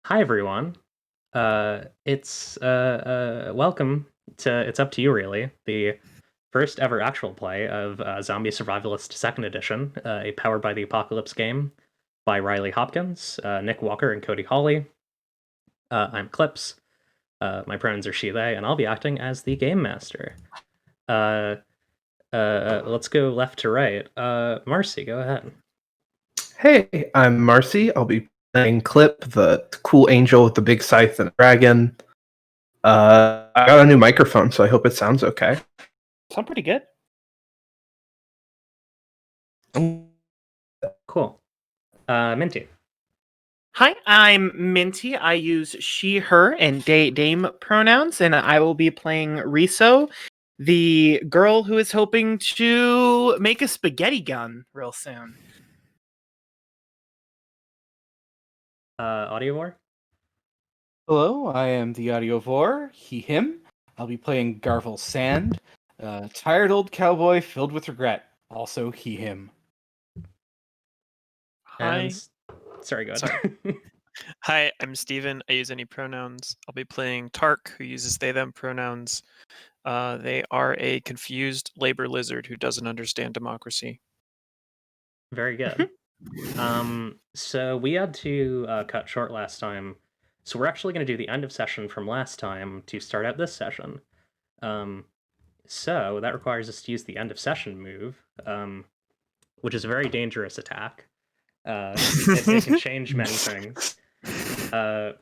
Hi everyone. It's welcome to It's Up to You really, the first ever actual play of Zombie Survivalist Second Edition, a Powered by the Apocalypse game by Riley Hopkins, Nick Walker, and Cody Hawley. I'm Clips. My pronouns are she, they, and I'll be acting as the game master. Uh, let's go left to right. Marcy, go ahead. Hey, I'm Marcy. I'll be playing Clip, the cool angel with the big scythe and dragon. I got a new microphone, so I hope it sounds okay. Sound pretty good. Cool. Minty. Hi, I'm Minty. I use she, her, and dame pronouns, and I will be playing Riso, the girl who is hoping to make a spaghetti gun real soon. Audiovore. Hello, I am the Audiovore, he, him. I'll be playing Garvel Sand, a tired old cowboy filled with regret. Also, he, him. Hi. Sorry, go ahead. Hi, I'm Steven. I use any pronouns. I'll be playing Tark, who uses they, them pronouns. They are a confused labor lizard who doesn't understand democracy. Very good. So we had to cut short last time. So we're actually going to do the end of session from last time to start out this session. So that requires us to use the end of session move, which is a very dangerous attack. It can change many things. So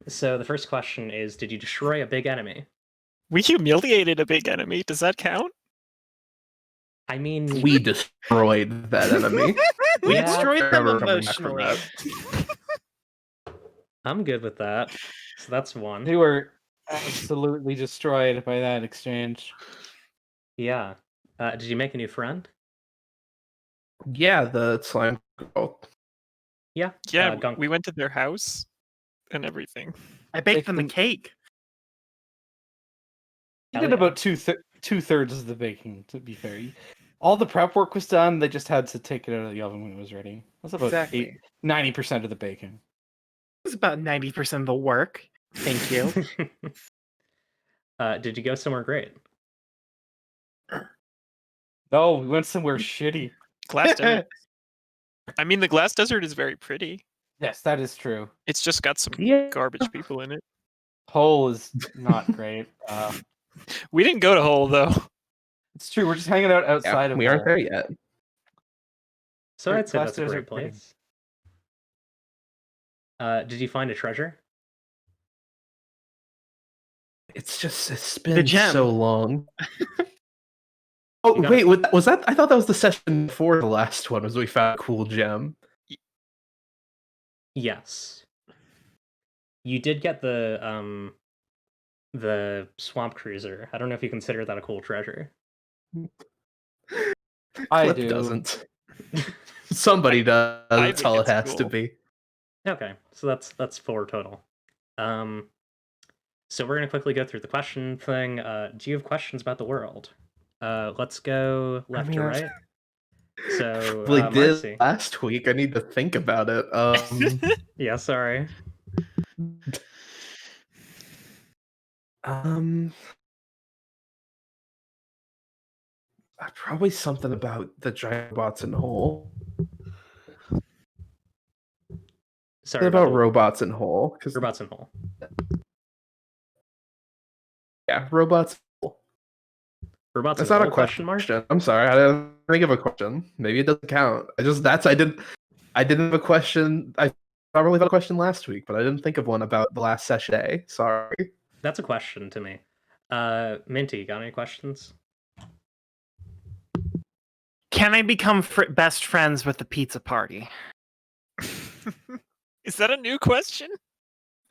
the first question is, did you destroy a big enemy? We humiliated a big enemy. Does that count? I mean, We destroyed that enemy. We Yeah. destroyed them Never coming back from emotionally. that. I'm good with that. So that's one. They were absolutely destroyed by that exchange. Yeah. Did you make a new friend? Yeah, the slime girl. Yeah. Yeah, Gunk. we went to their house and everything. I baked them a cake. He Hell did yeah. about two-thirds of the baking, to be fair. All the prep work was done, they just had to take it out of the oven when it was ready. That's about Exactly. 90% of the baking. It was about 90% of the work. Thank you. Did you go somewhere great? No, we went somewhere shitty. Glass desert. I mean, the glass desert is very pretty. Yes, that is true. It's just got some Yeah. garbage people in it. Hole is not great. We didn't go to Hole, though. It's true, we're just hanging out outside of We aren't Hole. there yet. So I'd say Glass that's a great desert pretty. place. Did you find a treasure? It's been gem. so long. Oh, You wait, was that? I thought that was the session before the last one, was we found a cool gem. Yes. You did get the swamp cruiser. I don't know if you consider that a cool treasure. I Cliff do. doesn't. Somebody does. I That's think all it it's has to cool. be. Okay, so that's 4 total. So we're gonna quickly go through the question thing. Do you have questions about the world? Let's go left to right. So We did Marcy. last week. I need to think about it. Yeah, sorry. Probably something about the giant robots in the hole. Sorry About the robots in hole. robots in hole. Yeah, robots. Robots That's in not hole? a question mark. I'm sorry, I didn't think of a question. Maybe it doesn't count. I didn't have a question. I probably had a question last week, but I didn't think of one about the last session day. Sorry. That's a question to me. Minty, got any questions? Can I become best friends with the pizza party? Is that a new question?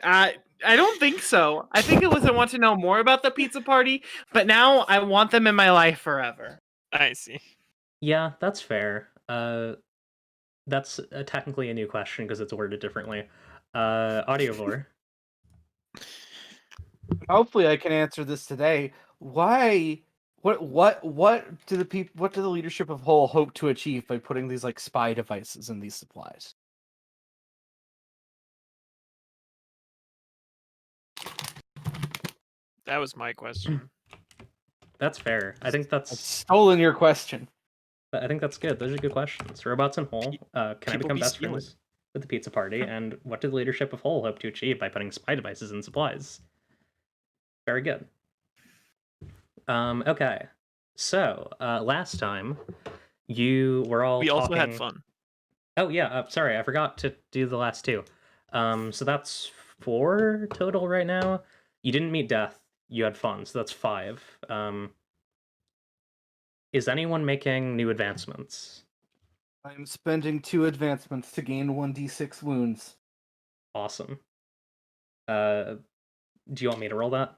I don't think so. I think it was I want to know more about the pizza party, but now I want them in my life forever. I see. Yeah, that's fair. That's technically a new question because it's worded differently. Audiovore. Hopefully, I can answer this today. Why? What do the leadership of Hole hope to achieve by putting these like spy devices in these supplies? That was my question. That's fair. I think I've that's stolen your question. good. Those are good questions. Robots in Whole, can I people become be best stealing. friends with the pizza party? And what did the leadership of Whole hope to achieve by putting spy devices in supplies? Very good. Okay. So, last time you were all We also had talking. fun. Oh yeah, sorry, I forgot to do the last two. So that's 4 total right now. You didn't meet death. You had fun, so that's 5. Is anyone making new advancements? I'm spending 2 advancements to gain 1d6 wounds. Awesome. Do you want me to roll that?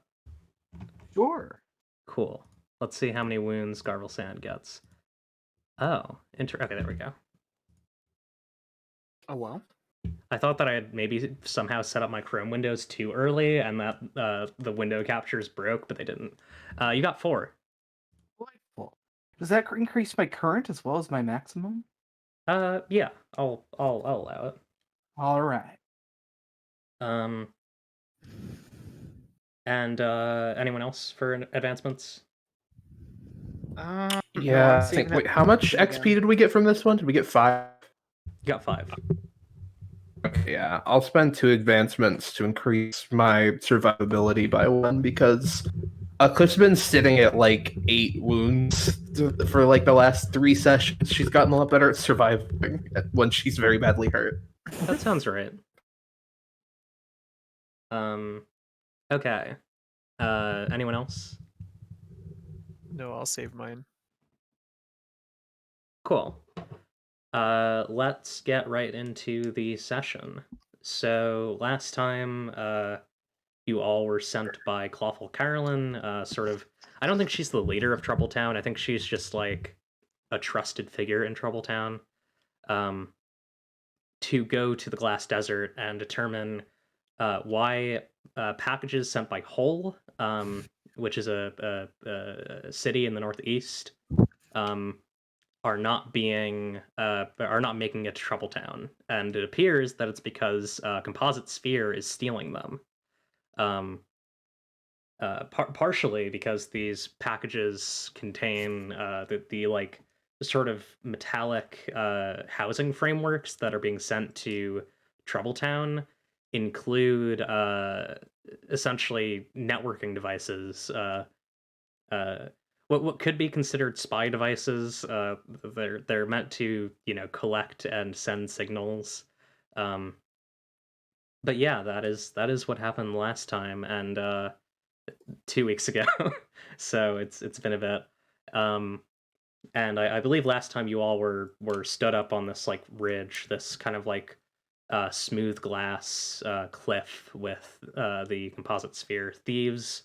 Sure. Cool. Let's see how many wounds Garvel Sand gets. Oh, okay, there we go. Oh well. I thought that I had maybe somehow set up my Chrome windows too early and that the window captures broke, but they didn't. You got 4. Delightful. Does that increase my current as well as my maximum? Yeah, I'll allow it. All right. And anyone else for advancements? No, Yeah, I'm I saving think. that Wait, how much again. XP did we get from this one? Did we get 5? You got 5. Okay, yeah, I'll spend 2 advancements to increase my survivability by 1 because Cliff's been sitting at like 8 wounds for like the last 3 sessions. She's gotten a lot better at surviving when she's very badly hurt. That sounds right. Okay. Anyone else? No, I'll save mine. Cool. Let's get right into the session. So last time, you all were sent by Clawful Carolyn, sort of. I don't think she's the leader of Troubletown. I think she's just like a trusted figure in Troubletown, to go to the Glass Desert and determine why packages sent by Hull, which is a city in the northeast, are not making it to Troubletown, and it appears that it's because Composite Sphere is stealing them. Partially because these packages contain the like sort of metallic housing frameworks that are being sent to Troubletown include essentially networking devices. What could be considered spy devices. They're meant to collect and send signals. But yeah, that is what happened last time, and 2 weeks ago. So it's been a bit. And I believe last time you all were stood up on this like ridge, this kind of like smooth glass cliff with the Composite Sphere thieves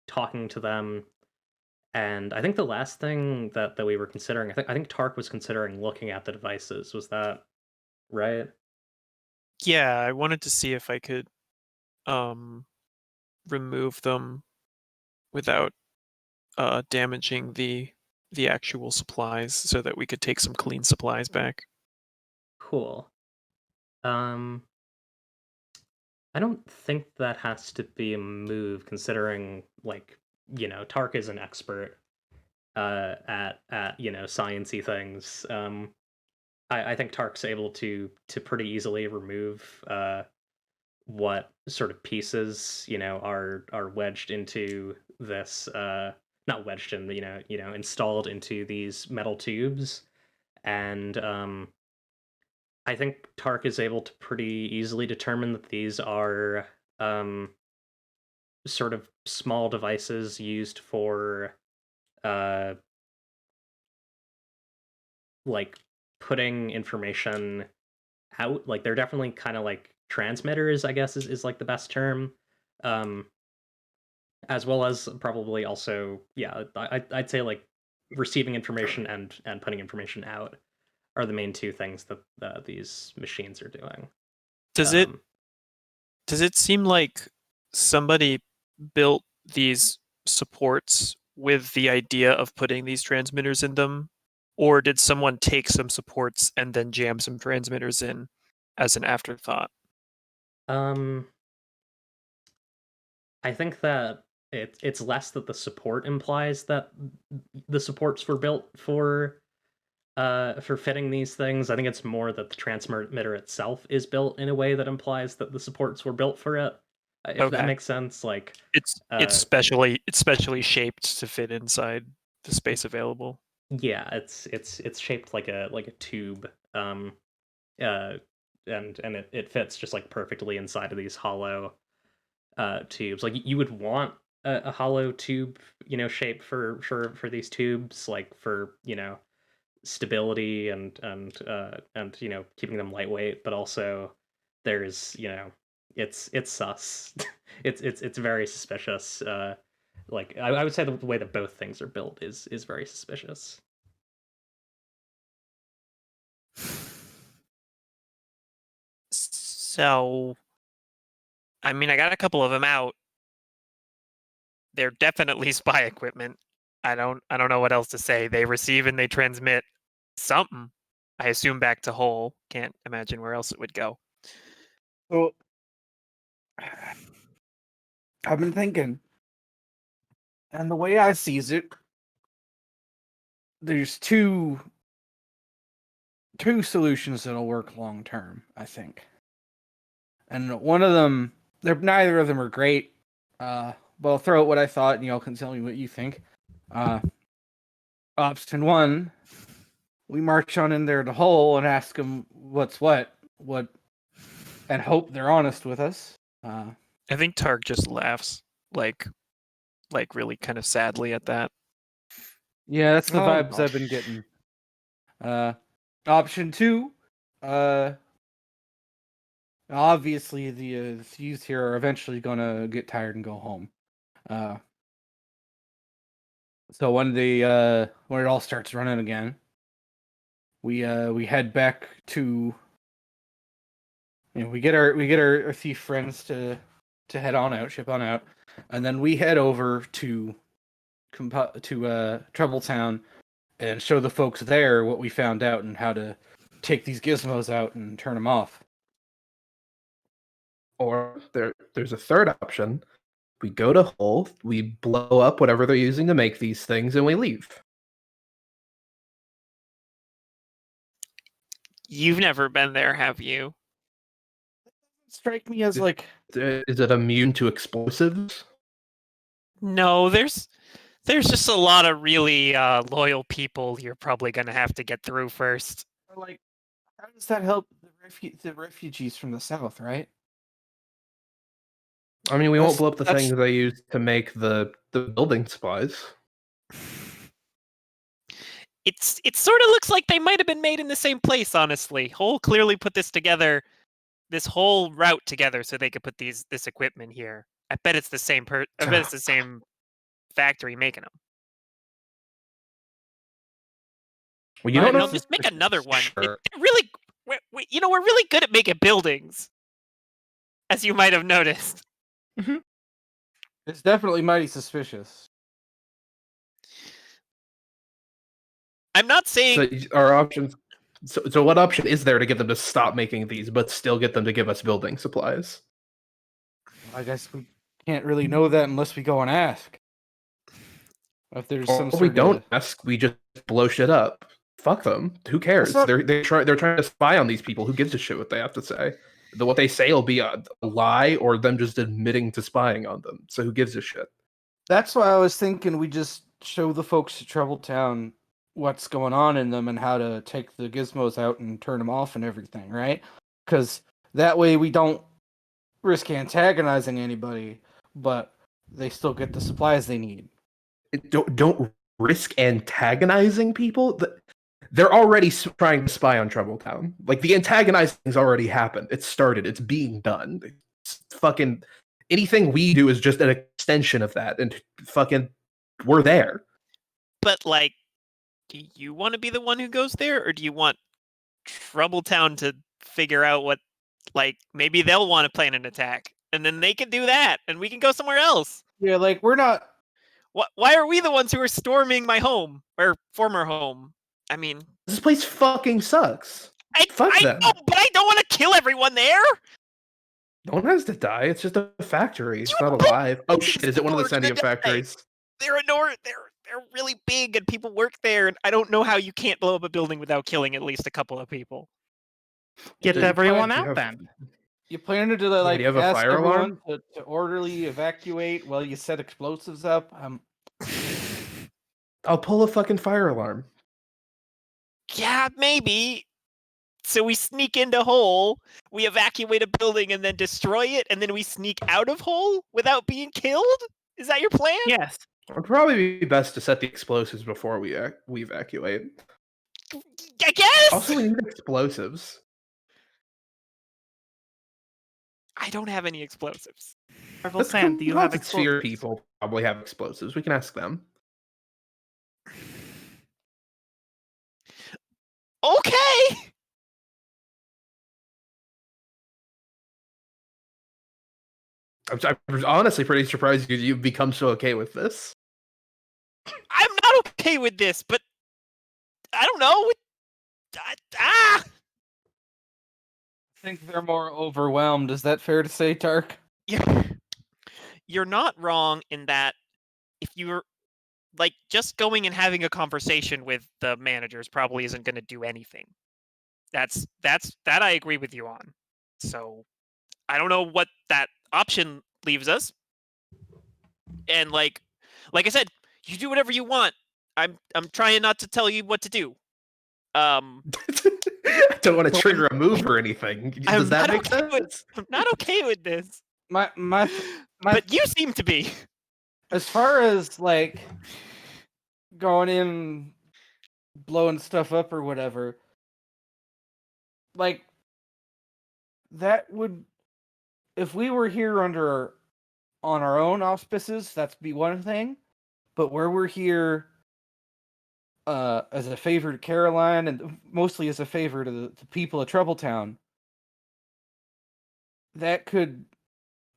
talking to them. And I think the last thing that we were considering, I think Tark was considering looking at the devices. Was that right? Yeah, I wanted to see if I could remove them without damaging the actual supplies so that we could take some clean supplies back. Cool. I don't think that has to be a move, considering like Tark is an expert at sciencey things. I think Tark's able to pretty easily remove what sort of pieces are wedged into this not wedged in, installed into these metal tubes, and I think Tark is able to pretty easily determine that these are sort of small devices used for uh like putting information out. Like they're definitely kind of like transmitters, I guess is like the best term. Um as well as probably also, yeah, I'd say like receiving information and putting information out are the main 2 things that these machines are doing. Does it seem like somebody built these supports with the idea of putting these transmitters in them, or did someone take some supports and then jam some transmitters in as an afterthought? I think that it's less that the support implies that the supports were built for fitting these things. I think it's more that the transmitter itself is built in a way that implies that the supports were built for it. If that Okay. makes sense, like It's specially shaped to fit inside the space available. yeah, it's shaped like a tube, uh, and it fits just like perfectly inside of these hollow tubes. Like you would want a hollow tube, shape for these tubes, like for stability and keeping them lightweight, but also there's it's sus. It's very suspicious. Like I would say the way that both things are built is very suspicious. So, I mean, I got a couple of them out. They're definitely spy equipment. I don't know what else to say. They receive and they transmit something. I assume back to Hull. Can't imagine where else it would go. So I've been thinking, and the way I sees it, there's two solutions that'll work long term, I think. And one of them, neither of them are great. But I'll throw out what I thought, and y'all can tell me what you think. Option one, we march on in there to Hull and ask them what's what, and hope they're honest with us. I think Targ just laughs, like really kind of sadly at that. Yeah, that's the Oh, vibes no. I've been getting. Option two, obviously the youth here are eventually gonna get tired and go home. So when it all starts running again, we head back to, we get our thief friends to head on out, ship on out, and then we head over to Troubletown and show the folks there what we found out and how to take these gizmos out and turn them off. Or there's a third option. We go to Hull, we blow up whatever they're using to make these things, and we leave. You've never been there, have you? Strike me as like, Is it immune to explosives? No, there's just a lot of really loyal people you're probably gonna have to get through first. like, how does that help the refugees from the south, right? I mean, we won't That's- blow up the that's- things they use to make the building supplies. It sort of looks like they might have been made in the same place, honestly. Hull clearly put this whole route together so they could put this equipment here. I bet it's the same I bet it's the same factory making them. Well, you don't know. They'll just make another one. Sure. We're really good at making buildings, as you might have noticed. It's definitely mighty suspicious. I'm not saying So our options. So what option is there to get them to stop making these, but still get them to give us building supplies? I guess we can't really know that unless we go and ask. If there's Or some if sort we of... don't ask, we just blow shit up. Fuck them. Who cares? That's not- They're trying to spy on these people. Who gives a shit what they have to say? What they say will be a lie or them just admitting to spying on them. So who gives a shit? That's why I was thinking we just show the folks at Troubletown what's going on in them and how to take the gizmos out and turn them off and everything, right? Because that way we don't risk antagonizing anybody, but they still get the supplies they need. Don't risk antagonizing people. They're already trying to spy on Troubletown. Like, the antagonizing's already happened. It's started. It's being done. It's fucking anything we do is just an extension of that, and fucking we're there. But like, do you want to be the one who goes there, or do you want Troubletown to figure out what? Like, maybe they'll want to plan an attack, and then they can do that, and we can go somewhere else. Yeah, like, we're not... Why are we the ones who are storming my home or former home? I mean, This place fucking sucks. Fuck I them. know, but I don't want to kill everyone there. No one has to die. It's just a factory. It's You not know, alive. Oh shit! Is it one of the people are gonna sentient die. factories? They're really big, and people work there. And I don't know how you can't blow up a building without killing at least a couple of people. Get Do you everyone plan- do you out have- then. You planning to do you have a ask fire everyone alarm? to orderly evacuate while you set explosives up? I'll pull a fucking fire alarm. Yeah, maybe. So we sneak into Hole, we evacuate a building and then destroy it, and then we sneak out of Hole without being killed? Is that your plan? Yes. It'd probably be best to set the explosives before we evacuate. I guess. Also, we need explosives. I don't have any explosives. Marvel Sam, do you have Sphere explosives? people probably have explosives. We can ask them. Okay. I'm honestly pretty surprised you've become so okay with this. I'm not okay with this, but I don't know. I think they're more overwhelmed. Is that fair to say, Tark? You're not wrong in that if you're like just going and having a conversation with the managers probably isn't going to do anything. That I agree with you on. So I don't know what that option leaves us. And like I said, you do whatever you want. I'm trying not to tell you what to do. I don't want to trigger a move or anything. Does that make sense? I'm not okay with this. My But you seem to be. As far as like going in, blowing stuff up or whatever, like that would, if we were here on our own auspices, that'd be one thing. But where we're here as a favor to Caroline and mostly as a favor to the people of Troubletown, that could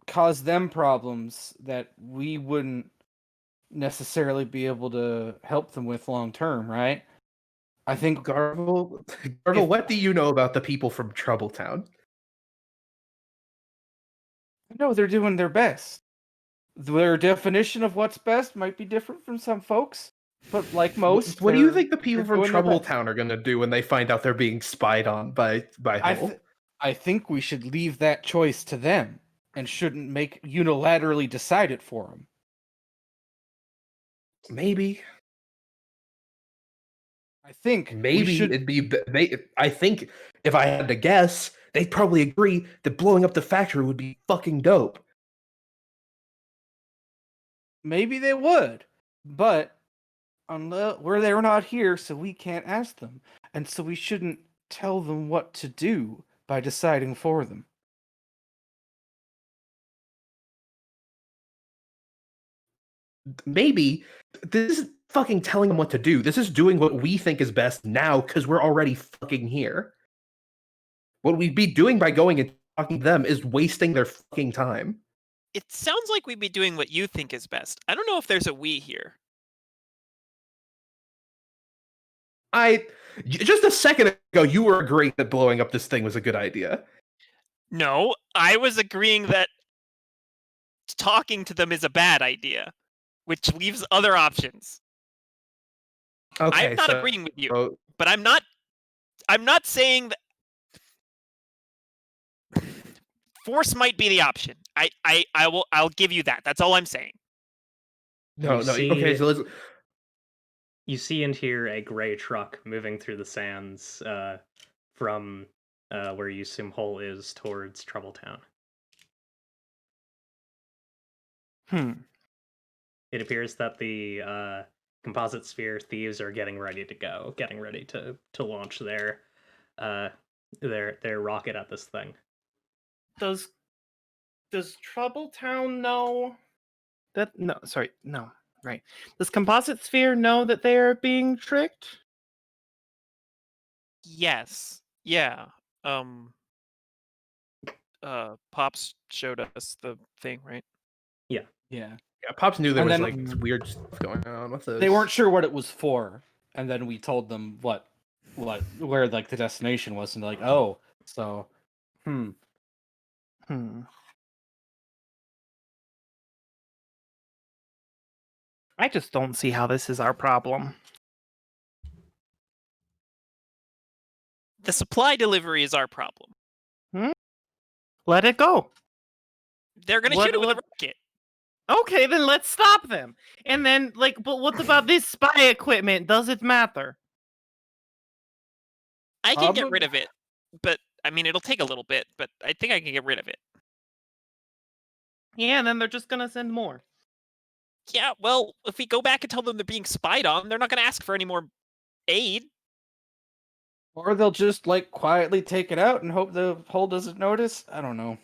cause them problems that we wouldn't necessarily be able to help them with long term, right? I think Garvel, what do you know about the people from Troubletown? no, they're doing their best. Their definition of what's best might be different from some folks, but like most, What do you think the people from doing their best. Troubletown are going to do when they find out they're being spied on by Hull? I think we should leave that choice to them and shouldn't make unilaterally decide it for them. Maybe. I think Maybe it'd be. I think if I had to guess, they'd probably agree that blowing up the factory would be fucking dope. Maybe they would, but they're not here, so we can't ask them, and so we shouldn't tell them what to do by deciding for them. Maybe this is fucking telling them what to do. This is doing what we think is best now because we're already fucking here. What we'd be doing by going and talking to them is wasting their fucking time. It sounds like we'd be doing what you think is best. I don't know if there's a we here. Just a second ago, you were agreeing that blowing up this thing was a good idea. No, I was agreeing that talking to them is a bad idea, which leaves other options. Okay, I'm not agreeing with you, but I'm not saying that force might be the option. I'll give you that. That's all I'm saying. No. Okay, so let's. You see and hear a gray truck moving through the sands from where you assume Hole is towards Troubletown. It appears that the composite sphere thieves are getting ready to go, getting ready to launch their rocket at this thing. Does Troubletown know that? No, sorry, no. Right. Does Composite Sphere know that they are being tricked? Yes. Yeah. Pops showed us the thing, right? Yeah. Yeah, Pops knew there And was then- like weird stuff going on with this. They weren't sure what it was for, and then we told them where like the destination was, and they're like, oh, so, I just don't see how this is our problem. The supply delivery is our problem. Let it go. They're gonna What- shoot it with a what- rocket. Okay, then let's stop them. And then, but what about this spy equipment? Does it matter? I can get Probably- rid of it, but I mean, it'll take a little bit. But I think I can get rid of it. Yeah, and then they're just gonna send more. Yeah, well, if we go back and tell them they're being spied on, they're not gonna ask for any more aid. Or they'll just like quietly take it out and hope the hull doesn't notice. I don't know.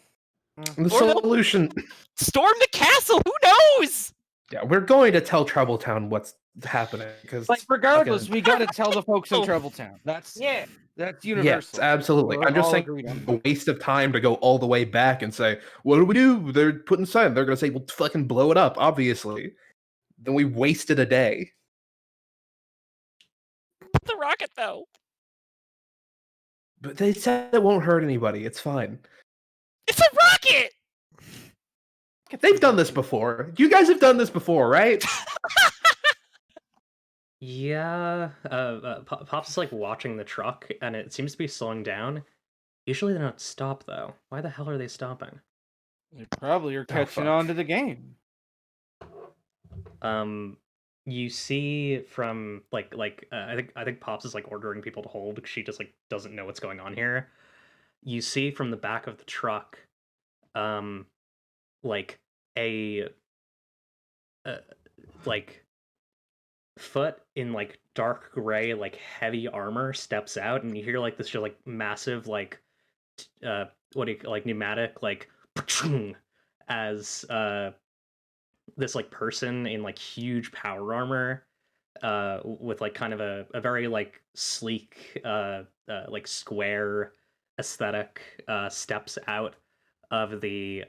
The Or they'll- solution. Storm the castle. Who knows? Yeah, we're going to tell Troubletown what's happening because Like regardless, we got to tell the folks in Troubletown. That's Yeah. that's yes, universal. absolutely. We're I'm just all saying agreed on a waste of time to go all the way back and say, "What do we do?" They're putting sign. They're going to say, "Well, fucking blow it up." Obviously, then we wasted a day. The rocket, though. But they said it won't hurt anybody. It's fine. It's a rocket. They've done this before. You guys have done this before, right? Yeah, Pop's is like watching the truck, and it seems to be slowing down. Usually they don't stop though. Why the hell are they stopping? They probably are catching fuck. on to the game. You see from I think Pops is like ordering people to hold because she just like doesn't know what's going on here. You see from the back of the truck, like a like foot in like dark gray like heavy armor steps out, and you hear like this just like massive like what do you like pneumatic like as this like person in like huge power armor with like kind of a very like sleek like square aesthetic steps out of the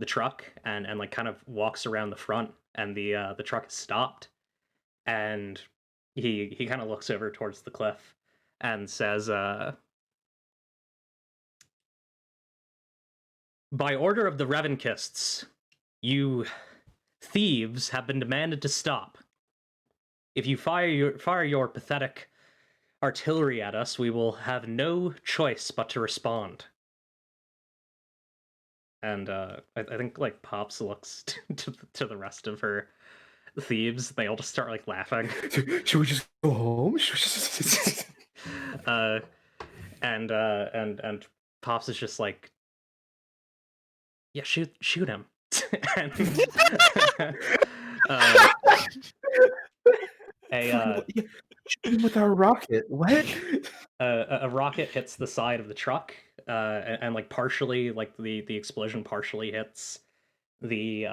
truck and like kind of walks around the front, and the truck is stopped, and he kind of looks over towards the cliff and says by order of the Revenkists, you thieves have been demanded to stop. If you fire your pathetic artillery at us, we will have no choice but to respond. And I think like Pops looks to the rest of her thieves. They all just start like laughing. Should we just go home? And Pops is just like, yeah, shoot him. And, With our rocket, what? a rocket hits the side of the truck, and like partially, like the explosion partially hits the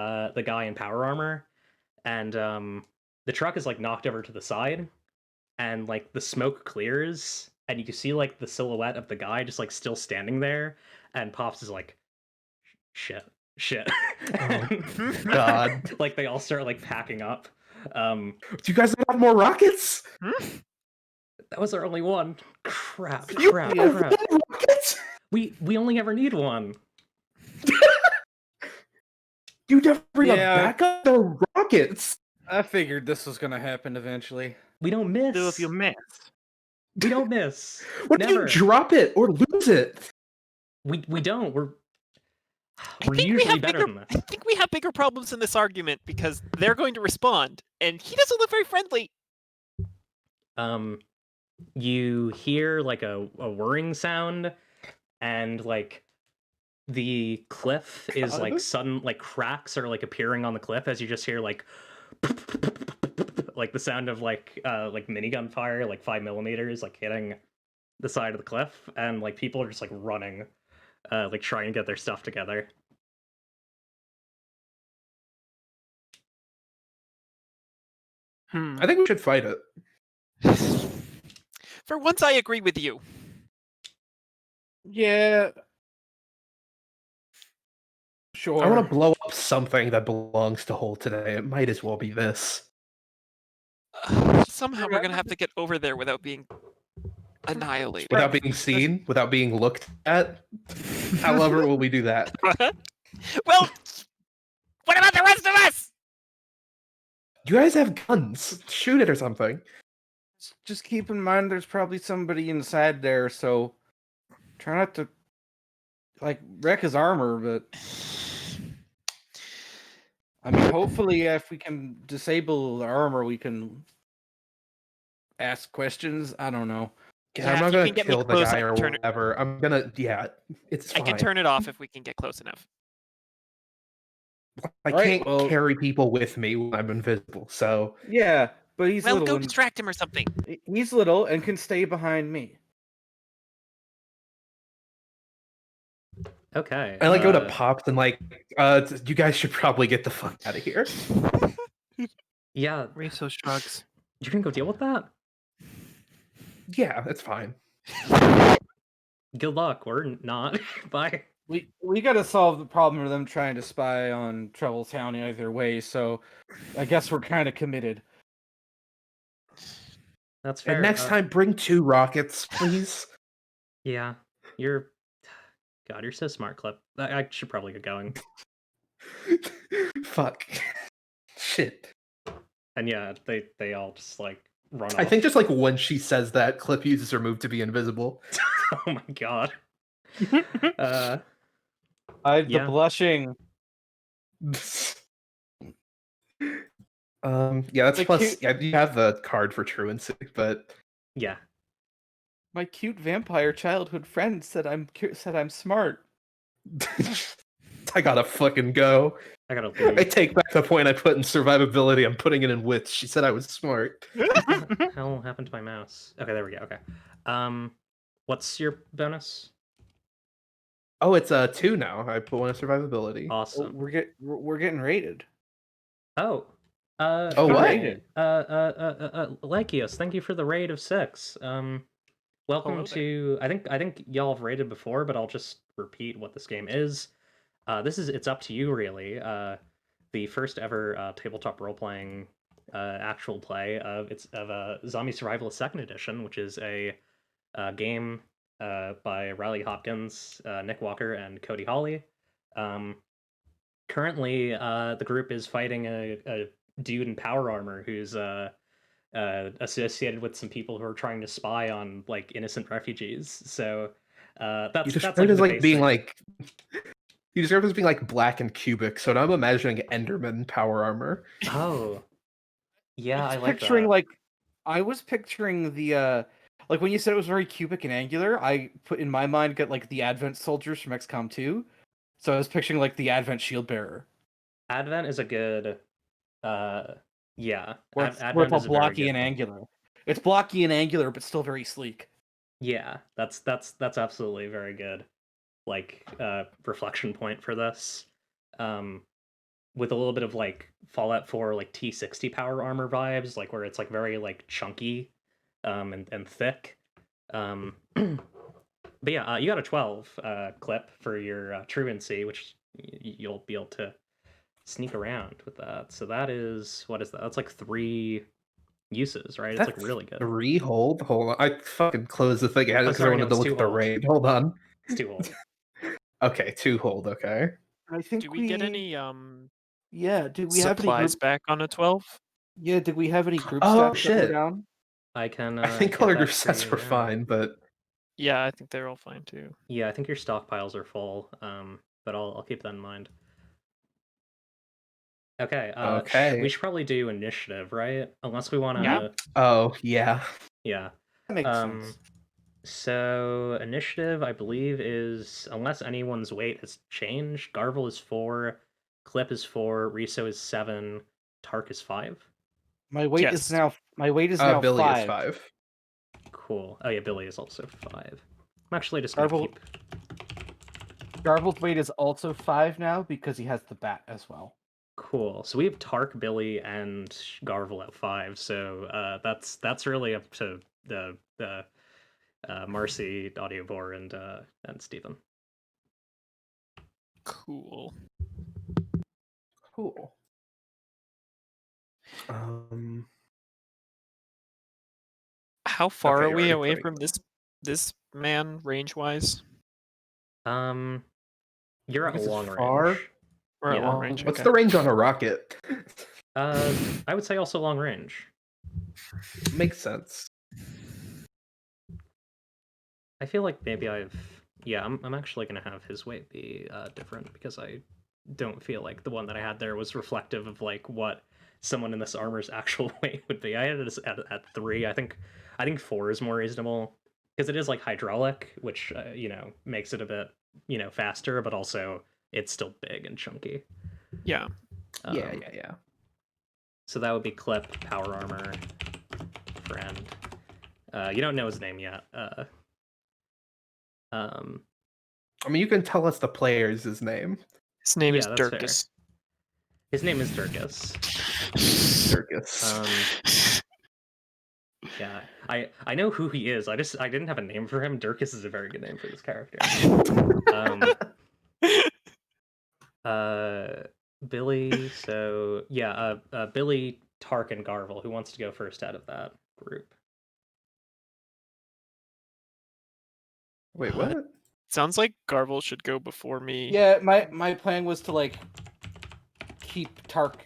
guy in power armor, and the truck is like knocked over to the side, and like the smoke clears, and you can see like the silhouette of the guy just like still standing there, and Pops is like, shit. Oh, God. Like they all start like packing up. Do you guys have more rockets? That was our only one. Crap. You have rockets? We only ever need one. You never bring Yeah. a backup to rockets. I figured this was gonna happen eventually. We don't miss. Do if you miss. We don't miss. What if you Never. drop it or lose it? We don't. We're I think we usually have better bigger. than I this. think we have bigger problems in this argument because they're going to respond, and he doesn't look very friendly. You hear like a whirring sound, and like the cliff is like God. sudden like cracks are like appearing on the cliff as you just hear like like the sound of like minigun fire, like 5mm like hitting the side of the cliff, and like people are just like running, like trying to get their stuff together. I think we should fight it. For once, I agree with you. Yeah. Sure. I want to blow up something that belongs to Hole today. It might as well be this. Somehow we're gonna have to get over there without being annihilated. Without being seen, without being looked at. However, will we do that? Well, what about the rest of us? You guys have guns. Shoot it or something. Just keep in mind there's probably somebody inside there, so try not to like wreck his armor, but I mean hopefully if we can disable the armor we can ask questions. I don't know. Yeah, I'm if not you gonna can get me kill the close, guy I or can turn it. whatever. I'm gonna it's I fine. can turn it off if we can get close enough. I Alright, can't well- carry people with me when I'm invisible, so Yeah, but he's Well, little go and distract him or something. he's little and can stay behind me. Okay. I like go to Pops and like, you guys should probably get the fuck out of here. Yeah, Riso shrugs. you can go deal with that. Yeah, it's fine. Good luck. We're not. Bye. We got to solve the problem of them trying to spy on Trouble Town either way, so I guess we're kind of committed. That's fair. And next time, bring 2 rockets, please. Yeah, God, you're so smart, Clip. I should probably get going. Fuck. Shit. And yeah, they all just like run I off. think just like when she says that, Clip uses her move to be invisible. Oh my god. Hide Yeah. the blushing. Yeah, that's The plus. cute- Yeah, you have the card for truancy, but Yeah. My cute vampire childhood friend said I'm smart. I gotta fucking go. I gotta I leave. take back the point I put in survivability. I'm putting it in wits. She said I was smart. What the hell happened to my mouse? Okay, there we go. Okay. What's your bonus? Oh, it's 2 now. I put 1 in survivability. Oh, Awesome. we're getting raided. Oh. Oh, what? right. Lykios, thank you for the raid of 6. Welcome Hello there. to. I think y'all have raided before, but I'll just repeat what this game is. It's up to you really. The first ever tabletop role playing actual play of Zombie Survivalist Second Edition, which is a game by Riley Hopkins, Nick Walker, and Cody Hawley. Currently, the group is fighting a dude in power armor who's associated with some people who are trying to spy on like innocent refugees. So that's You described like it as the like being basic- like. You described it as being like black and cubic, so now I'm imagining Enderman power armor. Oh, yeah, I like picturing that. like I was picturing the like when you said it was very cubic and angular, I put in my mind get like the Advent soldiers from XCOM 2. So I was picturing like the Advent shield bearer. Advent is a good. Yeah, Where it's, Advent where it's all is a very blocky good and one. angular. It's blocky and angular, but still very sleek. Yeah, that's absolutely very good. Like reflection point for this. With a little bit of like Fallout 4 like T60 power armor vibes, like where it's like very like chunky and thick. But yeah, you got a 12 clip for your truancy, which you'll be able to sneak around with that. So that is, what is that? That's like 3 uses, right? It's like That's really good. 3 hold. Hold on. I fucking closed the thing Oh, because I sorry, no, wanted to it's look 2 at the hold. raid. Hold on. It's 2 hold. Okay, 2 hold. Okay. I think Do we get any Yeah, did we have any supplies group... back on a 12? Yeah, did we have any group Oh, stats that were shit. down? I can. I think get color that group for sets you were now. fine, but Yeah, I think they're all fine too. Yeah, I think your stockpiles are full. But I'll keep that in mind. Okay. Okay. We should probably do initiative, right? Unless we want to. Yeah. oh yeah. Yeah. That makes sense. So initiative, I believe, is unless anyone's weight has changed. Garvel is 4, Clip is 4, Riso is 7, Tark is 5. My weight yes. is now now Billy 5. is 5. Cool. Oh yeah, Billy is also 5. I'm actually just gonna Garvel- keep. Garvel's weight is also 5 now because he has the bat as well. Cool. So we have Tark, Billy, and Garvel at 5. So that's really up to the Marcy, Audiobor, and Stephen. Cool. Cool. How far Okay, are you're we already away putting- from this man range wise? You're at Is it long far? range. We're at Yeah. long range. What's okay. the range on a rocket? I would say also long range. Makes sense. I feel like maybe I'm actually gonna have his weight be different because I don't feel like the one that I had there was reflective of like what someone in this armor's actual weight would be. I had it at 3. I think 4 is more reasonable because it is like hydraulic, which makes it a bit faster, but also it's still big and chunky. Yeah. Yeah. So that would be Clip, power armor, friend. You don't know his name yet. I mean, you can tell us the player's name. His name is that's fair. Dirkus. His name is Dirkus. Circus. Yeah, I know who he is. I didn't have a name for him. Dirkus is a very good name for this character. Billy. So yeah, Billy, Tark, and Garvel. Who wants to go first out of that group? Wait, what? Sounds like Garvel should go before me. Yeah, my plan was to like keep Tark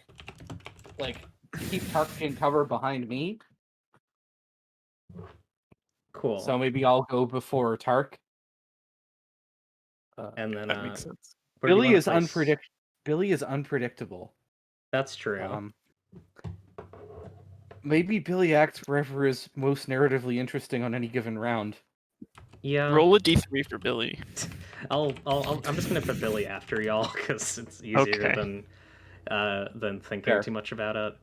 in cover behind me. Cool. So maybe I'll go before Tark. And then That makes sense. Billy is unpredictable. That's true. Maybe Billy acts wherever is most narratively interesting on any given round. Yeah. Roll a d3 for Billy. I'm just gonna put Billy after y'all because it's easier Okay. than thinking Fair. too much about it.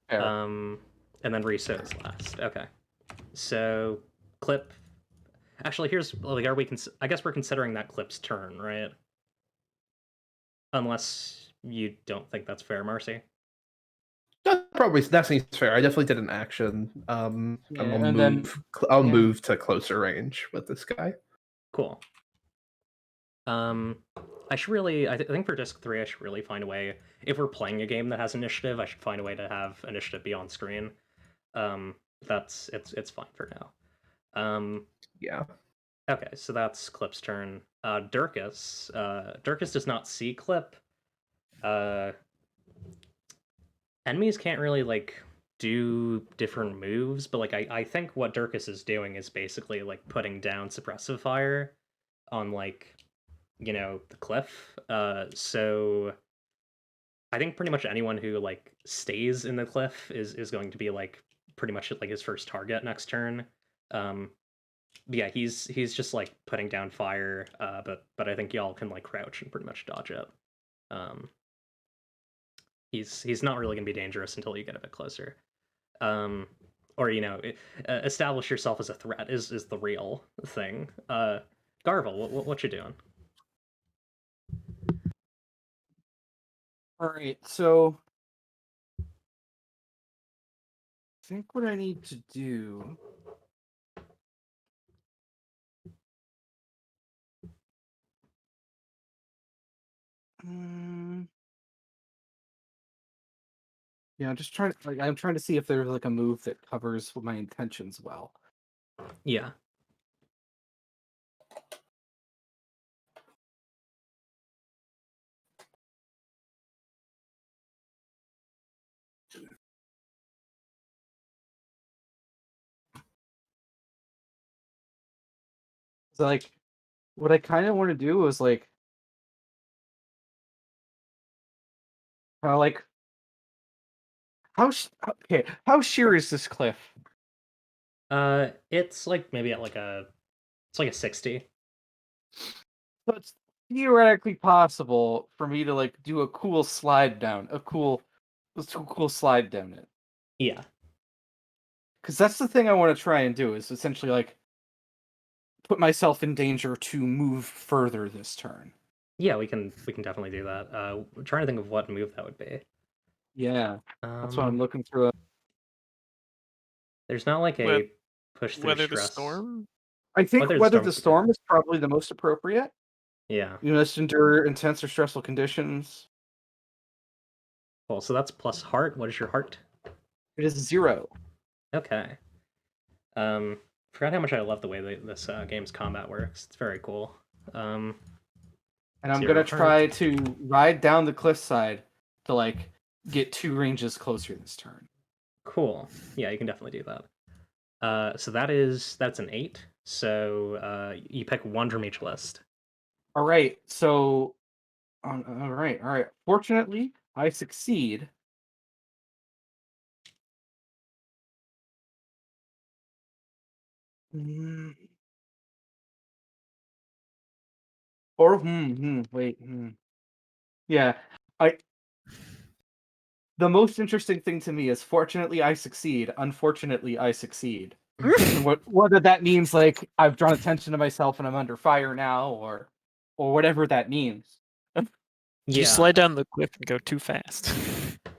Fair. And then Riso is last. Okay. So Clip. Actually, here's like, I guess we're considering that Clip's turn, right? Unless you don't think that's fair, Marcy. That seems fair. I definitely did an action. Yeah, I'll move to closer range with this guy. Cool. I should really. I think for disc 3, I should really find a way. If we're playing a game that has initiative, I should find a way to have initiative be on screen. It's fine for now. Yeah. Okay, so that's Clip's turn. Dirkus. Dirkus does not see Clip. Enemies can't really like do different moves, but like I think what Dirkus is doing is basically like putting down suppressive fire on like the cliff. So I think pretty much anyone who like stays in the cliff is going to be like pretty much like his first target next turn. Yeah, he's just like putting down fire, but I think y'all can like crouch and pretty much dodge it. He's not really gonna be dangerous until you get a bit closer. Or establish yourself as a threat is the real thing. Garvel, what you doing? All right, so I think what I need to do. Yeah, I'm just trying to I'm trying to see if there's like a move that covers my intentions well. Yeah. So like, what I kind of want to do is like, kind of like, how sheer is this cliff? It's like maybe at like it's like a 60. So it's theoretically possible for me to like do a cool slide down, let's do a cool slide down it. Yeah. Because that's the thing I want to try and do is essentially like put myself in danger to move further this turn. Yeah, we can definitely do that. I'm trying to think of what move that would be. Yeah, that's what I'm looking through. There's not like a push through Weather the stress. storm? I think Weather the Storm is probably the most appropriate. Yeah. You must endure intense or stressful conditions. Cool. So that's plus heart. What is your heart? It is 0. Okay. Forgot how much I love the way this game's combat works. It's very cool. And I'm gonna try to ride down the cliffside to like get 2 ranges closer this turn. Cool. Yeah, you can definitely do that. So that's an 8. So you pick one from each list. All right. So, all right. Fortunately, I succeed. Mm. Or wait. Yeah. I The most interesting thing to me is fortunately I succeed, unfortunately I succeed. And whether that means like I've drawn attention to myself and I'm under fire now, or whatever that means. You Yeah, slide down the cliff and go too fast.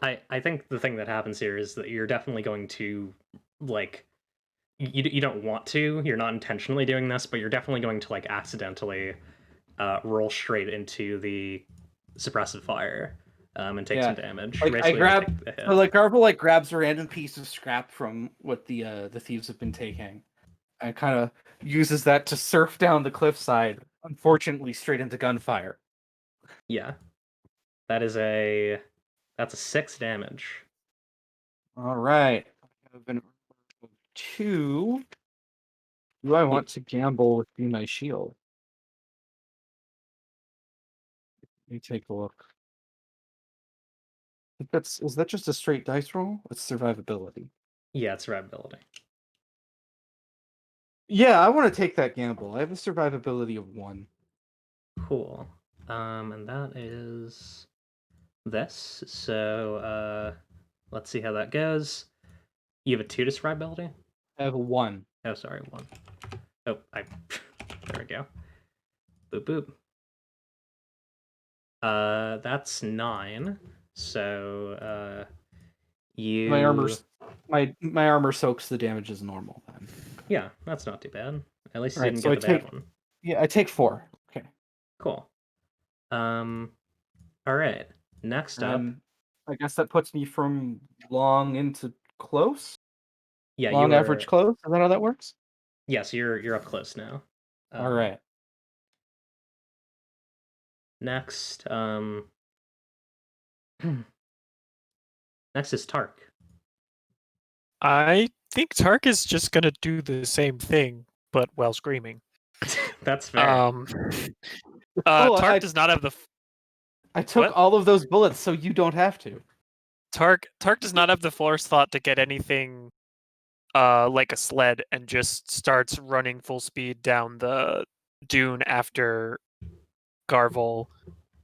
I think the thing that happens here is that you're definitely going to like you don't want to. You're not intentionally doing this, but you're definitely going to like accidentally roll straight into the suppressive fire and take some Yeah. damage. Like I Basically, grab take the hit. so like Garble like grabs a random piece of scrap from what the thieves have been taking and kind of uses that to surf down the cliffside, unfortunately straight into gunfire. Yeah, that's a 6 damage. All right. I have an 2. Do I want to gamble with Be My Shield? Let me take a look. I think is that just a straight dice roll? It's survivability. Yeah, it's survivability. Yeah, I want to take that gamble. I have a survivability of 1. Cool. And that is this. So let's see how that goes. You have a 2 to survivability? I have a 1. Oh, sorry, 1. Oh, there we go. Boop boop. That's 9. So you My armor soaks the damage as normal then. Yeah, that's not too bad. At least you Right, didn't so get the bad one. Yeah, I take 4. Okay. Cool. All right. Next up, I guess that puts me from long into close. yeah, Long, average, close. Is that how that works? Yes, you're up close now. All right. Next, next is Tark. I think Tark is just gonna do the same thing, but while screaming. That's fair. Tark does not have the. I took What? all of those bullets, so you don't have to. Tark does not have the forethought to get anything like a sled and just starts running full speed down the dune after Garvel.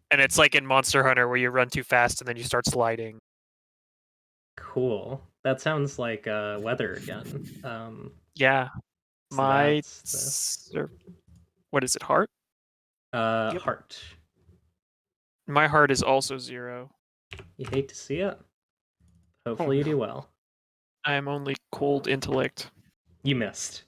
And it's like in Monster Hunter where you run too fast and then you start sliding. Cool. That sounds like weather again. Yeah. So My that's what is it, heart? Yep. Heart. My heart is also 0. You hate to see it. Hopefully you do well. I am only cold intellect. You missed.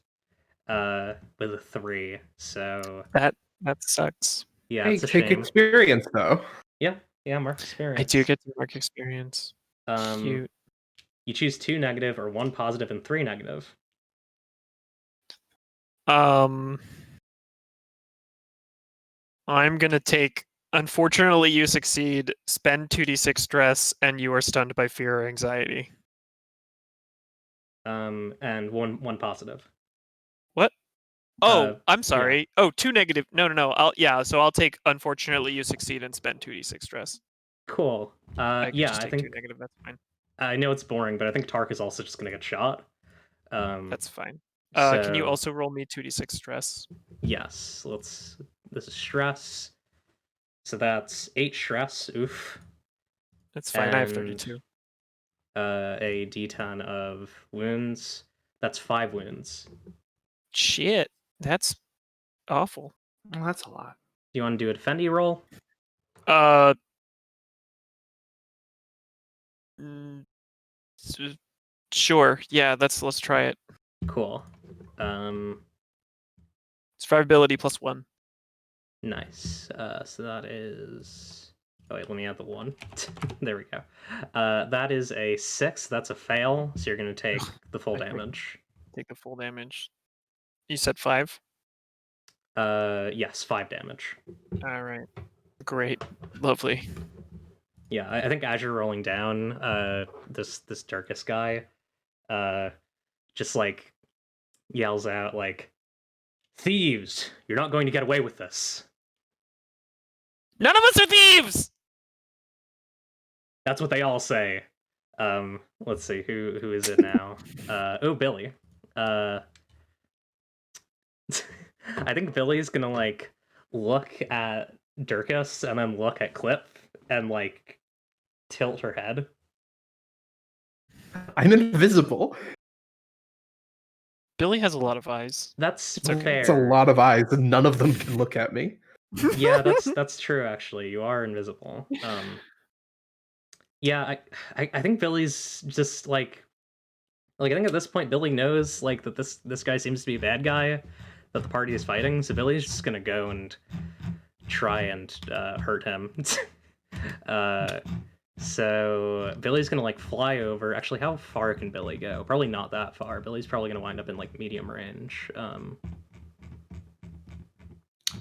With a 3. So That sucks. yeah, Hey, it's a take shame. experience though. Yeah, mark experience. I do get to mark experience. Cute. You choose 2 negative or 1 positive and 3 negative. I'm gonna take. Unfortunately, you succeed. Spend 2d6 stress, and you are stunned by fear or anxiety. And one positive. What? Oh, I'm Yeah. sorry. Oh, 2 negative. No. So I'll take. Unfortunately, you succeed and spend 2d6 stress. Cool. I Yeah, just I take think 2 negative. That's fine. I know it's boring, but I think Tark is also just gonna get shot. That's fine. So, Can you also roll me 2d6 stress? yes. This is stress. So that's 8 stress. Oof. That's fine. I have 32. A d10 of wounds. That's 5 wounds. Shit, that's awful. Well, that's a lot. Do you want to do a defendy roll? Mm, Sure. Yeah, let's try it. Cool. Survivability +1. Nice. So that is. Oh wait, let me add the 1. There we go. That is a 6. That's a fail. So you're gonna take the full damage. Take the full damage. You said 5? Yes, 5 damage. All right. Great. Lovely. Yeah, I think as you're rolling down, this Turkish guy, just like yells out like, "Thieves! You're not going to get away with this." None of us are thieves. That's what they all say. Let's see who is it now. Billy. Uh, I think Billy's gonna like look at Durkis and then look at Clip and like tilt her head. I'm invisible. Billy has a lot of eyes. That's It's okay. fair. It's a lot of eyes, and none of them can look at me. Yeah, that's true. Actually, you are invisible. Yeah, I think Billy's just like I think at this point Billy knows like that this guy seems to be a bad guy that the party is fighting, so Billy's just gonna go and try and hurt him. So Billy's gonna like fly over. Actually, how far can Billy go? Probably not that far. Billy's probably gonna wind up in like medium range.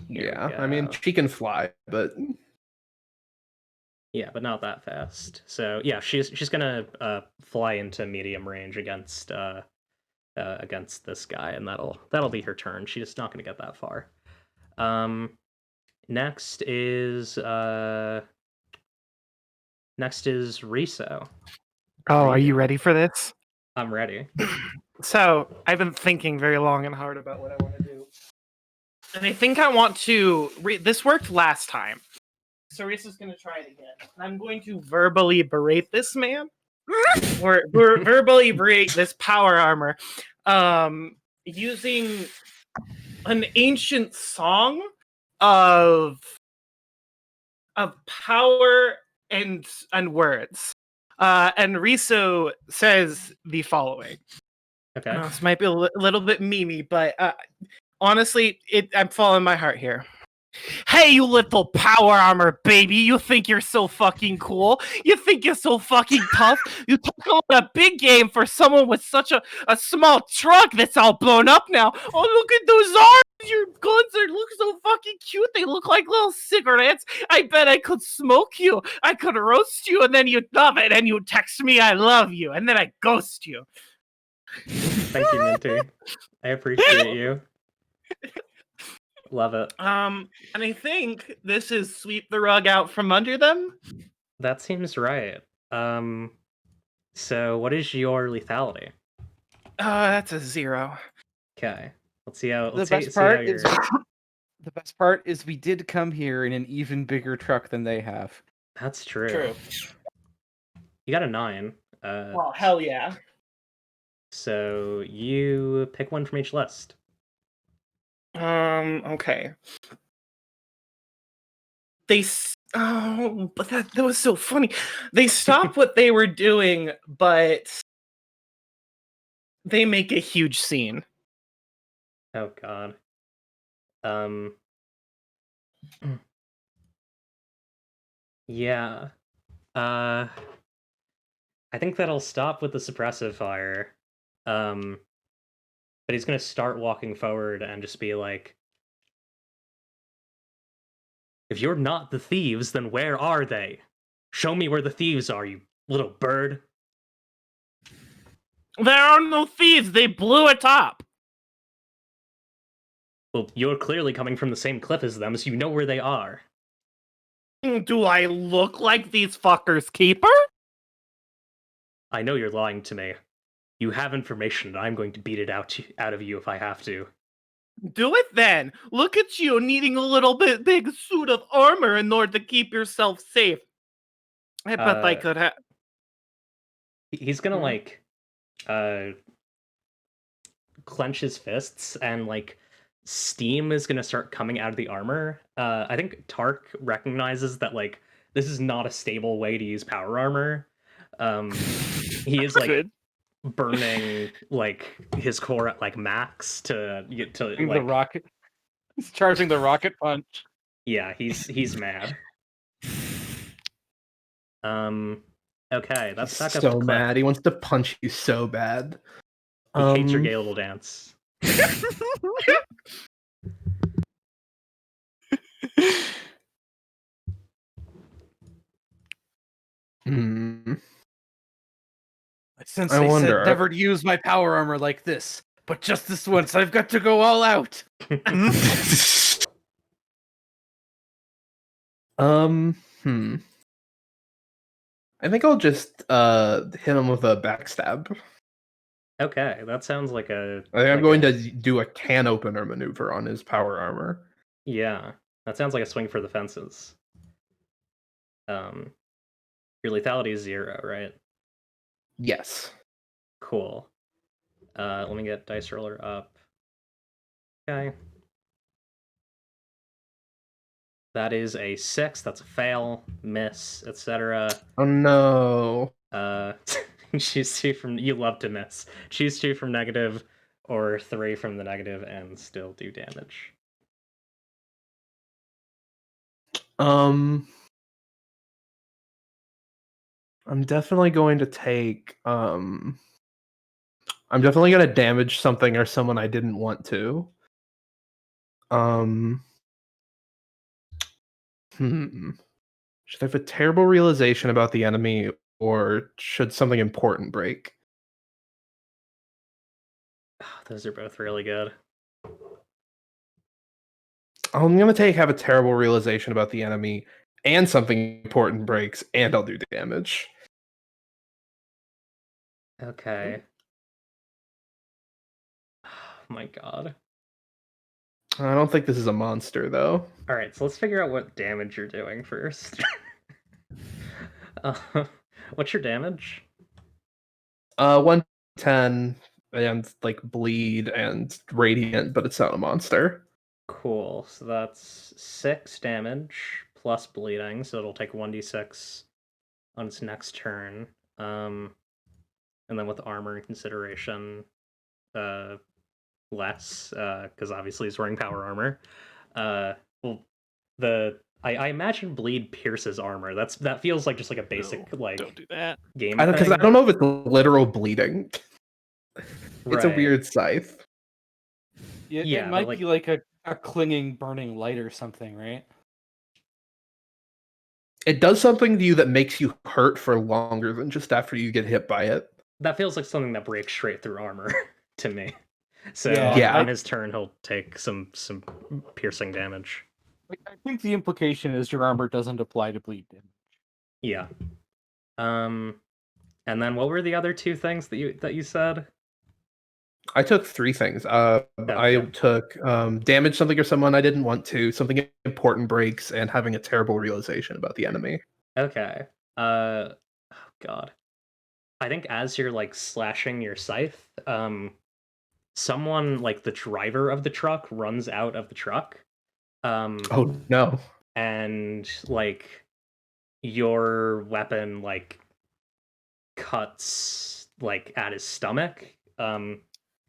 Yeah, I mean, she can fly, but yeah, but not that fast. So yeah, she's gonna fly into medium range against this guy, and that'll be her turn. She's not gonna get that far. Next is Riso. Oh, are you ready for this? I'm ready. So I've been thinking very long and hard about what I want to do, and I think I want to. This worked last time, so Risa's going to try it again. I'm going to verbally berate this man, or verbally berate this power armor, using an ancient song of power and words. And Riso says the following. Okay. This might be a little bit memey, but honestly, I'm following my heart here. Hey, you little power armor baby! You think you're so fucking cool? You think you're so fucking tough? You talk about a big game for someone with such a small truck that's all blown up now. Oh, look at those arms! Your guns look so fucking cute. They look like little cigarettes. I bet I could smoke you. I could roast you, and then you'd love it, and you'd text me I love you, and then I ghost you. Thank you, Minty. I appreciate you. Love it. And I think this is sweep the rug out from under them. That seems right. So what is your lethality? That's a 0. Okay. Let's see how The see best how part you're... is the best part is we did come here in an even bigger truck than they have. That's true. You got a 9. Well, hell yeah. So you pick one from each list. Okay. But that was so funny. They stopped what they were doing, but they make a huge scene. Oh god. Yeah. I think that'll stop with the suppressive fire. But he's gonna start walking forward and just be like, if you're not the thieves, then where are they? Show me where the thieves are, you little bird. There are no thieves. They blew it up. Well, you're clearly coming from the same cliff as them, so you know where they are. Do I look like these fuckers' keeper? I know you're lying to me. You have information, and I'm going to beat it out of you if I have to. Do it then. Look at you needing a little bit big suit of armor in order to keep yourself safe. I bet I could have. He's gonna like clench his fists, and like steam is gonna start coming out of the armor. I think Tark recognizes that like this is not a stable way to use power armor. He is like Good. burning like his core at like max to get to The like rocket. He's charging the rocket punch. yeah, he's mad. Okay, that's back up to so Cliff. mad. He wants to punch you so bad. He hates your gay little dance. Hmm. Since I they wonder. said never to use my power armor like this, but just this once, I've got to go all out. Hmm. I think I'll just hit him with a backstab. Okay, that sounds like a I think I'm like going a, to do a can opener maneuver on his power armor. yeah. That sounds like a swing for the fences. Your lethality is 0, right? Yes. Cool. Let me get dice roller up. Okay. That is a 6. That's a fail, miss, etc. Oh no. Choose 2 from. You love to miss. Choose 2 from negative, or 3 from the negative, and still do damage. I'm definitely going to take I'm definitely going to damage something or someone I didn't want to. Should I have a terrible realization about the enemy, or should something important break? Those are both really good. I'm going to have a terrible realization about the enemy and something important breaks, and I'll do damage. Okay. Oh my god. I don't think this is a monster, though. Alright, so let's figure out what damage you're doing first. uh, what's your damage? 110 and like bleed and radiant, but it's not a monster. Cool, so that's 6 damage plus bleeding, so it'll take 1d6 on its next turn. And then with armor in consideration, less, because obviously he's wearing power armor. Well, I imagine bleed pierces armor. That feels like just like a basic like Don't do that. game Because I thing. don't know if it's literal bleeding. It's a Right. weird scythe. Yeah, It but, might like- be like a clinging, burning light or something, right? It does something to you that makes you hurt for longer than just after you get hit by it. That feels like something that breaks straight through armor to me. So Yeah. on his turn, he'll take some piercing damage. I think the implication is your armor doesn't apply to bleed damage. Yeah. And then what were the other 2 things that you said? I took 3 things. I Okay. took damage something or someone I didn't want to, something important breaks, and having a terrible realization about the enemy. Okay. Oh god. I think as you're like slashing your scythe, someone like the driver of the truck runs out of the truck. Oh no. And like your weapon like cuts like at his stomach.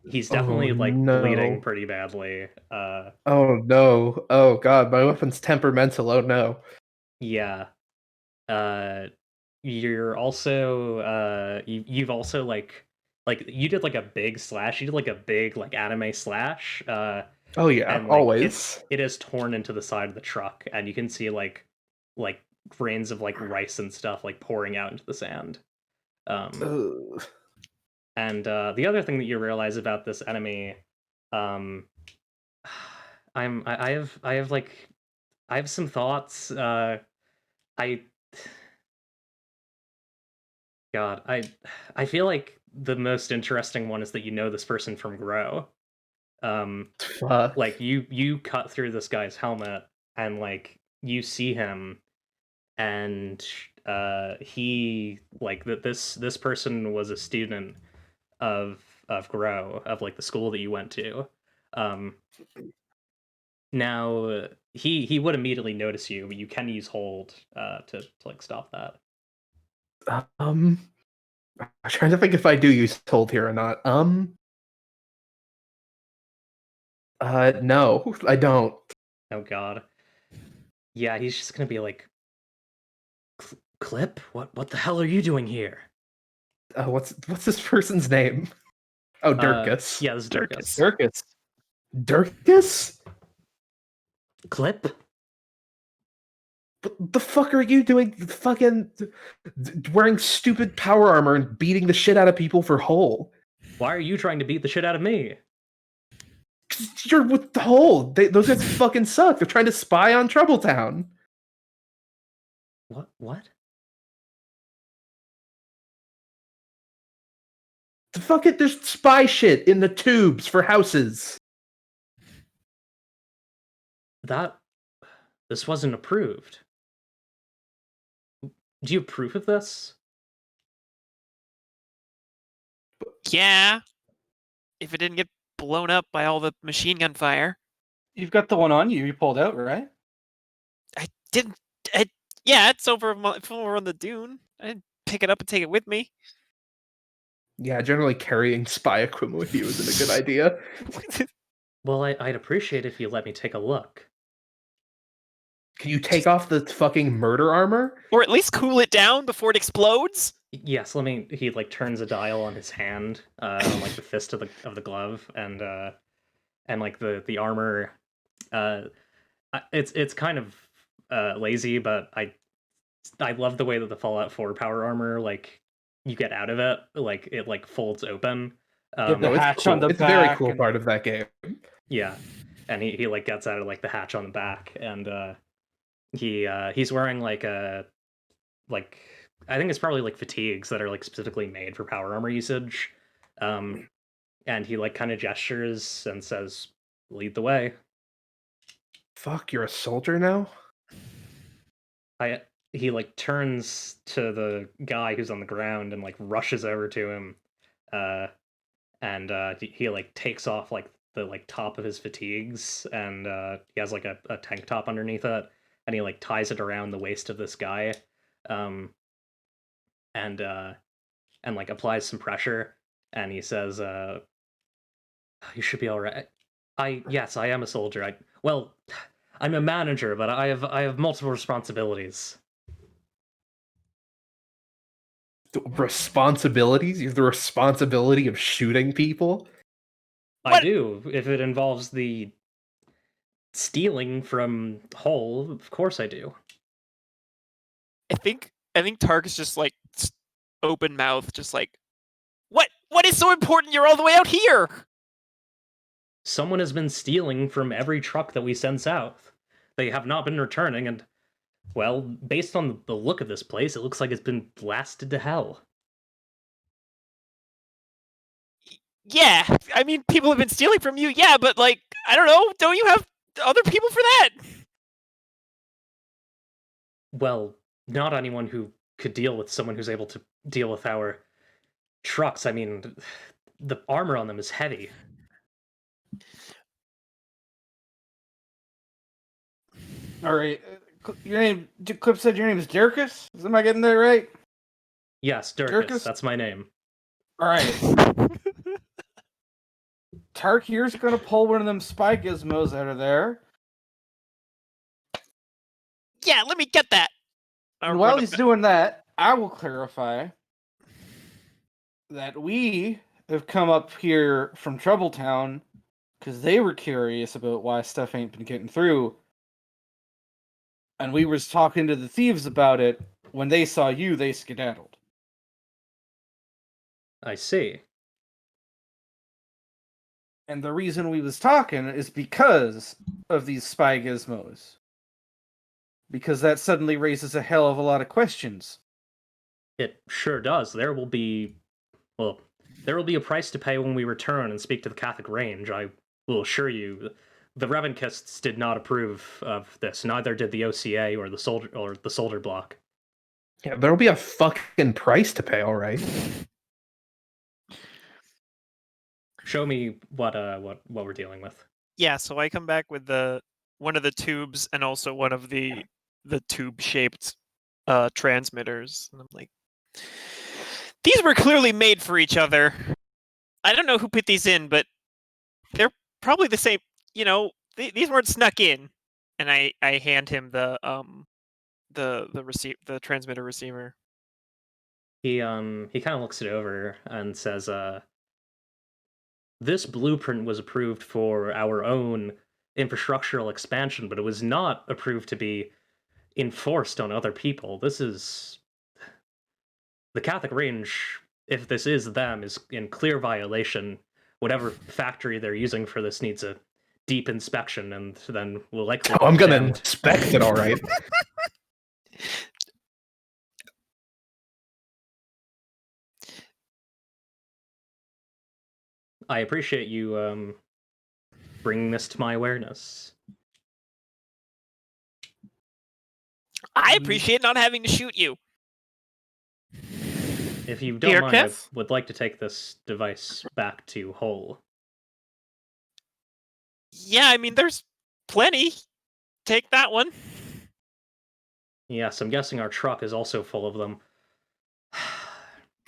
He's definitely Oh, like no. bleeding pretty badly. Oh no. Oh god, my weapon's temperamental. Oh no. Yeah. You're also you've also like you did like a big slash. You did like a big like anime slash. Oh yeah, And like always. it is torn into the side of the truck, and you can see like grains of like rice and stuff like pouring out into the sand. Ugh. And the other thing that you realize about this enemy, um, I have like I have some thoughts. I God, I feel like the most interesting one is that you know this person from Grow. Fuck. Like you cut through this guy's helmet, and like you see him, and he like that this person was a student of Grow, of like the school that you went to. Now he would immediately notice you, but you can use hold to like stop that. I'm trying to think if I do use hold here or not. No, I don't. Oh god. Yeah, he's just gonna be like, Clip, what the hell are you doing here? What's this person's name? Oh, Dirkus. Yeah, this is Dirkus. Circus. Dirkus? Clip? What the fuck are you doing? Fucking wearing stupid power armor and beating the shit out of people for Hull. Why are you trying to beat the shit out of me? You're with the Hull. Those guys fucking suck. They're trying to spy on Troubletown. What? The fuck it, there's spy shit in the tubes for houses. This wasn't approved. Do you have proof of this? Yeah. If it didn't get blown up by all the machine gun fire. You've got the one on you pulled out, right? I didn't. Yeah, it's over on the dune. I didn't pick it up and take it with me. Yeah, generally carrying spy equipment with you isn't a good idea. Well, I'd appreciate if you let me take a look. Can you take off the fucking murder armor? Or at least cool it down before it explodes? Yes, he like turns a dial on his hand, on like the fist of the glove, and like the armor. It's kind of lazy, but I love the way that the Fallout 4 power armor, like, you get out of it, like it like folds open. The No, hatch it's cool. on the It's a very back cool and- part of that game. Yeah, and he like gets out of like the hatch on the back, and he's wearing like I think it's probably like fatigues that are like specifically made for power armor usage. And he like kind of gestures and says, "Lead the way." Fuck, you're a soldier now? He like turns to the guy who's on the ground and like rushes over to him, and he like takes off like the like top of his fatigues, and he has like a tank top underneath it, and he like ties it around the waist of this guy, and like applies some pressure, and he says, "You should be all right." Yes, I am a soldier. I'm a manager, but I have multiple responsibilities. Responsibilities? You have the responsibility of shooting people? I do. If it involves the stealing from Hull, of course I do. I think Tark is just like open mouth, just like, what is so important? You're all the way out here. Someone has been stealing from every truck that we send south. They have not been returning, and, well, based on the look of this place, it looks like it's been blasted to hell. Yeah, I mean, people have been stealing from you. Yeah, but like, I don't know. Don't you have other people for that? Well, not anyone who could deal with someone who's able to deal with our trucks. I mean, the armor on them is heavy. All right. Your name, Clip said your name is Dirkus? Am I getting that right? Yes, Dirkus, that's my name. All right. Tark here's going to pull one of them spy gizmos out of there. Yeah, let me get that. And while he's doing that, I will clarify that we have come up here from Troubletown because they were curious about why stuff ain't been getting through. And we was talking to the thieves about it. When they saw you, they skedaddled. I see. And the reason we was talking is because of these spy gizmos. Because that suddenly raises a hell of a lot of questions. It sure does. There will be a price to pay when we return and speak to the Catholic Range. I will assure you, the Revenkists did not approve of this. Neither did the OCA or the soldier bloc. Yeah, there'll be a fucking price to pay, all right. Show me what we're dealing with. Yeah, so I come back with one of the tubes and also one of the tube-shaped transmitters, and I'm like, these were clearly made for each other. I don't know who put these in, but they're probably the same. You know, these weren't snuck in. And I hand him the transmitter receiver. He kind of looks it over and says, "This blueprint was approved for our own infrastructural expansion, but it was not approved to be enforced on other people. This is the Catholic range. If this is them, is in clear violation. Whatever factory they're using for this needs a deep inspection, and then will likely. Oh, I'm gonna condemned. inspect it, all right. I appreciate you bringing this to my awareness. I appreciate not having to shoot you. If you don't Dear mind, I Kiss? would like to take this device back to Hull. Yeah, I mean, there's plenty. Take that one. Yes, I'm guessing our truck is also full of them.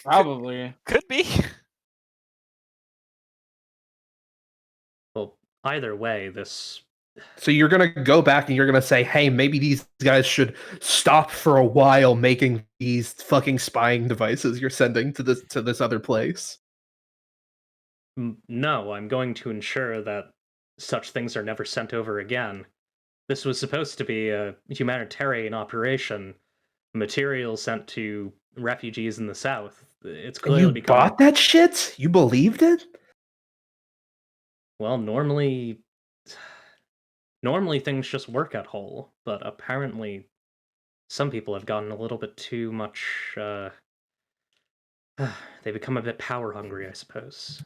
Probably. Could be. Well, either way, this. So you're gonna go back and you're gonna say, "Hey, maybe these guys should stop for a while making these fucking spying devices you're sending to this other place." No, I'm going to ensure that such things are never sent over again. This was supposed to be a humanitarian operation, material sent to refugees in the south. It's And clearly you become. bought that shit? You believed it? Well, normally things just work at Hull, but apparently some people have gotten a little bit too much. They become a bit power hungry, I suppose.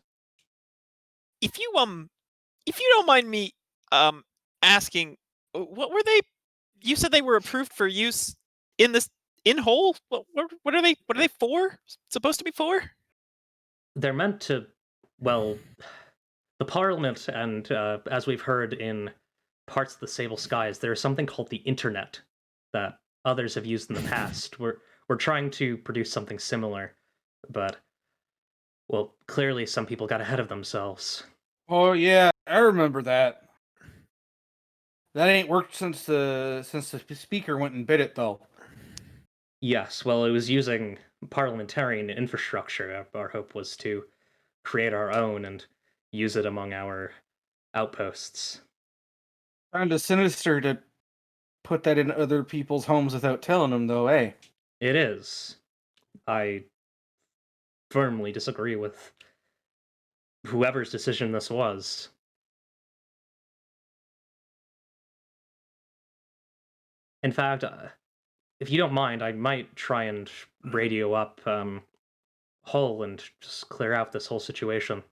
If you don't mind me asking, what were they? You said they were approved for use in Whole. What are they? What are they for? Supposed to be for? They're meant to. Well, the Parliament, and as we've heard in parts of the Sable Skies, there's something called the Internet that others have used in the past. We're trying to produce something similar, but well, clearly some people got ahead of themselves. Oh yeah, I remember that. That ain't worked since the speaker went and bit it though. Yes, well, it was using parliamentarian infrastructure. Our hope was to create our own and use it among our outposts. Kinda sinister to put that in other people's homes without telling them, though, eh? It is. I firmly disagree with whoever's decision this was. In fact, if you don't mind, I might try and radio up Hull and just clear out this whole situation.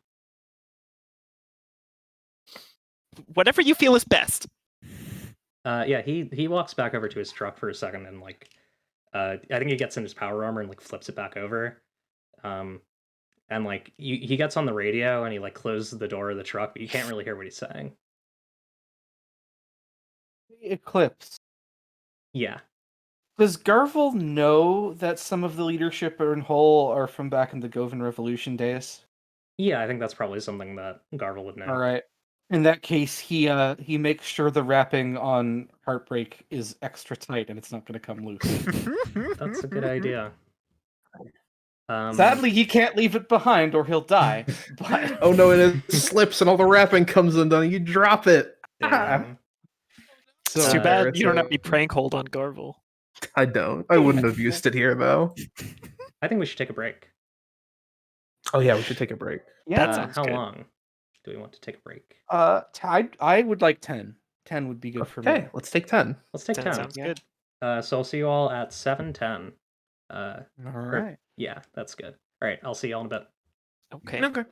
Whatever you feel is best. Yeah, he walks back over to his truck for a second and I think he gets in his power armor and flips it back over. And he gets on the radio and he closes the door of the truck, but you can't really hear what he's saying. Eclipse. Yeah. Does Garvel know that some of the leadership in Hull are from back in the Govan Revolution days? Yeah, I think that's probably something that Garvel would know. All right. In that case, he makes sure the wrapping on Heartbreak is extra tight and it's not going to come loose. That's a good idea. Sadly, he can't leave it behind or he'll die. But Oh no, and it slips and all the wrapping comes undone and you drop it. damn. so It's too bad you don't have embarrassing. any prank hold on Garvel. I don't. I wouldn't have used it here though. I think we should take a break. Oh yeah, we should take a break. yeah, That sounds how good. long do we want to take a break? I would like 10. 10 would be good for me. Okay, let's take 10. Let's take 10 10. sounds Yeah. good. So I'll see you all at 7:10. All right. Yeah, that's good. All right, I'll see you all in a bit. Okay. Okay.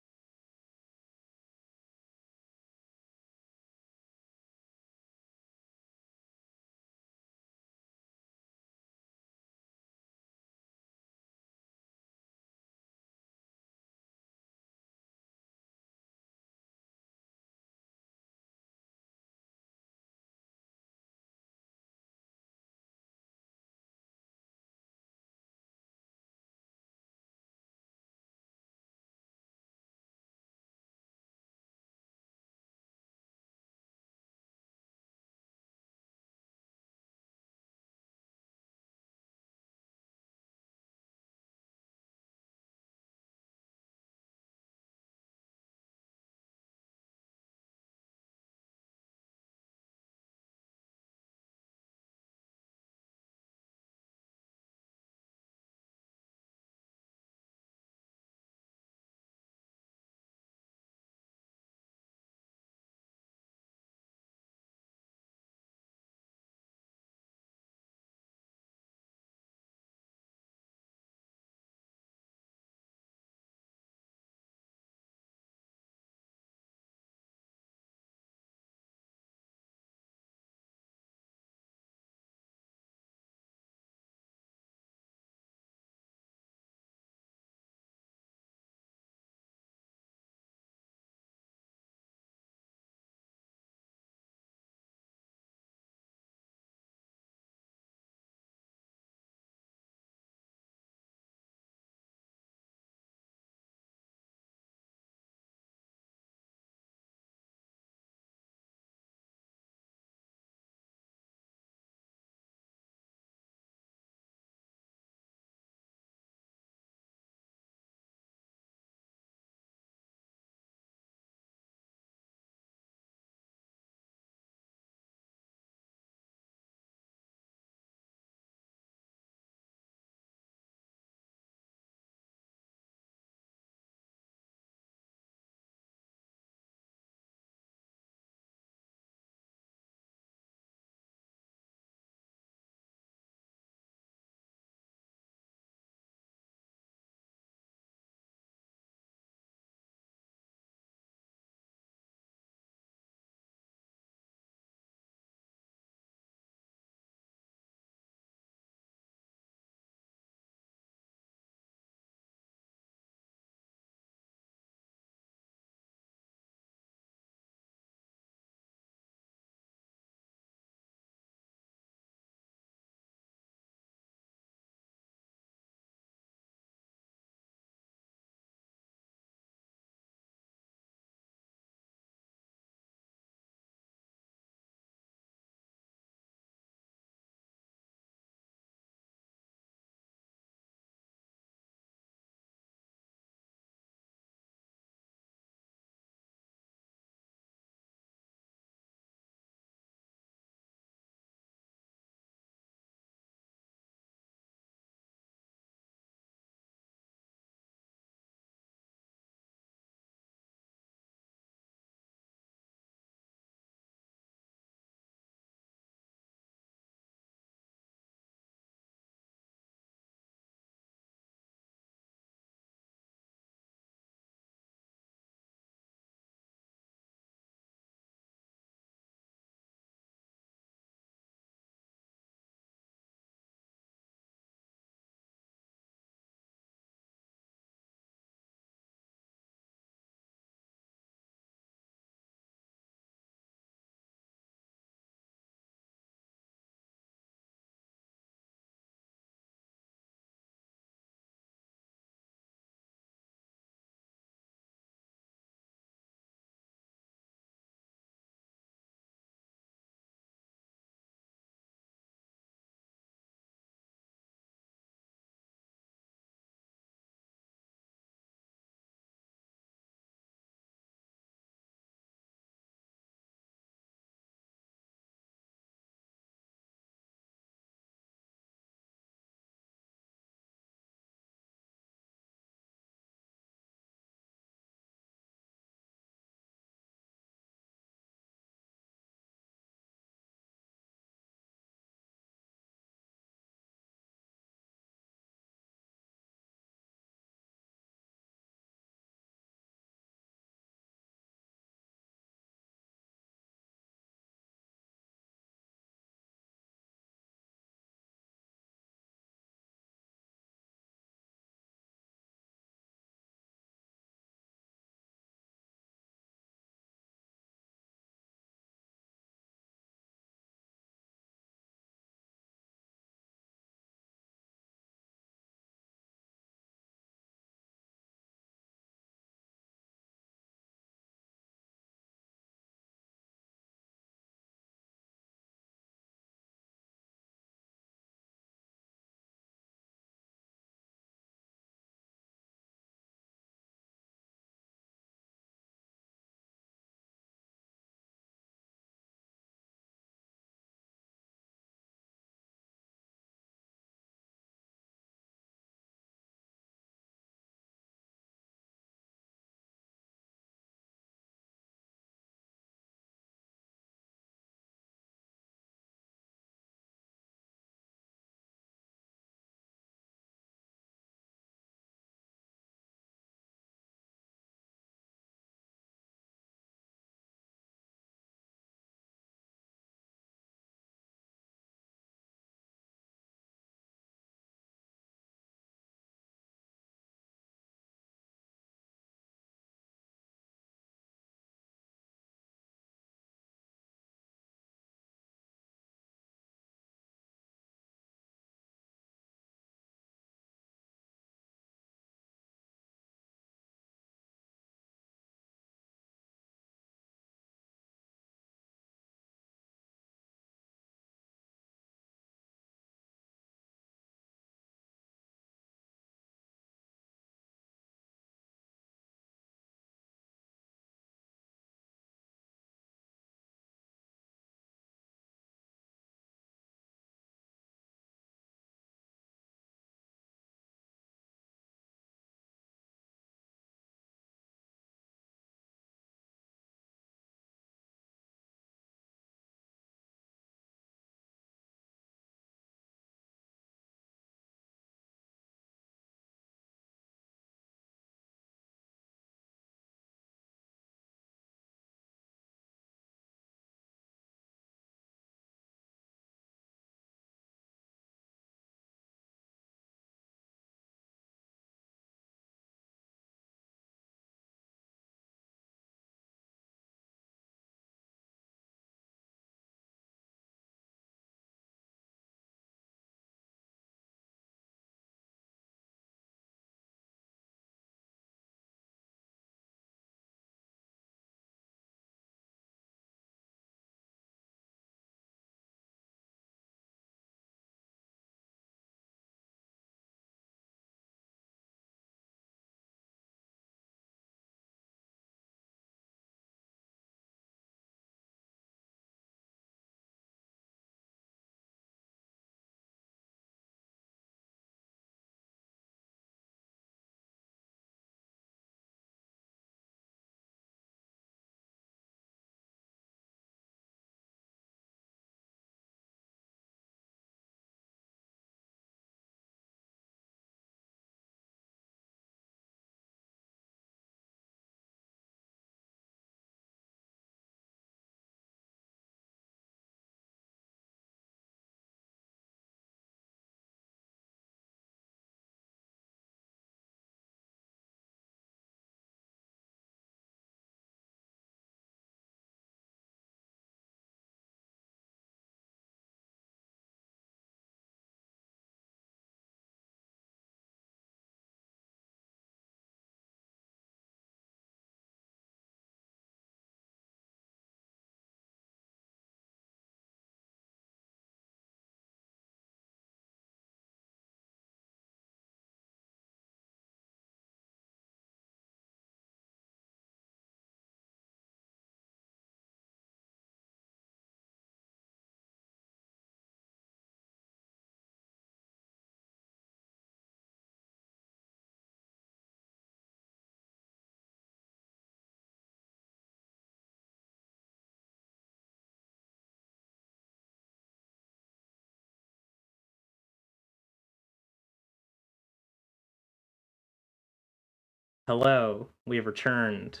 Hello, we have returned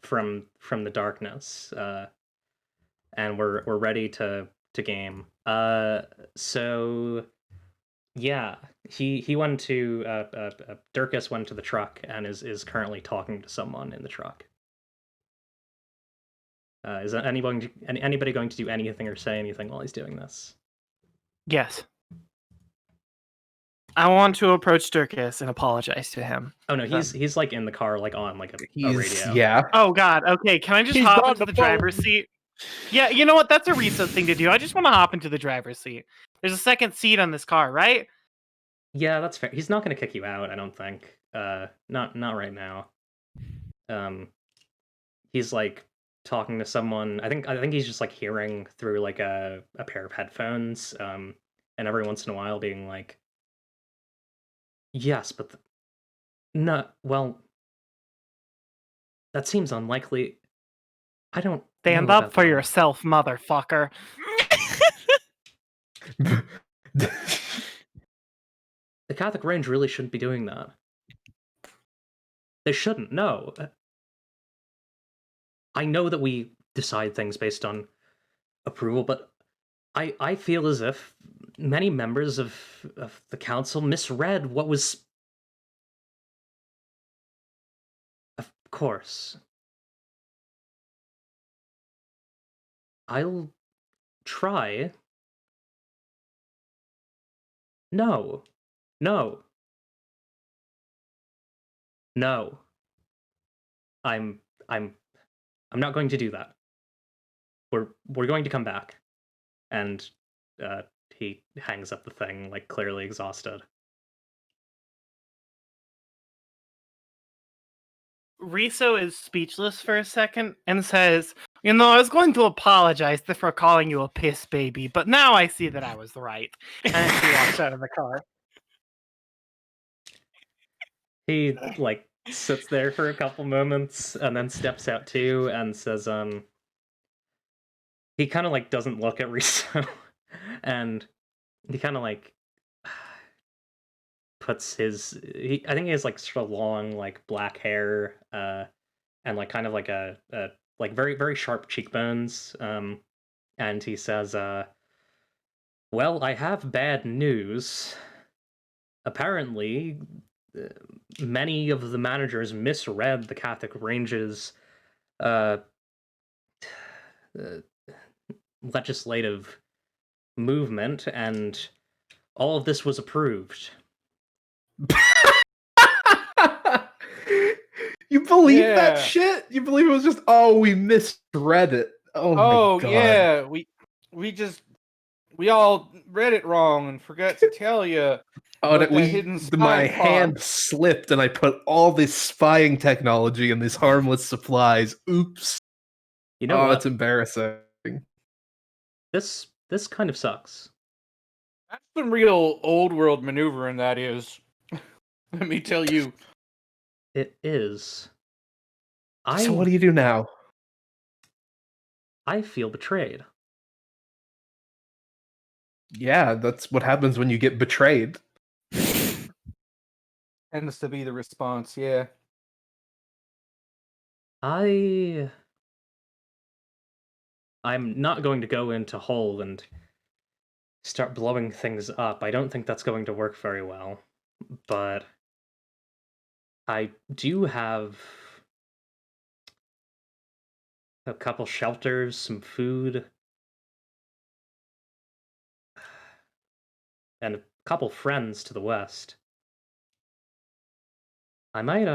from the darkness, and we're ready to game. So yeah, he went to Dirkus went to the truck and is currently talking to someone in the truck. Is anybody going to do anything or say anything while he's doing this? Yes. I want to approach Dirkus and apologize to him. Oh no, he's like in the car, like on like a radio. Yeah. Oh God. Okay, can I just He's hop on into the the driver's seat? Yeah, you know what? That's a Riso thing to do. I just want to hop into the driver's seat. There's a second seat on this car, right? Yeah, that's fair. He's not going to kick you out, I don't think. Not right now. He's like talking to someone. I think he's just like hearing through like a pair of headphones. And every once in a while being like, yes, but no. Well, that seems unlikely. I don't Stand know up about for that. yourself, motherfucker. The Catholic Range really shouldn't be doing that. They shouldn't. No. I know that we decide things based on approval, but I feel as if many members of the council misread what was. Of course. I'll try. No. No. No. I'm not going to do that. We're going to come back. And he hangs up the thing, like clearly exhausted. Riso is speechless for a second and says, "You know, I was going to apologize for calling you a piss baby, but now I see that I was right." And then she walks out of the car. He like sits there for a couple moments and then steps out too and says, he kind of like doesn't look at Riso and he kind of like puts I think he has like sort of long like black hair and like kind of like a like very very sharp cheekbones, and he says, well, I have bad news. Apparently many of the managers misread the Catholic Range's legislative movement, and all of this was approved. You believe that Yeah. shit? You believe it was just, oh, we misread it. Oh my god. Yeah, we all read it wrong and forgot to tell you. Oh, But that that hidden my spy plot- hand slipped and I put all this spying technology in these harmless supplies. Oops. You know Oh, what? it's embarrassing. This kind of sucks. That's some real old world maneuvering, that is. Let me tell you. It is. So what do you do now? I feel betrayed. Yeah, that's what happens when you get betrayed. Tends to be the response, yeah. I'm not going to go into Hull and start blowing things up. I don't think that's going to work very well. But I do have a couple shelters, some food, and a couple friends to the west. I might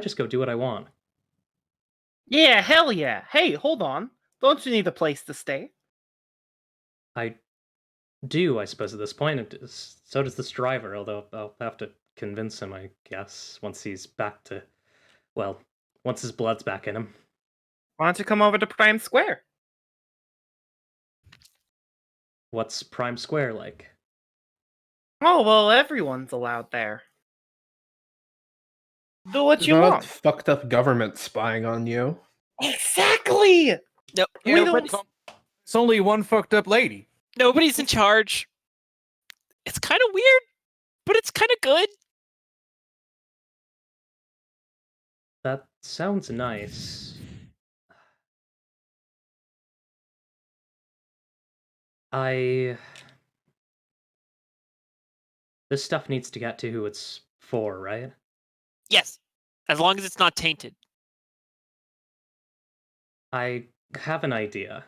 just go do what I want. Yeah, hell yeah. Hey, hold on. Don't you need a place to stay? I do, I suppose, at this point. So does this driver, although I'll have to convince him, I guess, once he's back to, well, once his blood's back in him. Why don't you come over to Prime Square? What's Prime Square like? Oh, well, everyone's allowed there. Do what you Not want. fucked up government spying on you. Exactly! Nope. We Yeah, don't- but it's only one fucked up lady. Nobody's in charge. It's kind of weird, but it's kind of good. Sounds nice. This stuff needs to get to who it's for, right? Yes, as long as it's not tainted. I have an idea.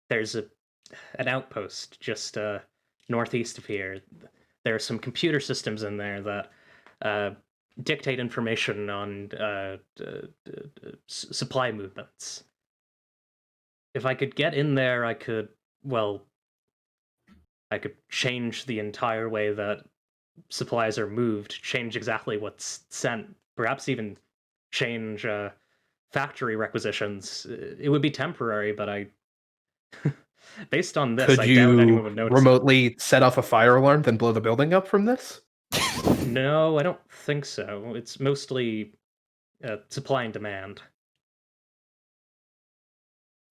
There's an outpost just northeast of here. There are some computer systems in there that dictate information on supply movements. If I could get in there, I could change the entire way that supplies are moved, change exactly what's sent, perhaps even change factory requisitions. It would be temporary, but based on this, Could I doubt anyone you would notice. remotely set off a fire alarm, then blow the building up from this? No, I don't think so. It's mostly supply and demand.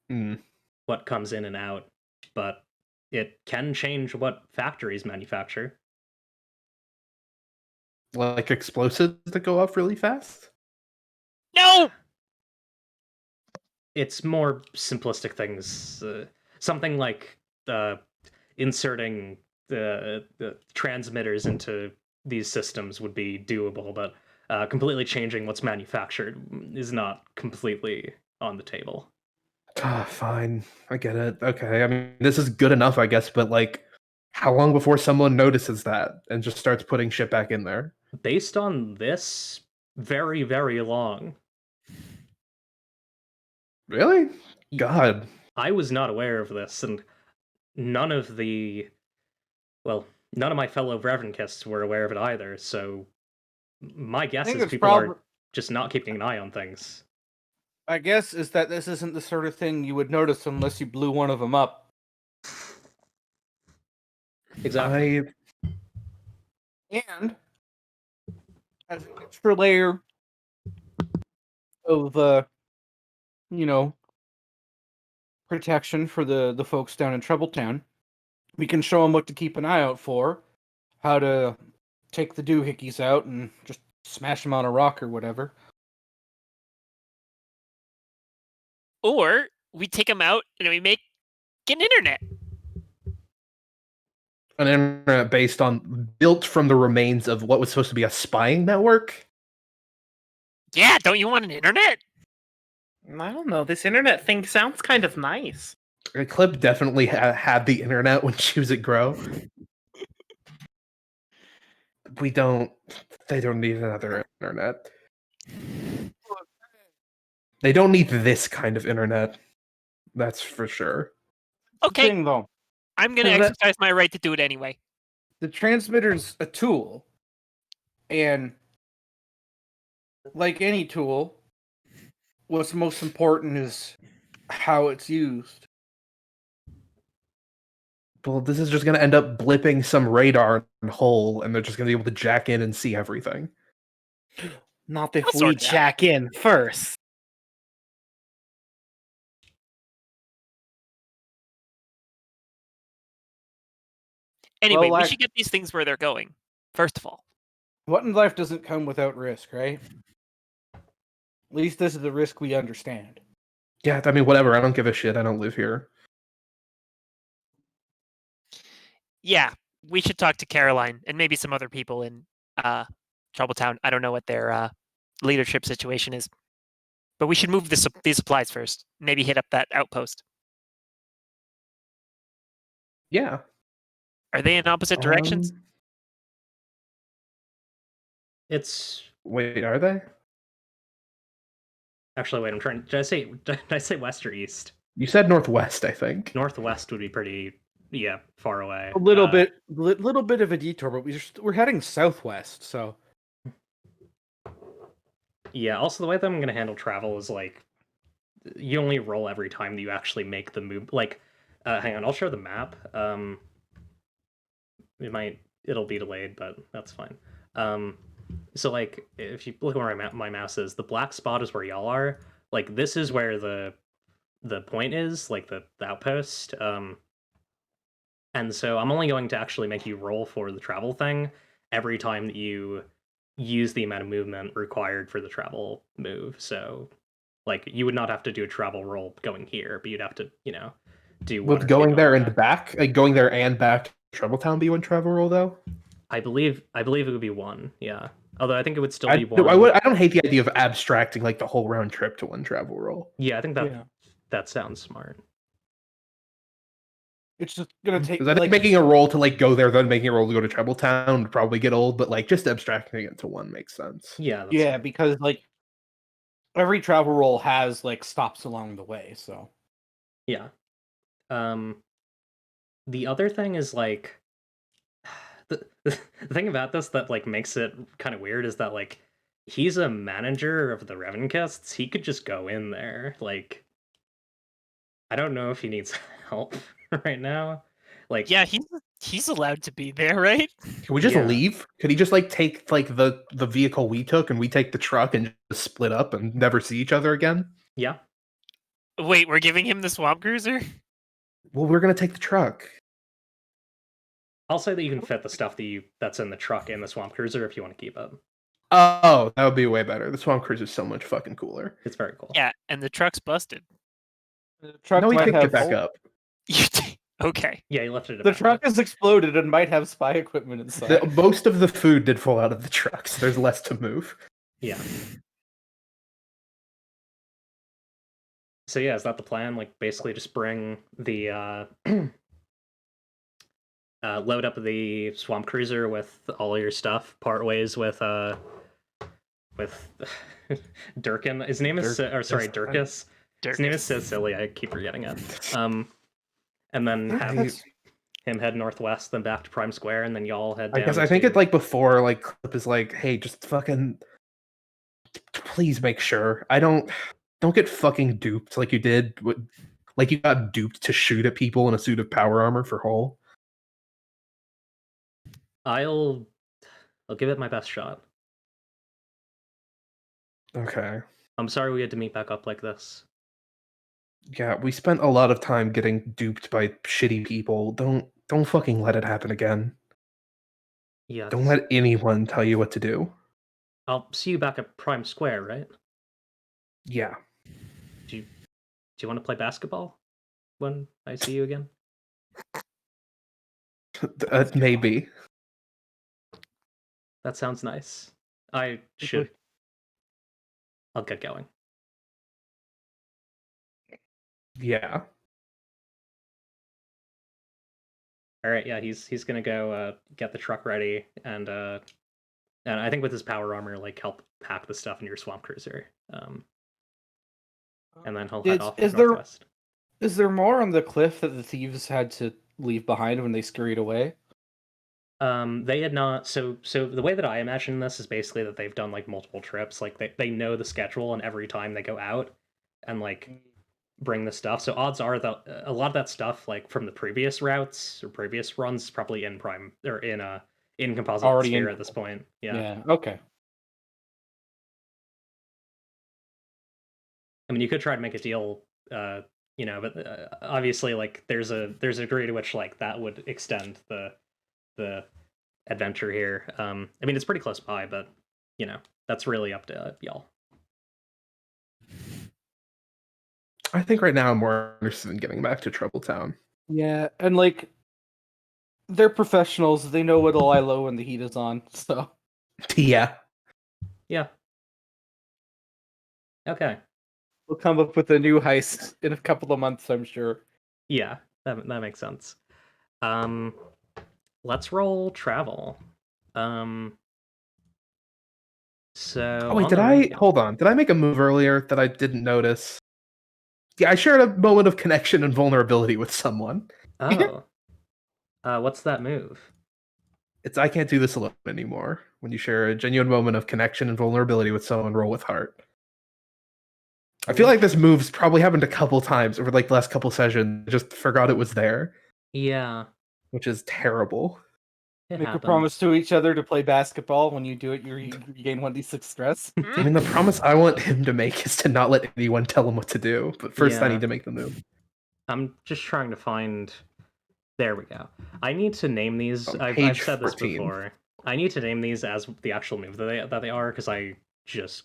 Hmm. What comes in and out, but it can change what factories manufacture. Like explosives that go off really fast? No! It's more simplistic things. Something like inserting the transmitters into these systems would be doable, but completely changing what's manufactured is not completely on the table. Fine. I get it. Okay. I mean, this is good enough, I guess, but like, how long before someone notices that and just starts putting shit back in there? Based on this, very, very long. Really? God. I was not aware of this, and none of my fellow Revenkists were aware of it either, so my guess think is it's people prob- are just not keeping an eye on things. I guess is that this isn't the sort of thing you would notice unless you blew one of them up. Exactly. And as an extra layer of protection for the folks down in Troubletown, we can show them what to keep an eye out for, how to take the doohickeys out and just smash them on a rock or whatever. Or we take them out and we make an internet. An internet built from the remains of what was supposed to be a spying network? Yeah, don't you want an internet? I don't know. This internet thing sounds kind of nice. Clip definitely had the internet when she was at Grow. They don't need another internet. They don't need this kind of internet. That's for sure. Okay, Thing though, I'm going to Is that- exercise my right to do it anyway. the transmitter's a tool, and like any tool, what's most important is how it's used. Well, this is just going to end up blipping some radar hole, and they're just going to be able to jack in and see everything. Not if I'll we sort it out. jack in first. Anyway, Well, we should get these things where they're going, first of all. What in life doesn't come without risk, right? At least this is the risk we understand. Yeah, I mean, whatever. I don't give a shit. I don't live here. Yeah, we should talk to Caroline and maybe some other people in Troubletown. I don't know what their leadership situation is. But we should move these supplies first. Maybe hit up that outpost. Yeah. Are they in opposite directions? It's Wait, are they? actually wait. I'm trying. Did I say west or east? You said northwest, I think. Northwest would be pretty far away. A little bit of a detour, but we're heading southwest, so Yeah. Also, the way that I'm going to handle travel is like you only roll every time that you actually make the move. Like, hang on, I'll share the map. It'll be delayed, but that's fine. So like, if you look where my mouse is, the black spot is where y'all are. Like, this is where the point is, like the outpost. And so I'm only going to actually make you roll for the travel thing every time that you use the amount of movement required for the travel move. So, like, you would not have to do a travel roll going here, but you'd have to, do one or With two going there and back. back, like going there and back to Troubletown be one travel roll though? I believe it would be one. Yeah. Although I think it would still I be one. I don't hate the idea of abstracting like the whole round trip to one travel roll. Yeah, I think Yeah. that sounds smart. It's just gonna take. Because I think making a roll to like go there, then making a roll to go to Troubletown would probably get old. But like just abstracting it to one makes sense. Yeah. That's Yeah, because like every travel roll has like stops along the way. So Yeah. The other thing is like the thing about this that like makes it kind of weird is that like he's a manager of the Revenkists. He could just go in there. Like, I don't know if he needs help right now. Like, Yeah, he's allowed to be there, right? Can we just Yeah. leave? Could he just like take like the vehicle we took and we take the truck and just split up and never see each other again? yeah. Wait, we're giving him the swamp cruiser? Well, we're gonna take the truck. I'll say that you can fit the stuff that's in the truck in the Swamp Cruiser if you want to keep it. Oh, that would be way better. The Swamp Cruiser is so much fucking cooler. It's very cool. Yeah, and the truck's busted. the truck No, we might picked have it back up. Okay. Yeah, you lifted it. The back truck up. has exploded and might have spy equipment inside. Most of the food did fall out of the truck, so there's less to move. Yeah. So yeah, is that the plan? Like basically just bring the load up the Swamp Cruiser with all your stuff, part ways with Durkin. His name is Durkus. His name is so silly, I keep forgetting it. And then have him head northwest, then back to Prime Square, and then y'all head down. Because I think it's like before, like Clip is like, hey, just fucking please make sure don't get fucking duped like you did. Like you got duped to shoot at people in a suit of power armor for Hull. I'll give it my best shot. Okay. I'm sorry we had to meet back up like this. Yeah, we spent a lot of time getting duped by shitty people. Don't fucking let it happen again. Yeah. Don't let anyone tell you what to do. I'll see you back at Prime Square, right? Yeah. Do you want to play basketball when I see you again? Maybe. That sounds nice. I'll get going. Yeah. All right, yeah, he's gonna go get the truck ready, and I think with his power armor, like help pack the stuff in your Swamp Cruiser, and then he'll head off northwest. Is there more on the cliff that the thieves had to leave behind when they scurried away? They had not. So the way that I imagine this is basically that they've done like multiple trips. Like they know the schedule, and every time they go out and like bring the stuff. So odds are that a lot of that stuff, like from the previous routes or previous runs, is probably in Prime or in Composite Already Sphere in- at this point. Yeah. Okay. I mean, you could try to make a deal, but obviously, like there's a degree to which like that would extend the adventure here. I mean, it's pretty close by, but that's really up to y'all. I think right now I'm more interested in getting back to Troubletown. Yeah, and like they're professionals. They know what'll lie low when the heat is on. So Yeah. Yeah. Okay. we'll come up with a new heist in a couple of months, I'm sure. Yeah, that makes sense. Let's roll travel. So. Oh wait, hold on. Did I make a move earlier that I didn't notice? Yeah, I shared a moment of connection and vulnerability with someone. Oh. What's that move? It's I can't do this alone anymore. When you share a genuine moment of connection and vulnerability with someone, roll with heart. I feel like this move's probably happened a couple times over like the last couple sessions. I just forgot it was there. Yeah. Which is terrible. It Make happens. a promise to each other to play basketball. When you do it, you gain 1d6 stress. I mean, the promise I want him to make is to not let anyone tell him what to do. But first, I Yeah. need to make the move. I'm just trying to find. There we go. I need to name these. On I've page said this 14. before. I need to name these as the actual move that they are, because I just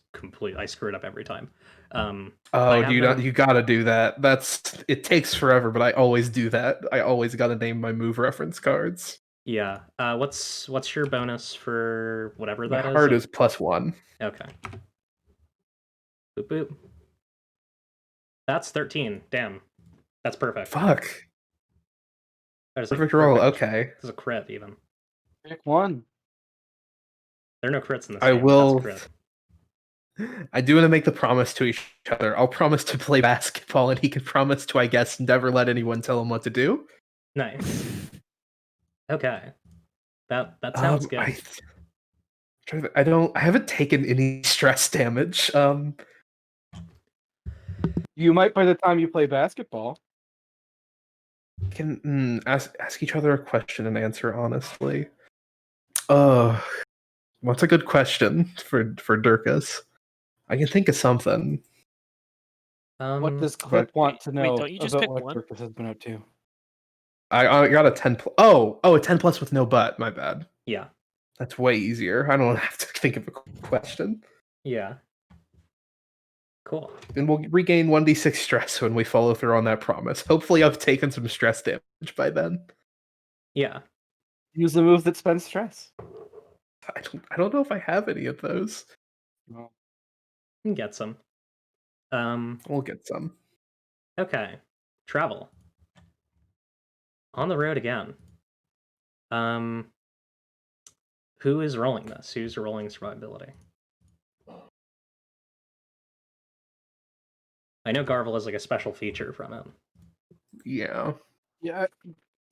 I screw it up every time. I Oh, have you them. you gotta do that. It takes forever, but I always do that. I always gotta name my move reference cards. Yeah. What's your bonus for whatever My that is? heart is +1. Okay. Boop boop. That's 13. Damn. That's perfect. Fuck. That is Perfect roll. perfect. Okay. This is a crit even. Pick one. There are no crits in this I game, but that's a will. crit. I do want to make the promise to each other. I'll promise to play basketball, and he can promise to, I guess, never let anyone tell him what to do. Nice. Okay. That sounds good. I haven't taken any stress damage. You might by the time you play basketball. Can ask each other a question and answer honestly. What's a good question for Durkas? I can think of something. What does Clip want to know don't you just about pick what one? Turkus has been up to? I got a 10. A 10 plus with no butt. My bad. Yeah. That's way easier. I don't have to think of a question. Yeah. Cool. And we'll regain 1d6 stress when we follow through on that promise. Hopefully, I've taken some stress damage by then. Yeah. Use the move that spends stress. I don't know if I have any of those. Well, You can get some. We'll get some. Okay. Travel. On the road again. Who is rolling this? Who's rolling survivability? I know Garvel is like a special feature from it. Yeah. yeah,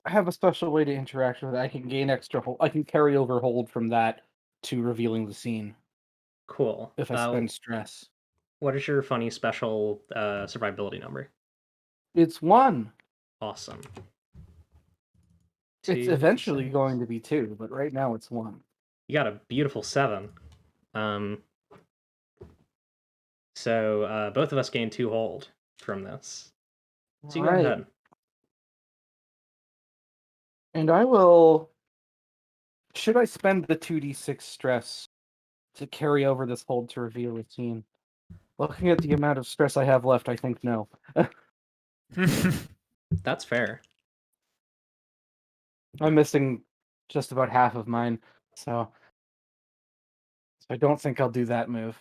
I have a special way to interact with it. I can gain extra hold. I can carry over hold from that to revealing the scene Cool. if I spend stress. What is your funny special survivability number? It's 1. Awesome. It's 2, eventually 6. going to be 2, but right now it's 1. You got a beautiful 7. So both of us gain 2 hold from this. So you go Right. ahead. And I will. Should I spend the 2d6 stress to carry over this hold to reveal the scene? Looking at the amount of stress I have left, I think no. That's fair. I'm missing just about half of mine, so I don't think I'll do that move.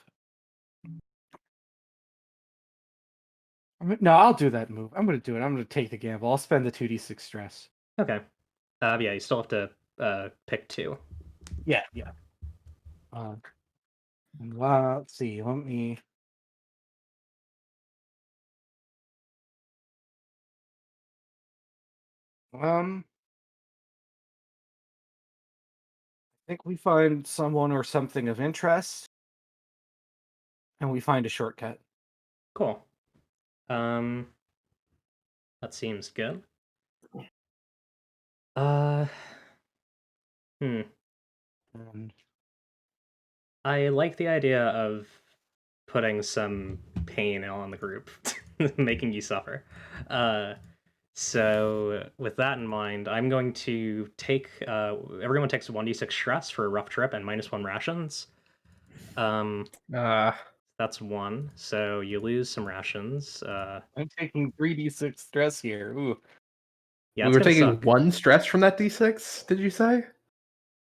No, I'll do that move. I'm going to do it. I'm going to take the gamble. I'll spend the 2d6 stress. Okay. Yeah, you still have to pick 2. Yeah. Let's see. Let me. I think we find someone or something of interest, and we find a shortcut. Cool. That seems good. And I like the idea of putting some pain on the group, making you suffer. So with that in mind, I'm going to take everyone takes 1d6 stress for a rough trip and -1 rations. That's 1, so you lose some rations. I'm taking 3d6 stress here. Ooh. Yeah, We it's were gonna taking suck. 1 stress from that d6. Did you say?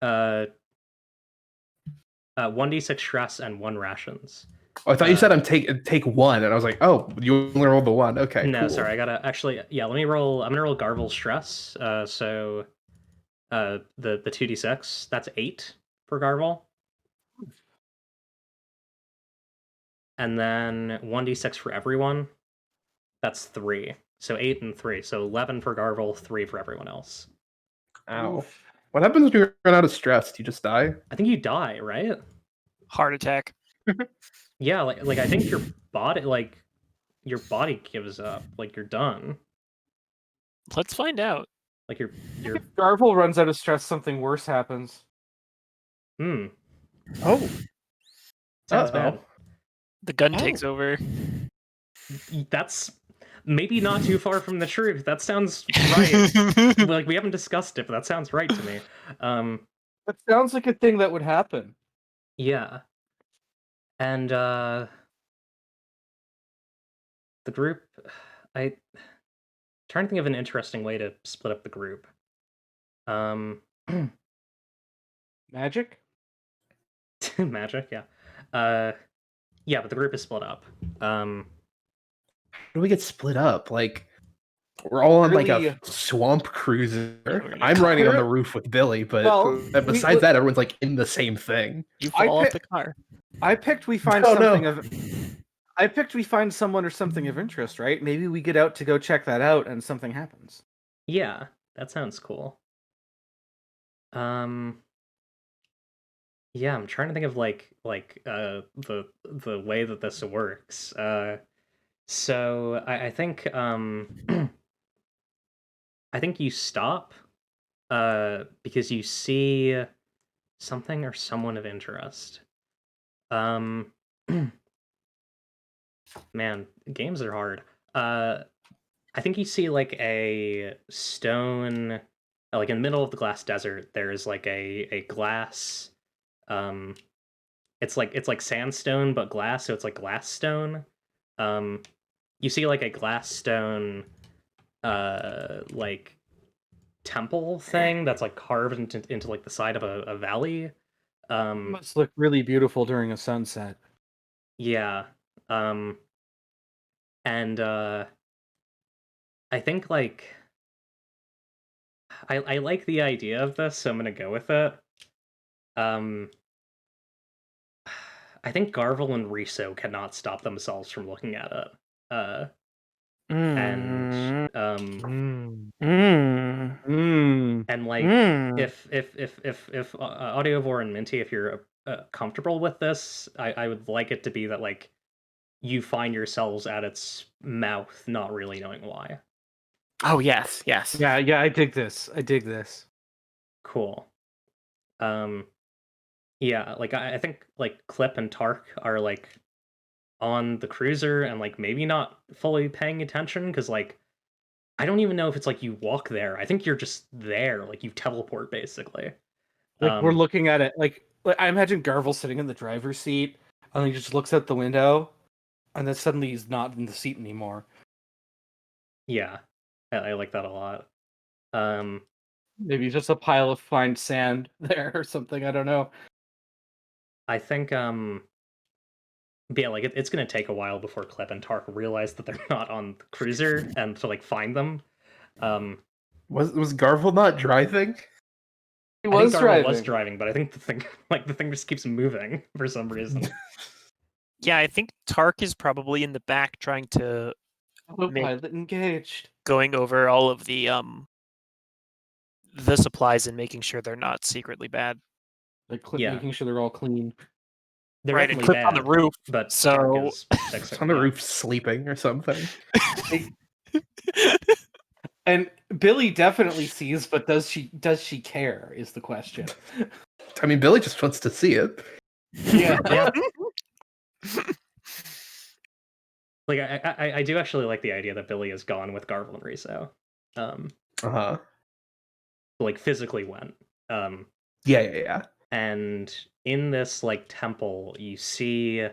1d6 stress and 1 rations. Oh, I thought you said I'm take 1, and I was like, oh, you only rolled the 1. Okay, No, cool. sorry, I gotta actually. Yeah, let me roll. I'm gonna roll Garvel's stress. So, the 2d6. That's 8 for Garvel, and then 1d6 for everyone. That's 3. So 8 and 3. So 11 for Garvel, 3 for everyone else. Ow. Oof. What happens when you run out of stress? Do you just die? I think you die, right? Heart attack. Yeah, like I think your body gives up. Like you're done. Let's find out. Like you're. If Garvel runs out of stress, something worse happens. Oh. Sounds Uh-oh. bad. The gun takes over. That's maybe not too far from the truth. That sounds right. Like we haven't discussed it, but that sounds right to me. That sounds like a thing that would happen. Yeah. And the group, I trying to think of an interesting way to split up the group. Um, Magic? magic, yeah. Uh, yeah, but the group is split up. How do we get split up? Like, we're all on like Really, a swamp cruiser. we're gonna I'm riding on the clear- roof with Billy, but Well, besides that, everyone's like in the same thing. You I fall off pick- the car. I picked we find Oh, something no. of. I picked we find someone or something of interest, right? Maybe we get out to go check that out, and something happens. Yeah, that sounds cool. Yeah, I'm trying to think of the way that this works. So I think I think you stop because you see something or someone of interest. Um Man, games are hard. I think you see like a stone, like in the middle of the glass desert. There's like a glass. Um, it's like sandstone but glass, so it's like glass stone. You see like a glass stone, like temple thing that's like carved into like the side of a valley. Must look really beautiful during a sunset. Yeah. And I think like I like the idea of this, so I'm gonna go with it. Um, I think Garvel and Riso cannot stop themselves from looking at it. And and like if Audiovore and Minty, if you're comfortable with this, I would like it to be that like you find yourselves at its mouth, not really knowing why. Oh yes, yes. Yeah, I dig this. I dig this. Cool. Yeah, like I think like Clip and Tark are like on the cruiser and like maybe not fully paying attention because like I don't even know if it's like you walk there. I think you're just there, like you teleport basically. Like we're looking at it. Like I imagine Garvel sitting in the driver's seat, and he just looks out the window, and then suddenly he's not in the seat anymore. Yeah, I like that a lot. Maybe just a pile of fine sand there or something. I don't know. I think but yeah, like it's gonna take a while before Clip and Tark realize that they're not on the cruiser and to like find them. Was Garvel not driving? He I think was Garvel driving. was driving, but I think the thing just keeps moving for some reason. Yeah, I think Tark is probably in the back trying to Autopilot engaged. going over all of the supplies and making sure they're not secretly bad. Like Yeah. making sure they're all clean. They're Right, and definitely Clip on the bad, roof. but So- Tark is fixing On the yeah. roof sleeping or something. And Billy definitely sees, but does she care? Is the question. I mean, Billy just wants to see it. Yeah. Yeah. Like I do actually like the idea that Billy is gone with Garvel and Riso. Uh-huh. Like physically went. Yeah. And in this like temple, you see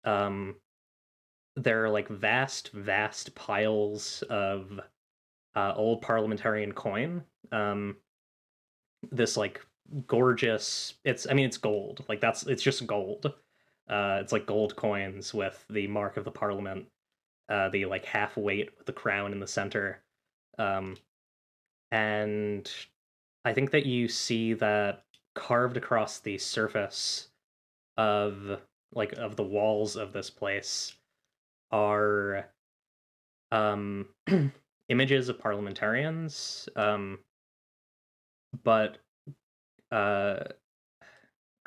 there are like vast piles of old parliamentarian coin. This like gorgeous it's gold. Like it's just gold. It's like gold coins with the mark of the parliament, the like half weight with the crown in the center. And I think that you see that carved across the surface of the walls of this place are images of parliamentarians, but I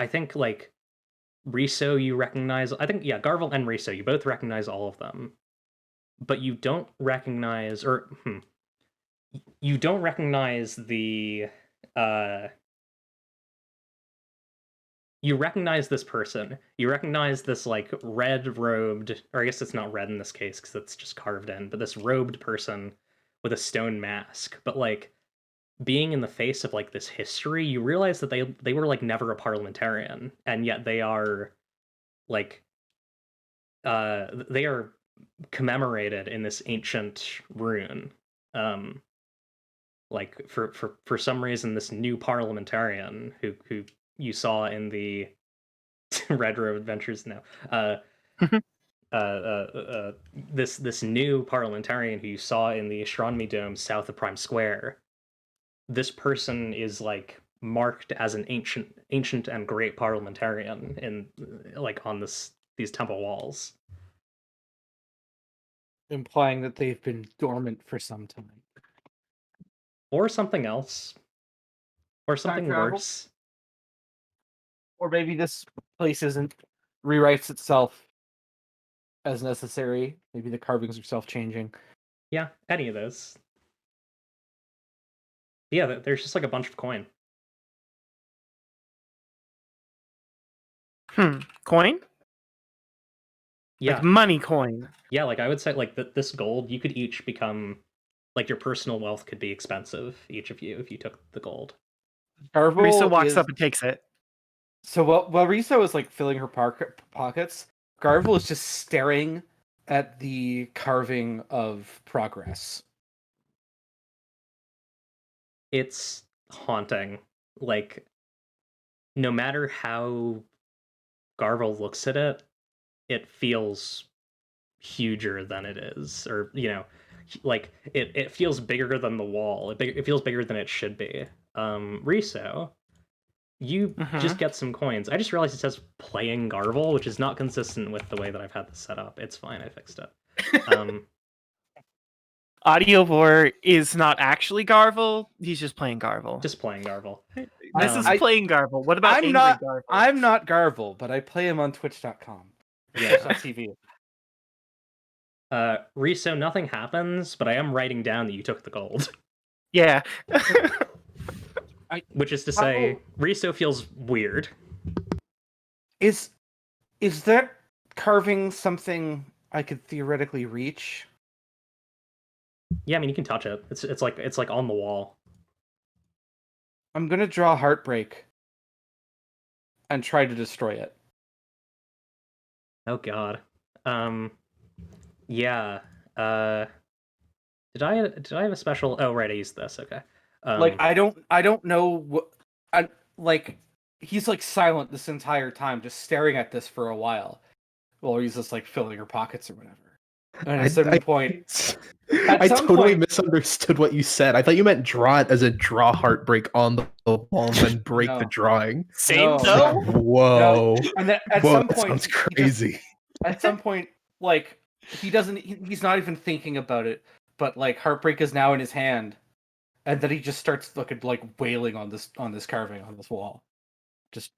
think like Riso you recognize. I think yeah, Garvel and Riso you both recognize all of them, but you don't recognize you don't recognize the you recognize this person. You recognize this like red robed, or I guess it's not red in this case because it's just carved in, but this robed person with a stone mask. But like being in the face of like this history, you realize that they were like never a parliamentarian, and yet they are like they are commemorated in this ancient rune. Like for some reason, this new parliamentarian who you saw in the Red Road Adventures now, this new parliamentarian who you saw in the astronomy dome south of Prime Square, this person is like marked as an ancient and great parliamentarian in like on these temple walls. Implying that they've been dormant for some time. Or something else. Or something travel? worse. Or maybe this place isn't rewrites itself as necessary. Maybe the carvings are self-changing. Yeah, any of those. Yeah, there's just like a bunch of coin. Coin? Yeah. Like money coin. Yeah, like I would say like this gold, you could each become like your personal wealth could be expensive, each of you, if you took the gold. Risa walks up and takes it. So while Risa is like filling her pockets, Garvel is just staring at the carving of progress. It's haunting. Like, no matter how Garvel looks at it, it feels huger than it is, or like it feels bigger than the wall. It feels bigger than it should be. Riso, you just get some coins. I just realized it says playing Garvel, which is not consistent with the way that I've had this set up. It's fine, I fixed it. Audiovore is not actually Garvel. He's just playing Garvel. Just playing Garvel. This is playing Garvel. What about Garvel? I'm not Garvel, but I play him on Twitch.com. Yeah. TV. Riso, nothing happens, but I am writing down that you took the gold. Yeah. Which is to say, Riso feels weird. Is that carving something I could theoretically reach? Yeah, I mean you can touch it. It's like on the wall. I'm gonna draw Heartbreak and try to destroy it. Oh god. Yeah. Did I have a special? Oh right, I used this. Okay. Like I don't know what. Like he's like silent this entire time, just staring at this for a while, while he's just like filling her pockets or whatever. And at a certain point, I totally misunderstood what you said. I thought you meant draw it as a draw Heartbreak on the wall and then break the drawing. Same though. Whoa. No. And then at Whoa, some that point, sounds crazy. At some point, like he's not even thinking about it, but like Heartbreak is now in his hand, and then he just starts looking like wailing on this carving on this wall, just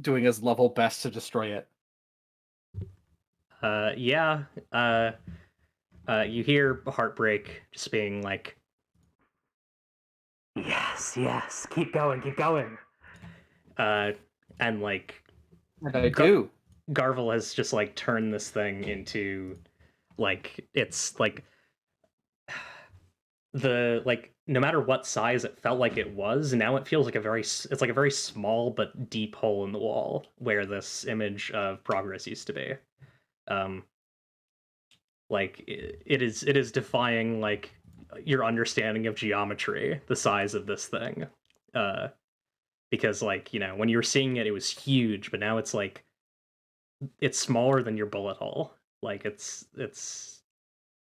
doing his level best to destroy it. Yeah. You hear Heartbreak just being like, yes, keep going. And like, And I do. Garvel has just like turned this thing into like it's like the like no matter what size it felt like it was, now it feels like it's like a very small but deep hole in the wall where this image of progress used to be. Like it is defying like your understanding of geometry, the size of this thing. Because like, when you were seeing it was huge, but now it's like it's smaller than your bullet hole. Like it's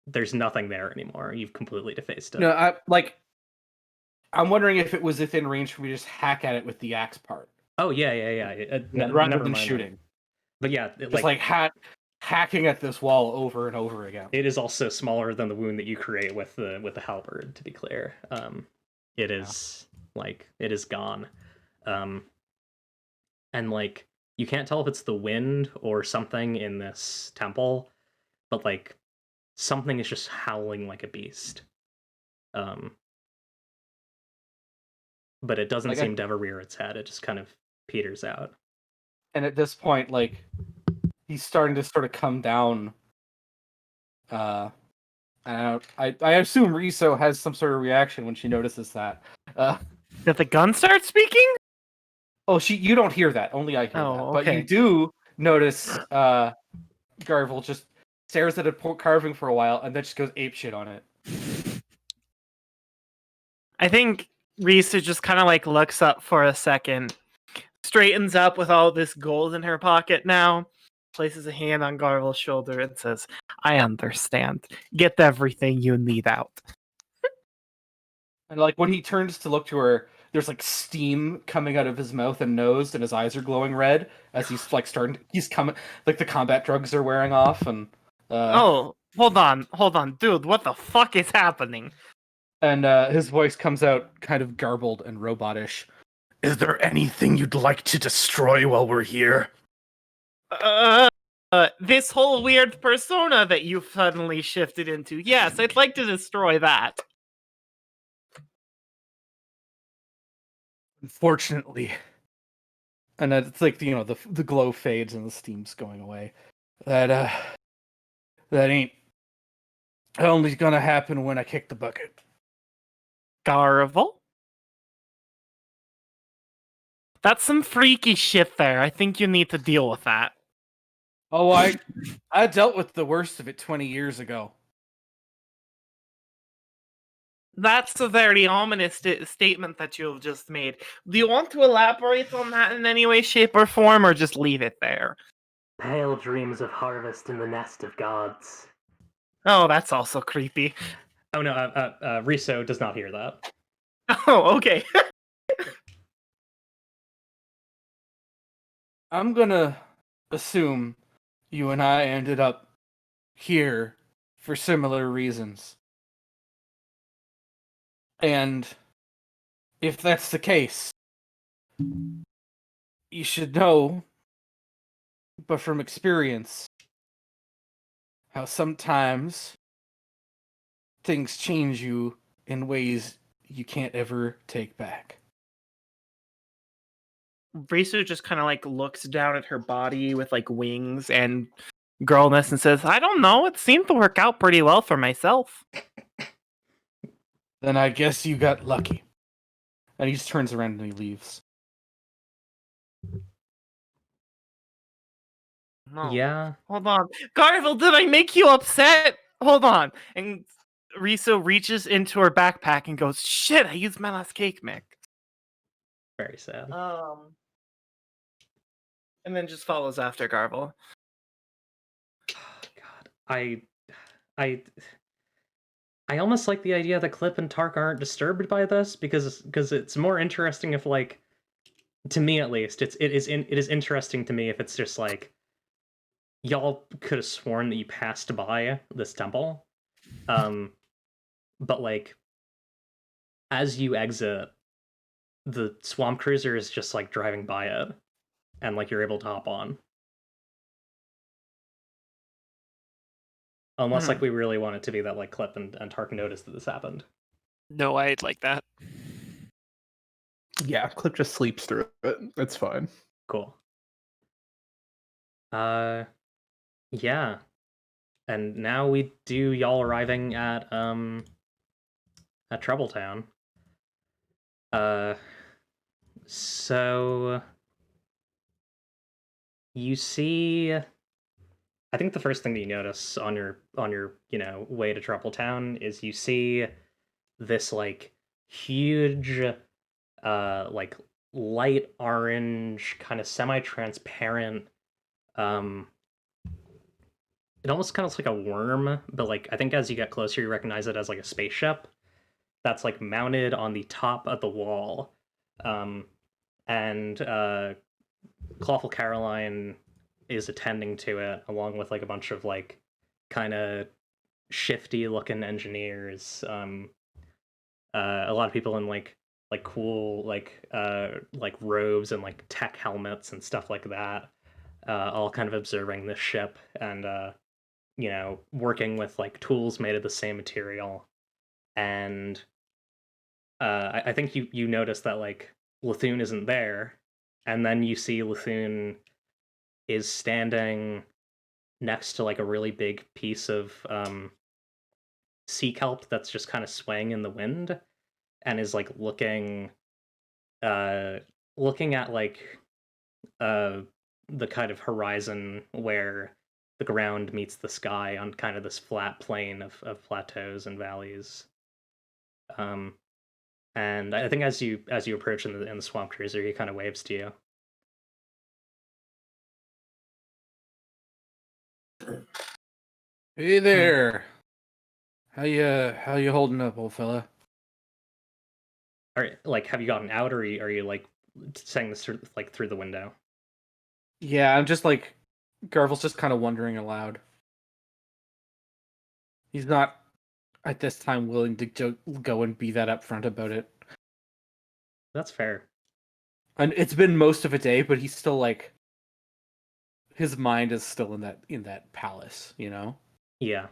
there's nothing there anymore. You've completely defaced it. No, I'm wondering if it was within range for me to just hack at it with the axe part. Oh yeah. Rather than shooting. But yeah, just like hacking at this wall over and over again. It is also smaller than the wound that you create with the halberd, to be clear. It is like it is gone. And like you can't tell if it's the wind or something in this temple, but like something is just howling like a beast. But it doesn't seem to ever rear its head. It just kind of peters out. And at this point, like he's starting to sort of come down. And I assume Riso has some sort of reaction when she notices that, Did the gun start speaking? Oh, you don't hear that. Only I hear Oh, that. But you okay. do notice Garvel just stares at a carving for a while and then just goes apeshit on it. I think Risa just kind of like looks up for a second, straightens up with all this gold in her pocket now, places a hand on Garvel's shoulder and says, I understand. Get everything you need out. And like when he turns to look to her, there's like steam coming out of his mouth and nose, and his eyes are glowing red as he's like he's coming, like the combat drugs are wearing off, and Oh, hold on, dude, what the fuck is happening? and his voice comes out kind of garbled and robotish. Is there anything you'd like to destroy while we're here? This whole weird persona that you've suddenly shifted into. Yes, I'd like to destroy that. Unfortunately. And it's like, the glow fades and the steam's going away. That ain't only gonna happen when I kick the bucket. Garvel? That's some freaky shit there. I think you need to deal with that. Oh, I dealt with the worst of it 20 years ago. That's a very ominous statement that you've just made. Do you want to elaborate on that in any way, shape, or form, or just leave it there? Pale dreams of harvest in the nest of gods. Oh, that's also creepy. Oh no, Riso does not hear that. Oh, okay. I'm gonna assume you and I ended up here for similar reasons. And if that's the case, you should know, but from experience, how sometimes things change you in ways you can't ever take back. Risu just kind of like looks down at her body with like wings and girlness and says, I don't know, it seemed to work out pretty well for myself. Then I guess you got lucky. And he just turns around and he leaves. No. Yeah. Hold on. Garvel, did I make you upset? Hold on. And Riso reaches into her backpack and goes, shit, I used my last cake mix. Very sad. And then just follows after Garvel. God, I almost like the idea that Clip and Tark aren't disturbed by this because it's more interesting if, like, to me at least, it is interesting to me if it's just like y'all could have sworn that you passed by this temple, but like as you exit, the swamp cruiser is just like driving by it, and like you're able to hop on. Unless like we really want it to be that like Clip and Tark noticed that this happened. No, I'd like that. Yeah, Clip just sleeps through it. It's fine. Cool. Yeah. And now we do y'all arriving at Troubletown. So you see, I think the first thing that you notice on your way to Troubletown is you see this like huge like light orange kind of semi-transparent it almost kind of looks like a worm, but like I think as you get closer you recognize it as like a spaceship that's like mounted on the top of the wall. And Clawful Caroline is attending to it along with like a bunch of like kind of shifty looking engineers. A lot of people in like cool like robes and like tech helmets and stuff like that, all kind of observing this ship and working with like tools made of the same material. And I think you notice that like Lithune isn't there, and then you see Lithune is standing next to like a really big piece of sea kelp that's just kind of swaying in the wind, and is like looking at like the kind of horizon where the ground meets the sky on kind of this flat plain of plateaus and valleys. Um, and I think as you approach in the swamp cruiser, he kind of waves to you. Hey there. How you holding up, old fella? Like, have you gotten out, or are you like saying this through the window? Yeah, I'm just like Garvel's just kind of wondering aloud. He's not at this time willing to go and be that upfront about it. That's fair. And it's been most of a day, but he's still like his mind is still in that palace, you know? Yeah.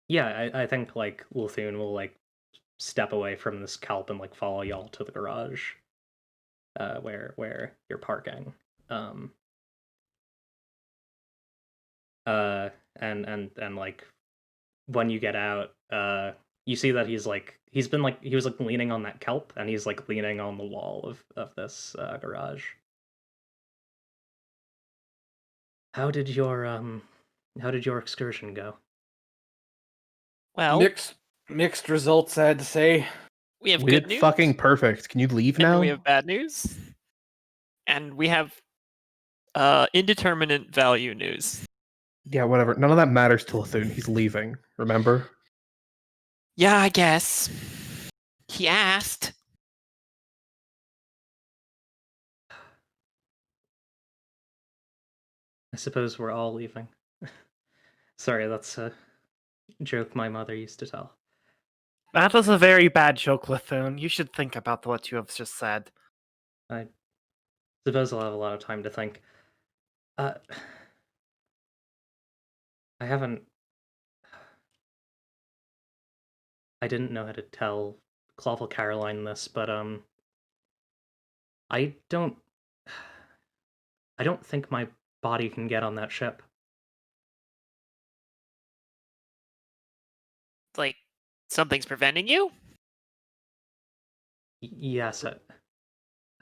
Yeah, I think like Lithune will like step away from this kelp and like follow y'all to the garage, where you're parking. Um, and like when you get out, you see that he was like leaning on that kelp, and he's like leaning on the wall of this garage. How did your excursion go? Well, Mixed results, I had to say. we have We good did news. fucking perfect. Can you leave and now? we have bad news. And we have indeterminate value news. Yeah, whatever. None of that matters to Lithune. He's leaving. Remember? Yeah, I guess. He asked. I suppose we're all leaving. Sorry, that's a joke my mother used to tell. That was a very bad joke, Lithune. You should think about what you have just said. I suppose I'll have a lot of time to think. Uh, I haven't. I didn't know how to tell Clawful Caroline this, but I don't. I don't think my body can get on that ship. Like, something's preventing you? Yes, I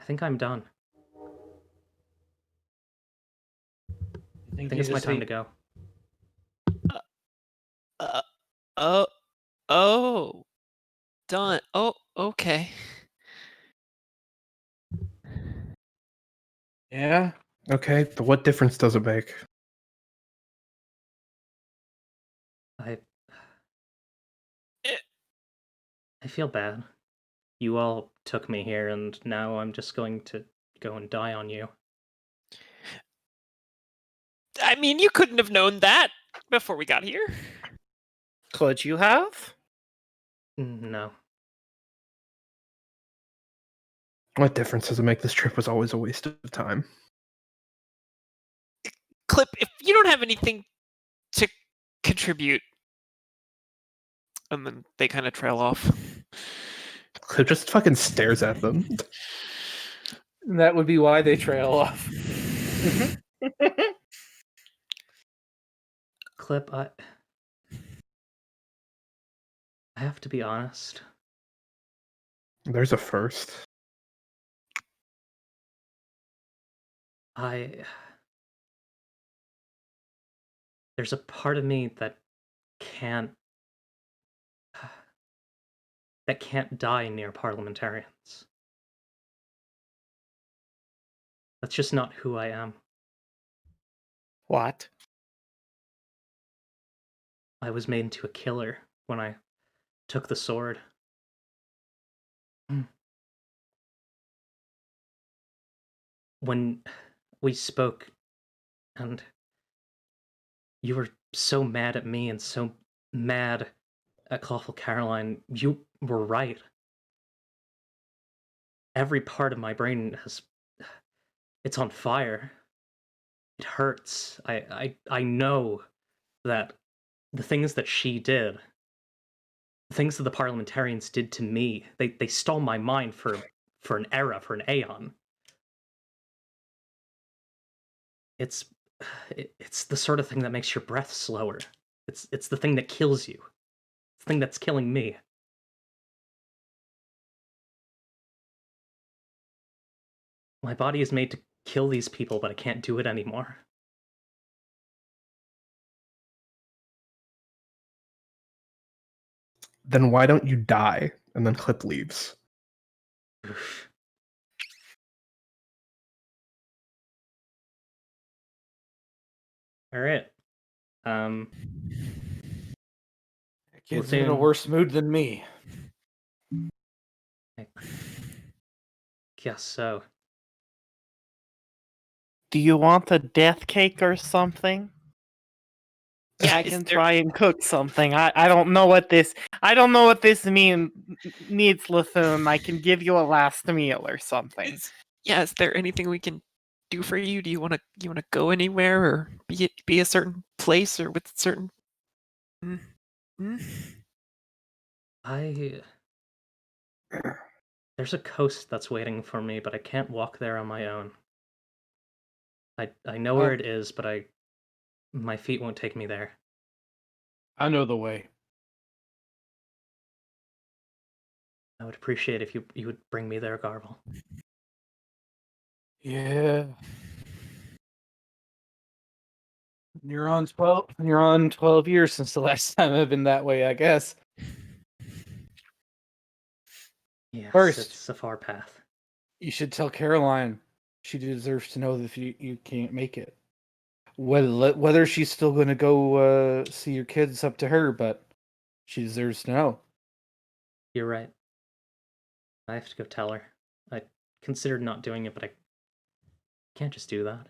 think I'm done. I think it's my time to go. Uh, oh, oh, done. Oh, okay. Yeah. Okay, but what difference does it make? I Eh. I feel bad. You all took me here, and now I'm just going to go and die on you. I mean, you couldn't have known that before we got here. Could you have? No. What difference does it make? This trip was always a waste of time. Clip, if you don't have anything to contribute. And then they kind of trail off. Clip just fucking stares at them. That would be why they trail off. Clip, I have to be honest. There's a first. There's a part of me that can't die near parliamentarians. That's just not who I am. What? I was made into a killer when I took the sword. When we spoke, and you were so mad at me and so mad at Clawful Caroline, you were right. Every part of my brain it's on fire. It hurts. I know that the things that she did, the things that the parliamentarians did to me, they stole my mind for an era, for an aeon. It's the sort of thing that makes your breath slower. It's the thing that kills you. thing that's killing me. My body is made to kill these people, but I can't do it anymore. Then why don't you die? And then Clip leaves. All right. Kid's in a Lithune. worse mood than me. Guess so. Do you want a death cake or something? Yeah, I Is can there- try and cook something. I don't know what this needs, Lithune. I can give you a last meal or something. Is there anything we can do for you? Do you want to go anywhere or be a certain place or with certain? There's a coast that's waiting for me, but I can't walk there on my own. I know where it is, but my feet won't take me there. I know the way. I would appreciate if you would bring me there, Garble. Yeah. You're on 12 years since the last time I've been that way, I guess. Yes, First. it's a far path. You should tell Caroline. She deserves to know that if you can't make it. Whether she's still going to go see your kids, up to her, but she deserves to know. You're right. I have to go tell her. I considered not doing it, but I can't just do that.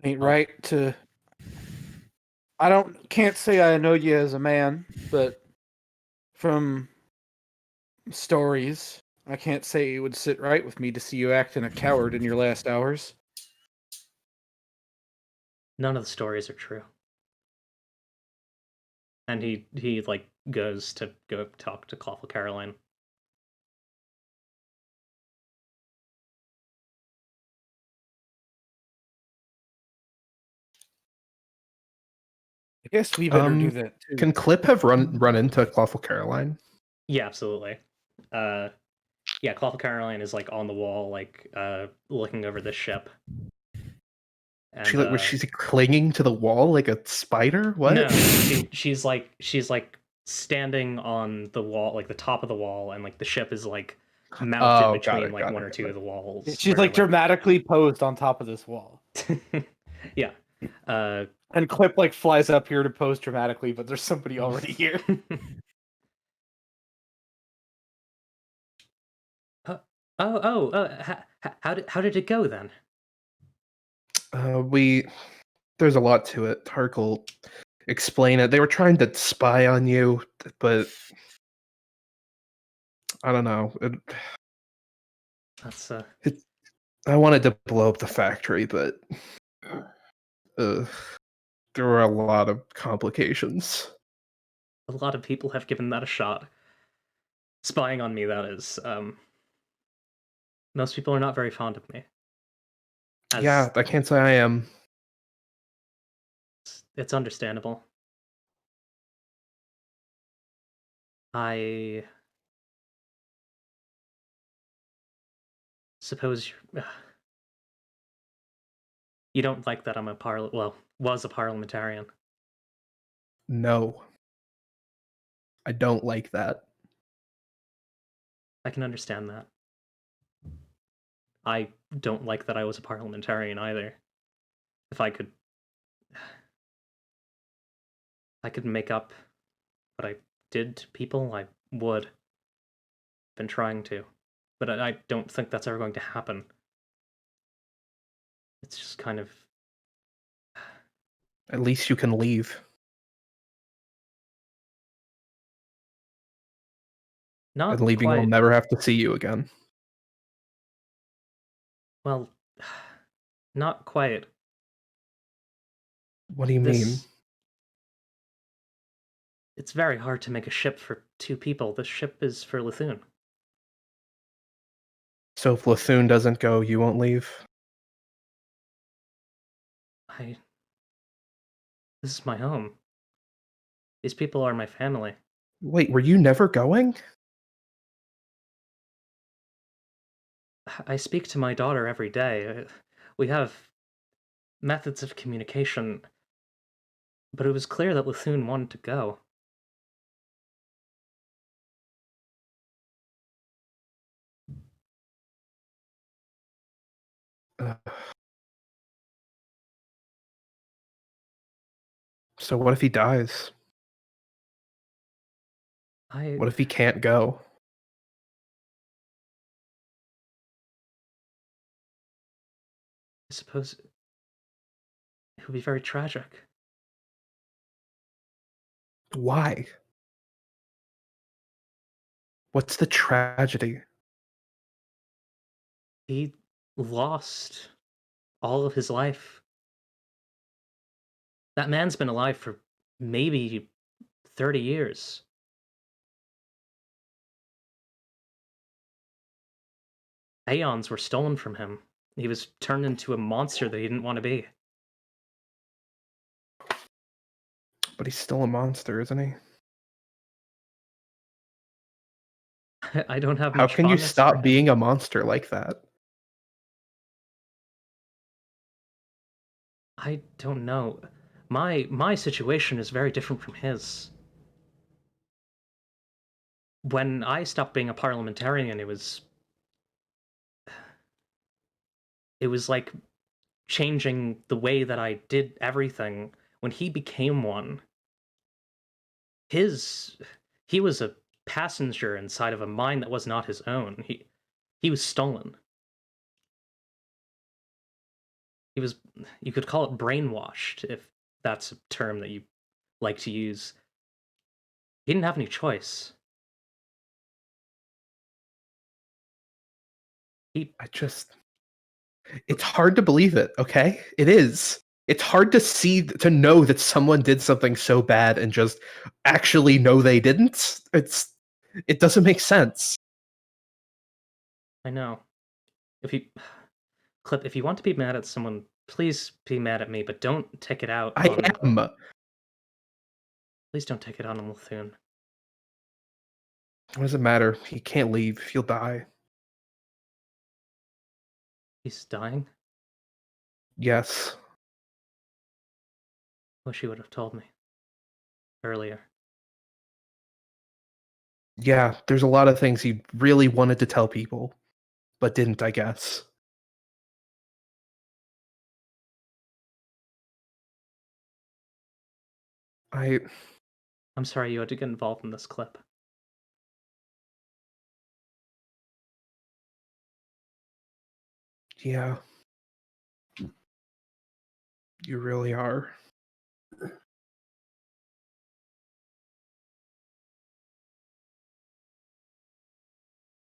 Ain't right to. Can't say I know you as a man, but from stories, I can't say it would sit right with me to see you acting a coward in your last hours. None of the stories are true. And he like goes to go talk to Clawful Caroline. I guess we better do that too. Can Clip have run into Clawful Caroline? Yeah, absolutely. Yeah, Clawful Caroline is like on the wall, like looking over the ship. And, Was she clinging to the wall like a spider? What? No, she's like standing on the wall, like the top of the wall, and like the ship is like mounted between like one or two of the walls. She's like dramatically posed on top of this wall. Yeah. And Clip like flies up here to pose dramatically, but there's somebody already here. How did it go then? There's a lot to it. Harkle explain it. They were trying to spy on you, but I don't know. That's I wanted to blow up the factory, but there were a lot of complications. a lot of people have given that a shot. Spying on me, that is. Most people are not very fond of me. Yeah, I can't say I am. It's understandable. I suppose you don't like that I'm was a parliamentarian. No. I don't like that. I can understand that. I don't like that I was a parliamentarian either. If I could make up what I did to people, I would. Been trying to. But I don't think that's ever going to happen. It's just kind of... At least you can leave. Not And leaving quite. will never have to see you again. Well, not quite. What do you mean? It's very hard to make a ship for two people. The ship is for Lithune. So if Lithune doesn't go, you won't leave? This is my home. These people are my family. Wait, were you never going? I speak to my daughter every day. We have methods of communication, but it was clear that Lithune wanted to go. So what if he dies? I What if he can't go? suppose it would be very tragic. Why? What's the tragedy? He lost all of his life. That man's been alive for maybe 30 years. Aeons were stolen from him. He was turned into a monster that he didn't want to be. But he's still a monster, isn't he? I don't have How much can you fondness for stop him. being a monster like that? I don't know. My situation is very different from his. When I stopped being a parliamentarian, it was like changing the way that I did everything. When he became one, his he was a passenger inside of a mind that was not his own. He was stolen. He was, you could call it brainwashed, if that's a term that you like to use. He didn't have any choice. He It's hard to believe it, okay? It is. It's hard to know that someone did something so bad and just actually know they didn't. It doesn't make sense. I know. If you Clip, if you want to be mad at someone, please be mad at me, but don't take it out I on am. please don't take it on Lithune. What does it matter? He can't leave. He'll die. He's dying. Yes. Wish he would have told me earlier. Yeah, there's a lot of things he really wanted to tell people, but didn't, I guess. I'm sorry you had to get involved in this, Clip. Yeah. You really are.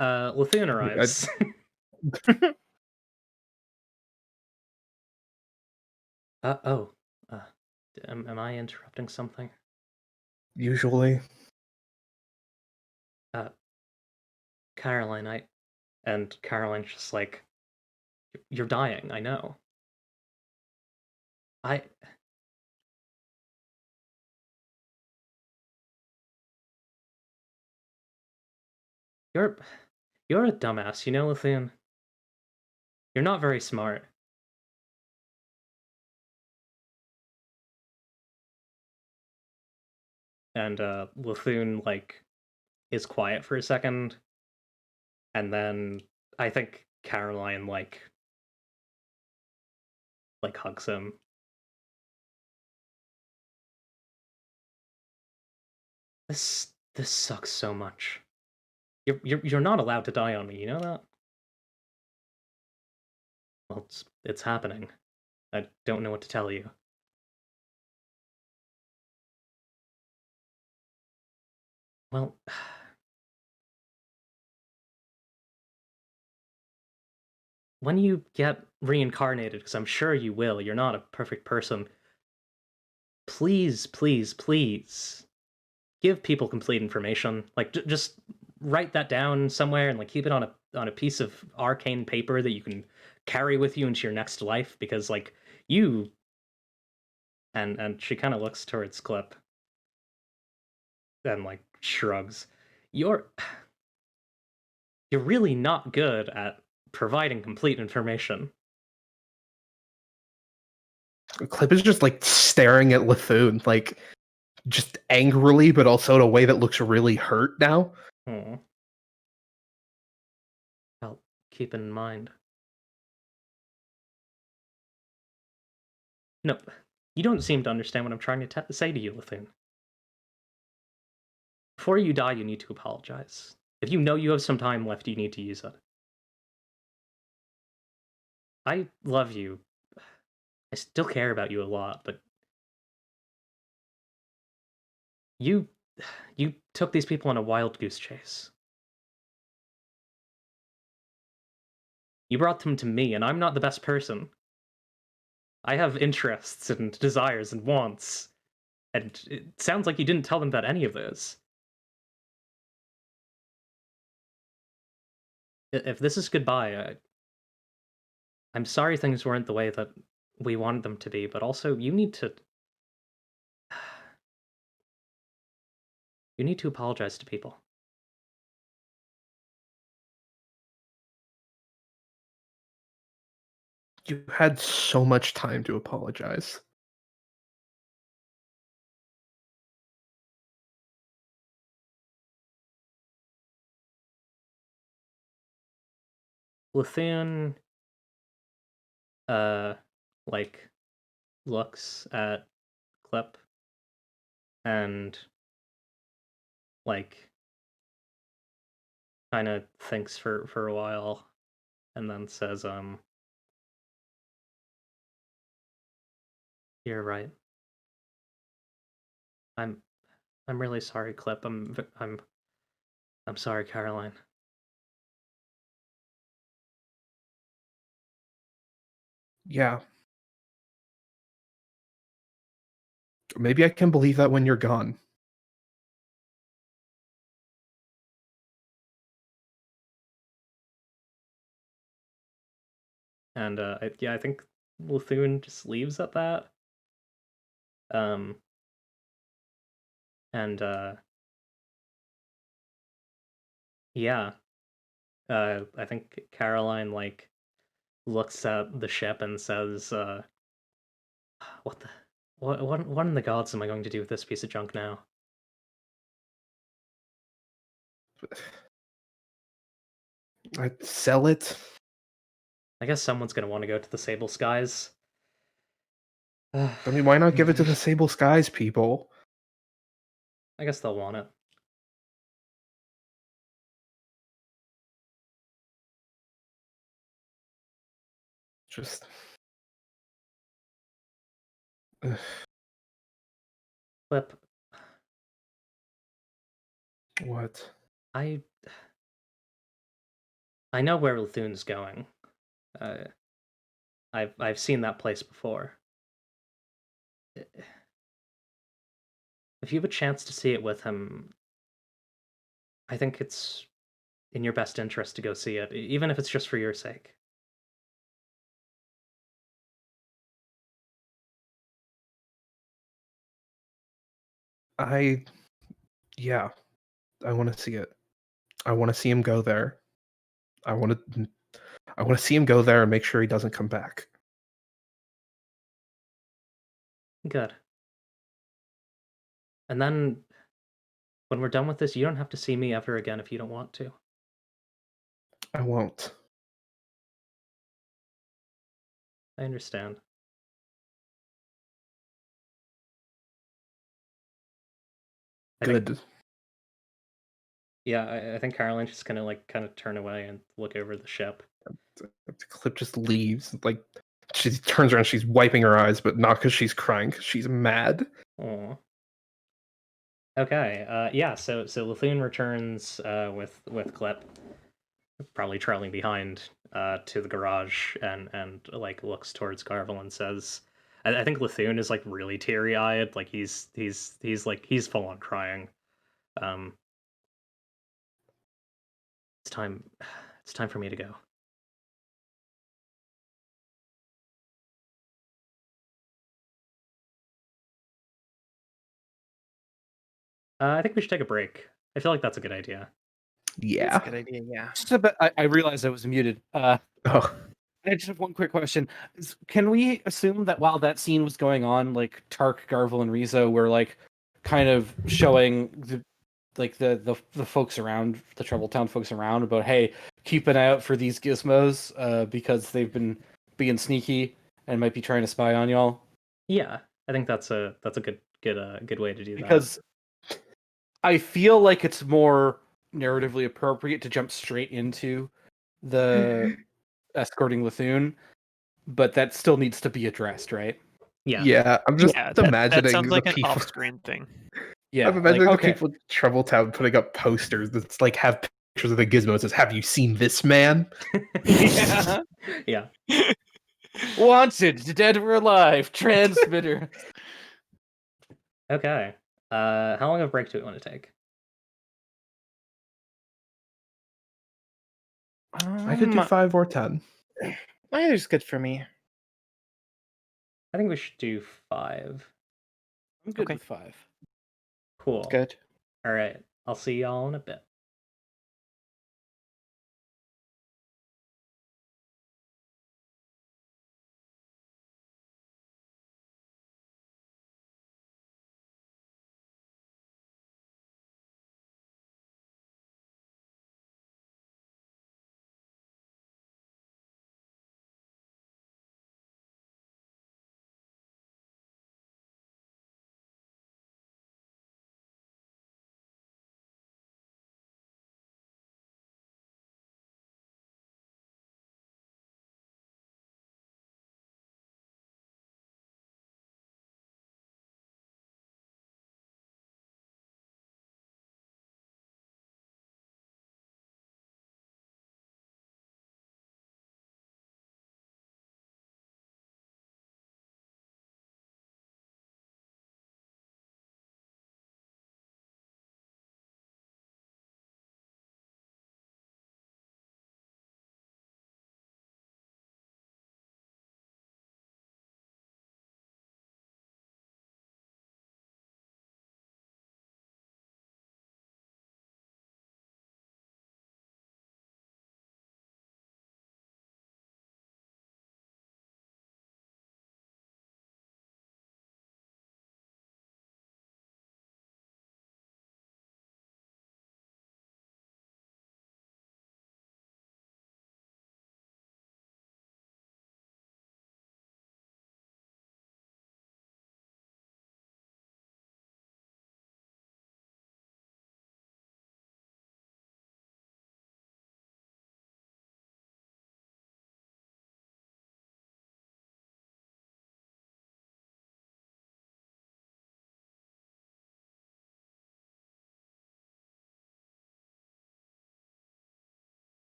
Lithune arrives. Oh. Uh, am I interrupting something? Usually. Caroline, and Caroline's just like, you're dying, I know. I... You're a dumbass, you know, Lithune? You're not very smart. And, Lithune, like, is quiet for a second, and then I think Caroline, like hugs him. This sucks so much. You're not allowed to die on me, you know that? Well, it's happening. I don't know what to tell you. Well, when you get reincarnated, because I'm sure you will, you're not a perfect person, please, please, please give people complete information. Like, just write that down somewhere and like keep it on a piece of arcane paper that you can carry with you into your next life. Because like you, and she kind of looks towards Clip. and like shrugs. You're you're really not good at providing complete information. Clip is just like staring at Lithune, like just angrily, but also in a way that looks really hurt now. Hmm. I'll keep in mind. No, you don't seem to understand what I'm trying to say to you, Lithune. Before you die, you need to apologize. If you know you have some time left, you need to use it. I love you. I still care about you a lot, but you took these people on a wild goose chase. You brought them to me, and I'm not the best person. I have interests and desires and wants, and it sounds like you didn't tell them about any of those. If this is goodbye, I'm sorry things weren't the way that we wanted them to be, but also you need to apologize to people. You had so much time to apologize. Lithune, like, looks at Clip and, like, kind of thinks for a while, and then says, "You're right. I'm really sorry, Clip. I'm sorry, Caroline." Yeah. Maybe I can believe that when you're gone. And I think Lithune just leaves at that. Um, and yeah, I think Caroline like looks at the ship and says, "What the, what in the gods am I going to do with this piece of junk now?" I'd sell it. I guess someone's gonna want to go to the Sable Skies. I mean, why not give it to the Sable Skies people? I guess they'll want it. Just. Ugh. Flip, What? I know where Lithune's going. Uh, I've seen that place before. If you have a chance to see it with him, I think it's in your best interest to go see it, even if it's just for your sake. Yeah, I want to see it. I want to see him go there. I want to see him go there and make sure he doesn't come back. Good. And then, when we're done with this, you don't have to see me ever again if you don't want to. I won't. I understand. I think, Good. yeah, I think Caroline's just gonna like kind of turn away and look over the ship. The Clip just leaves. Like she turns around, she's wiping her eyes, but not because she's crying, because she's mad. Aw. Okay. Yeah. So Lithune returns with Clip, probably trailing behind, to the garage and like looks towards Garvel and says, I think Lithune is like really teary eyed. Like he's like he's full on crying. Um, it's time. It's time for me to go. I think we should take a break. I feel like that's a good idea. That's Yeah. a good idea. Yeah. Just a bit, I realized I was muted. Oh, I just have one quick question. Can we assume that while that scene was going on, like Tark, Garvel, and Rizzo were like kind of showing the folks around, the Troubletown folks around, about, hey, keep an eye out for these gizmos, because they've been being sneaky and might be trying to spy on y'all? Yeah, I think that's a good way to do that. Because I feel like it's more narratively appropriate to jump straight into the escorting Lithune, but that still needs to be addressed, right? Yeah. yeah. I'm just Yeah, that imagining sounds like the an people. off-screen thing. Yeah, I'm imagining like, the people in Troubletown putting up posters that's like have pictures of the gizmos. Says, "Have you seen this man?" yeah. Yeah. Wanted, dead or alive, transmitter. Okay. How long of a break do we want to take? I could do 5 or 10. Either's good for me. I think we should do 5. I'm good Okay. with 5. Cool. Good. All right. I'll see y'all in a bit.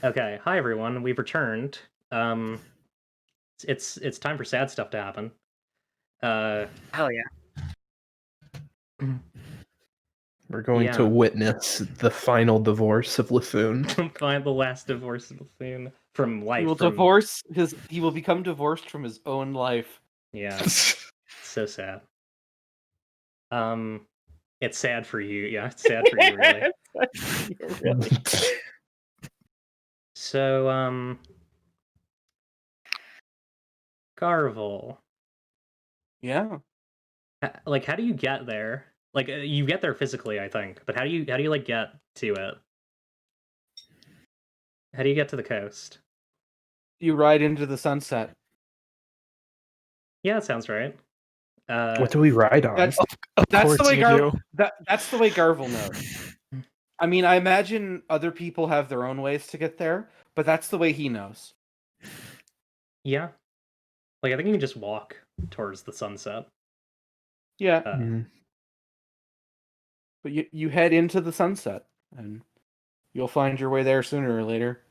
Okay, hi everyone. We've returned. It's time for sad stuff to happen. Hell yeah. We're going to Yeah. witness the final divorce of Luthoon. Find the last divorce thing from life. He will He will become divorced from his own life. Yeah, so sad. It's sad for you. Yeah, it's sad for you, really. Really? So, Garvel. Yeah. Like, how do you get there? Like, you get there physically, I think, but how do you like get to it? How do you get to the coast? You ride into the sunset. Yeah, that sounds right. What do we ride on? That's Of That's course the way you do. That's the way Garvel knows. I mean, I imagine other people have their own ways to get there, but that's the way he knows. Yeah. Like, I think you can just walk towards the sunset. Yeah. Mm. But you head into the sunset, and you'll find your way there sooner or later.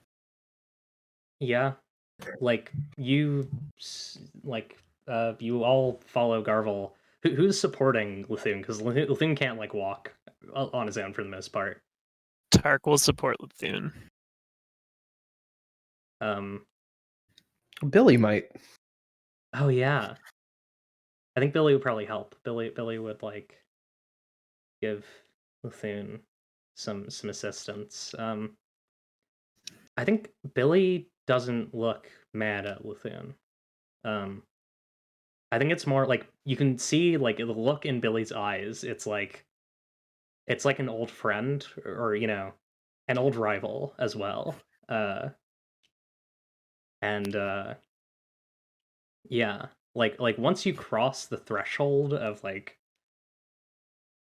Yeah. Like, you all follow Garvel. Who's supporting Luthoon? Because Luthoon can't, like, walk on his own for the most part. Tark will support Luthoon. Billy might. Oh, yeah. I think Billy would probably help. Billy would, like, give Luthoon some assistance. I think Billy doesn't look mad at Luthoon. I think it's more like you can see like the look in Billy's eyes. It's like an old friend or an old rival as well. And yeah, like once you cross the threshold of like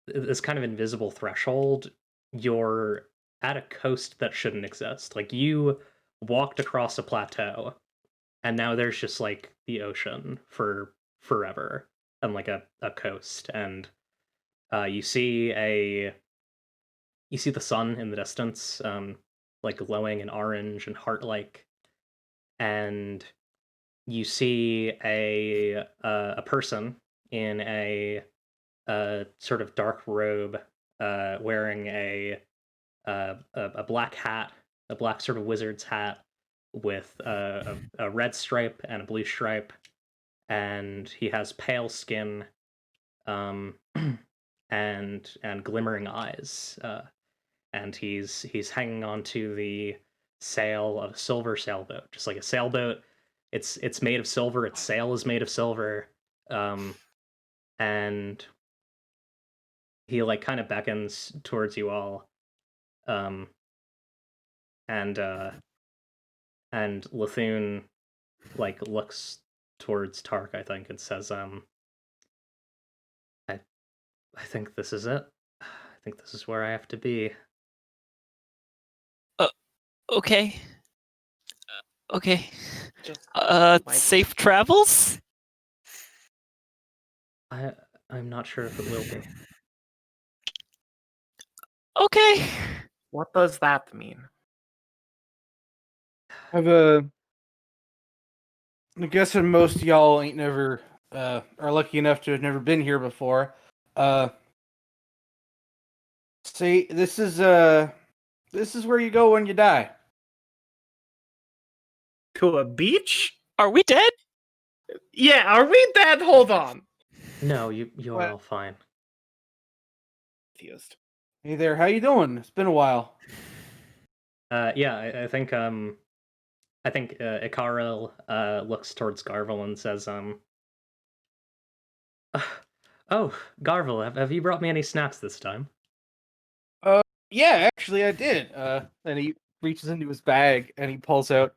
this kind of invisible threshold, you're at a coast that shouldn't exist. Like you walked across a plateau and now there's just like the ocean for forever and like a coast, and you see the sun in the distance, like glowing in orange and heart-like, and you see a person in a sort of dark robe, wearing a black hat, a black sort of wizard's hat with a red stripe and a blue stripe, and he has pale skin, um, and glimmering eyes, and he's hanging onto the sail of a silver sailboat, just like a sailboat. It's made of silver. Its sail is made of silver, and he like kind of beckons towards you all, and Luthoon like looks towards Tark, I think, and says, I think this is it. I think this is where I have to be. Okay. Okay. Just Safe travels? I'm not sure if it will be. Okay. what does that mean? I'm guessing most of y'all ain't never are lucky enough to have never been here before. See, this is where you go when you die. To a beach? Are we dead? Yeah, are we dead? Hold on. No, you're What? all fine. Confused. Hey there, how you doing? It's been a while. Yeah, I think Ikaril looks towards Garvel and says, oh, Garvel, have you brought me any snacks this time? Yeah, actually I did. And he reaches into his bag and he pulls out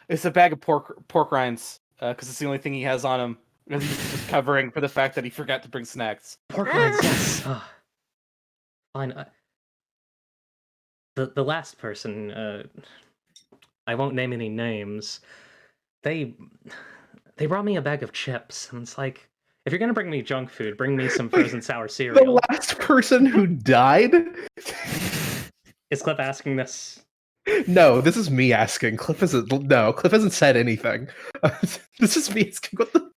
it's a bag of pork rinds, because it's the only thing he has on him. And he's just covering for the fact that he forgot to bring snacks. Pork rinds, yes. Fine. The last person, I won't name any names. They brought me a bag of chips, and it's like, if you're gonna bring me junk food, bring me some frozen sour The cereal. last person who died? Is Cliff asking this No, this is me asking. Cliff hasn't said anything. This is me asking what the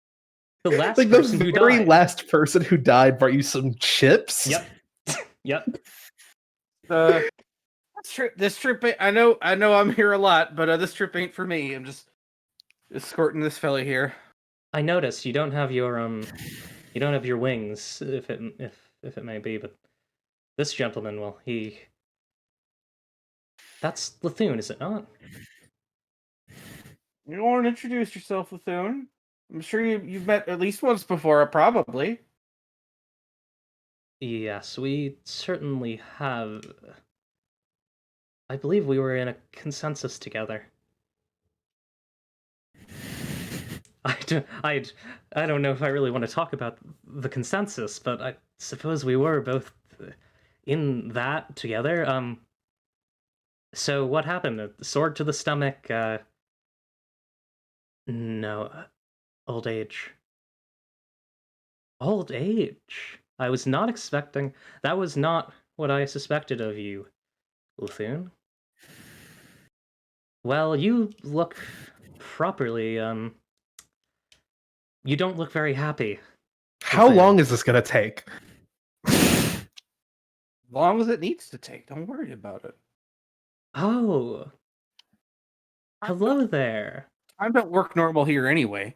The last like person the who very died. last person who died brought you some chips. Yep. Yep. This trip ain't, I know I'm here a lot, but this trip ain't for me. I'm just escorting this fella here. I noticed you don't have your wings, if it may be, but this gentleman, well, that's Lithune, is it not? You don't want to introduce yourself, Lithune? I'm sure you've met at least once before, probably. Yes, we certainly have. I believe we were in a consensus together. I don't know if I really want to talk about the consensus, but I suppose we were both in that together. So what happened? A sword to the stomach, no, old age. Old age? I was not expecting... That was not what I suspected of you, Lithune. Well, you look properly, you don't look very happy. How long is this gonna take? As long as it needs to take. Don't worry about it. Oh. Hello there. I don't work normal here anyway.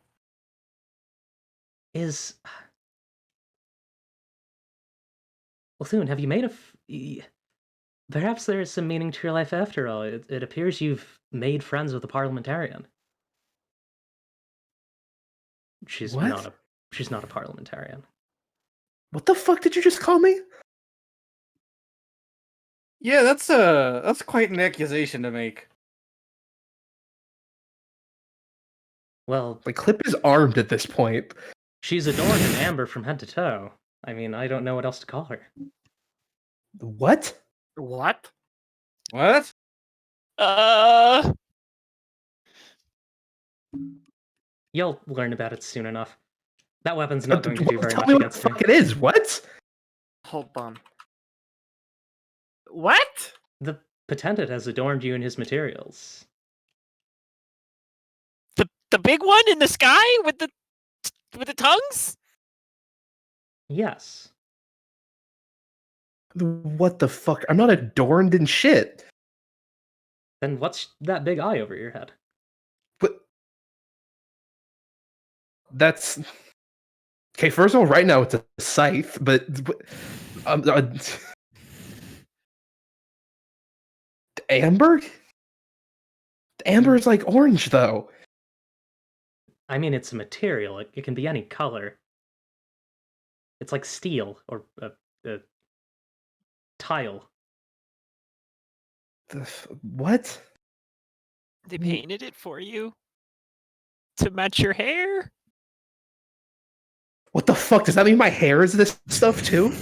Lithune, have you made perhaps there is some meaning to your life after all. It appears you've made friends with a parliamentarian. She's What? She's not a parliamentarian. What the fuck did you just call me? Yeah, that's quite an accusation to make. Well, Like, Clip is armed at this point. she's adorned in amber from head to toe. I mean, I don't know what else to call her. What? What? What? You'll learn about it soon enough. That weapon's not going to do very Tell much me what the against me. fuck it is. What? Hold on. What? The Potentate has adorned you in his materials. The big one in the sky with the tongues? Yes. What the fuck? I'm not adorned in shit. Then what's that big eye over your head? But that's okay. First of all, right now it's a scythe, but amber. Amber is like orange, though. I mean, it's a material. It can be any color. It's like steel or a tile. What? They painted it for you to match your hair? What the fuck? Does that mean my hair is this stuff too?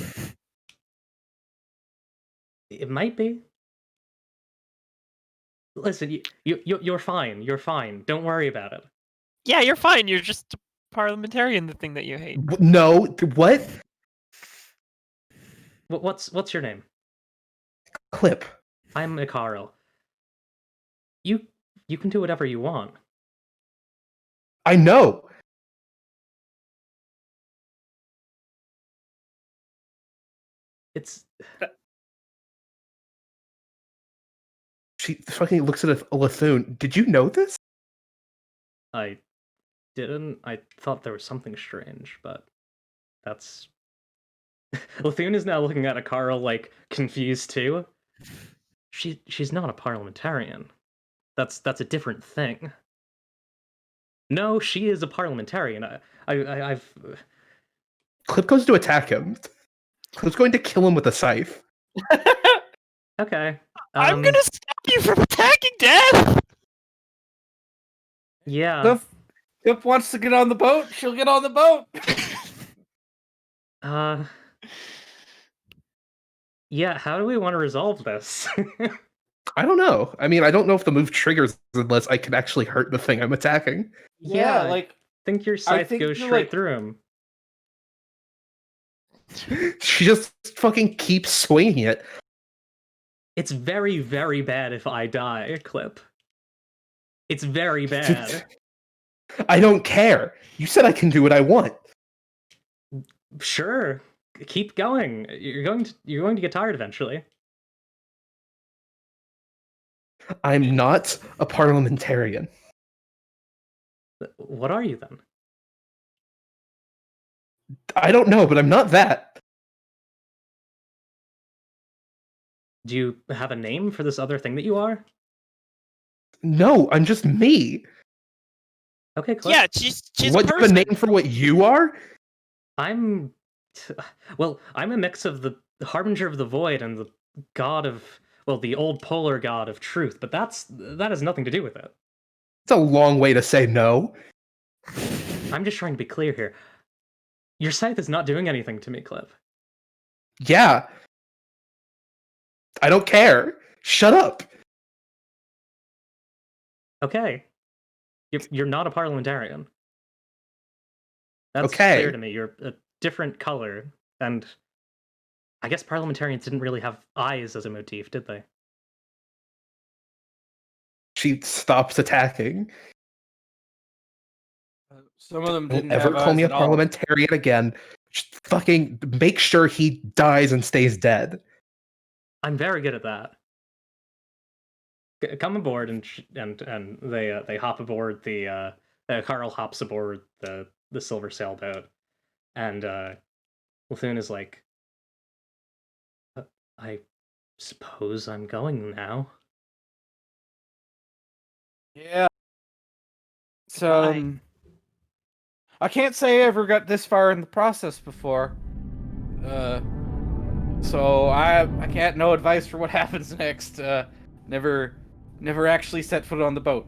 It might be. Listen, you're fine. You're fine. Don't worry about it. Yeah, you're fine. You're just a parliamentarian, the thing that you hate. No. What? What's your name? Clip. I'm Icarl. You can do whatever you want. I know. It's She fucking looks at a Lithune. Did you know this? I didn't. I thought there was something strange, but that's Lithune is now looking at Icarl like confused too. She's not a parliamentarian. That's a different thing. No, she is a parliamentarian. I've Clip goes to attack him. Clip's going to kill him with a scythe. okay. I'm gonna stop you from attacking Death! Yeah. If wants to get on the boat, she'll get on the boat. Yeah, how do we want to resolve this? I don't know. I mean, I don't know if the move triggers unless I can actually hurt the thing I'm attacking. Yeah, I like think your scythe think goes you're, straight like- through him. She just fucking keeps swinging it. It's very, very bad if I die, Clip. It's very bad. I don't care. You said I can do what I want. Sure, keep going. You're going to get tired eventually. I'm not a parliamentarian. What are you then? I don't know, but I'm not that. Do you have a name for this other thing that you are? No, I'm just me. Okay, Clip. Yeah, she's What, a do you have a person. name for what you are? I'm I'm a mix of the harbinger of the void and the god of, well, the old polar god of truth, but that has nothing to do with it. It's a long way to say no. I'm just trying to be clear here. Your scythe is not doing anything to me, Clip. Yeah. I don't care. Shut up. Okay. You're not a parliamentarian. That's Okay. clear to me. You're a different color, and I guess parliamentarians didn't really have eyes as a motif, did they? She stops attacking. Some of them Don't didn't ever have call eyes me a at all. parliamentarian again. Just fucking make sure he dies and stays dead. I'm very good at that. Come aboard, and they hop aboard the Carl hops aboard the silver sailboat, and Lithune is like, I suppose I'm going now. Yeah. Goodbye. So I can't say I ever got this far in the process before. So I can't no advice for what happens next. Never actually set foot on the boat.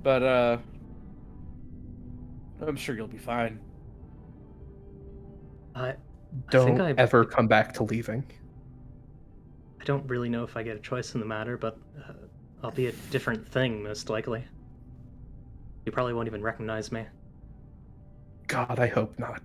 But I'm sure you'll be fine. I Don't think ever come back to leaving. I don't really know if I get a choice in the matter, but I'll be a different thing, most likely. You probably won't even recognize me. God, I hope not.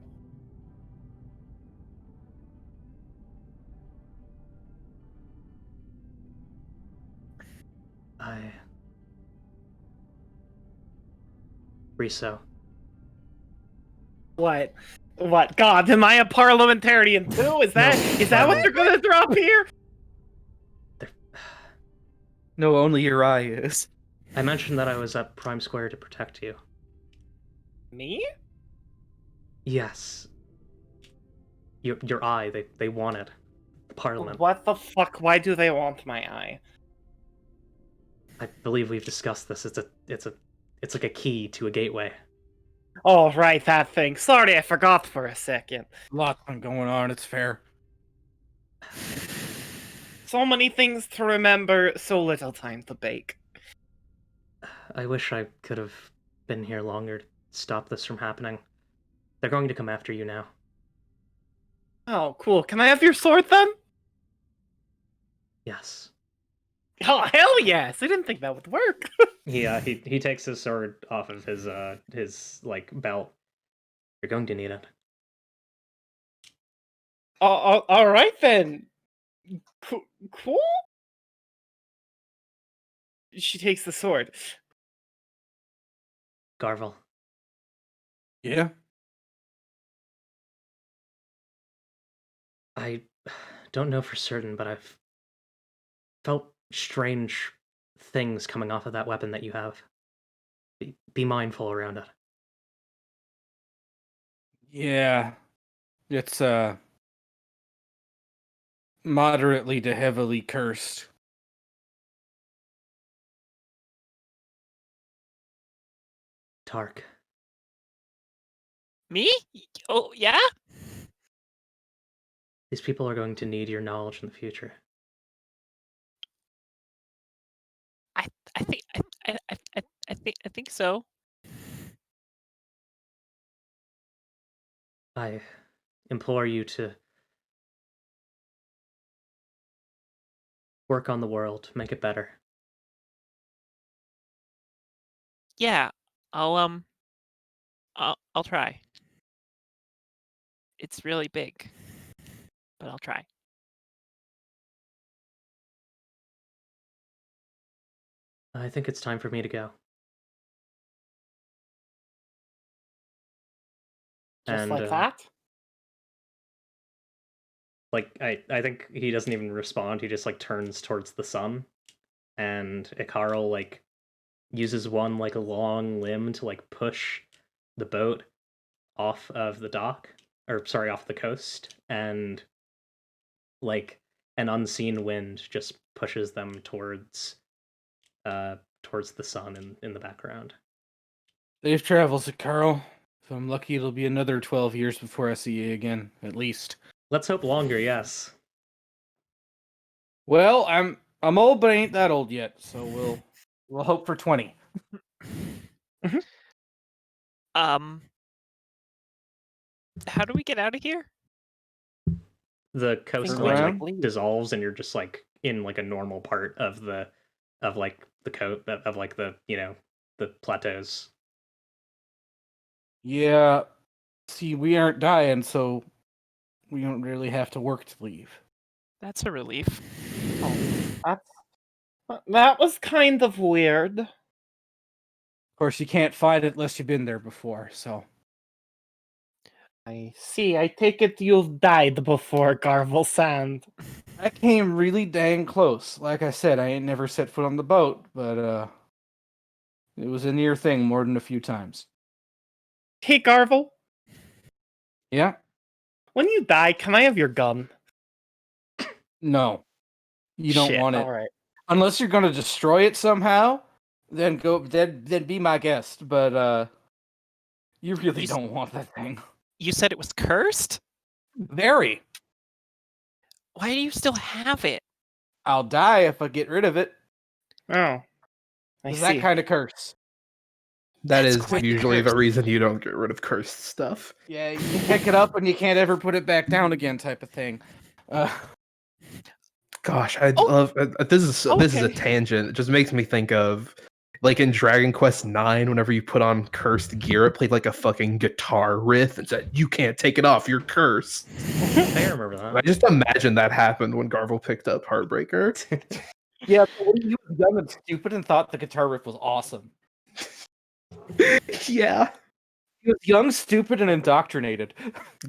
Riso. What? What? God, am I a parliamentarian too? Is that what they're gonna drop here? No, only your eye is. I mentioned that I was at Prime Square to protect you. Me? Yes. Your eye, they want it. The Parliament. What the fuck? Why do they want my eye? I believe we've discussed this. It's like a key to a gateway. Oh, right, that thing. Sorry, I forgot for a second. Lots been going on. It's fair. So many things to remember, so little time to bake. I wish I could have been here longer to stop this from happening. They're going to come after you now. Oh, cool. Can I have your sword then? Yes. Oh, hell yes! I didn't think that would work. He takes his sword off of his like belt. You're going to need it. All right then. Cool. She takes the sword. Garvel. Yeah. I don't know for certain, but I've felt strange things coming off of that weapon that you have. Be mindful around it. Yeah. It's moderately to heavily cursed. Tark. Me? Oh, yeah? These people are going to need your knowledge in the future. I think so. I implore you to work on the world, make it better. Yeah, I'll I'll try. It's really big, but I'll try. I think it's time for me to go. Just And like that? like I think he doesn't even respond. He just like turns towards the sun, and Icarl like uses one like a long limb to like push the boat off of the dock, or sorry, off the coast, and like an unseen wind just pushes them towards the sun in the background. Safe travels, Carl. If I'm lucky, it'll be another 12 years before I see you again, at least. Let's hope longer, yes. Well, I'm old, but I ain't that old yet, so we'll hope for 20. How do we get out of here? The Think coastline we like should leave. dissolves, and you're just like in like a normal part of the of like the the plateaus. Yeah. See, we aren't dying, so we don't really have to work to leave. That's a relief. That was kind of weird. Of course, you can't find it unless you've been there before, so. I see. I take it you've died before, Garvel Sand. I came really dang close. Like I said, I ain't never set foot on the boat, but it was a near thing more than a few times. Hey, Garvel, Yeah? when you die, can I have your gun? No. You don't Shit, want it. alright. Unless you're gonna destroy it somehow, then then be my guest, but you really You s- don't want that thing. You said it was cursed? Very. Why do you still have it? I'll die if I get rid of it. Oh. I It's see. that kind of curse. That That's is quite usually the cursed. reason you don't get rid of cursed stuff. Yeah, you can pick it up and you can't ever put it back down again, type of thing. Gosh, I Oh, love this is a okay. tangent. It just makes me think of like in Dragon Quest IX, whenever you put on cursed gear, it played like a fucking guitar riff and said, "You can't take it off, you're cursed." I remember I that. just imagine that happened when Garvel picked up Heartbreaker. Yeah, but what you was young and stupid and thought the guitar riff was awesome. Yeah. He was young, stupid, and indoctrinated.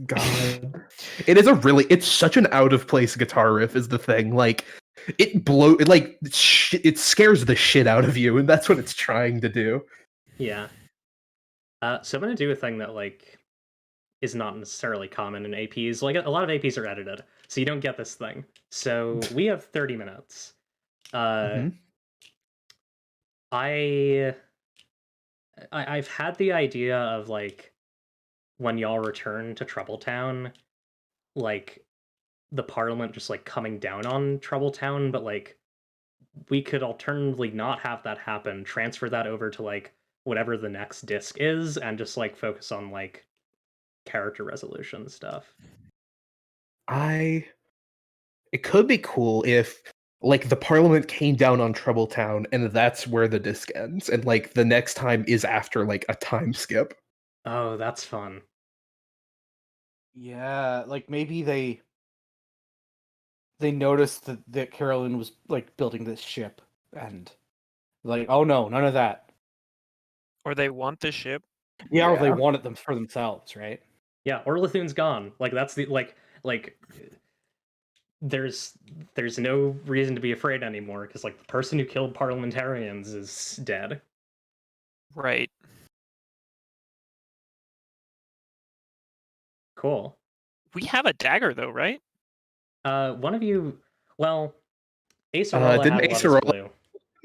God. It's such an out of place guitar riff is the thing. Like it scares the shit out of you, and that's what it's trying to do. Yeah. So I'm gonna do a thing that like is not necessarily common in APs. Like a lot of APs are edited, so you don't get this thing. So we have 30 minutes. Mhm. I've had the idea of like when y'all return to Troubletown, like the Parliament just like coming down on Troubletown, but like we could alternatively not have that happen, transfer that over to like whatever the next disc is, and just like focus on like character resolution stuff. It could be cool if like the Parliament came down on Troubletown and that's where the disc ends, and like the next time is after like a time skip. Oh, that's fun. Yeah, like maybe they noticed that Carolyn was like building this ship and like, oh no, none of that. Or they want the ship? Yeah, or they Yeah. wanted them for themselves, right? Yeah, Orlathun's gone. Like that's the like there's no reason to be afraid anymore because like the person who killed parliamentarians is dead. Right. Cool. We have a dagger though, right? One of you, well, Acerola Didn't had Lotus Acerola- Blue.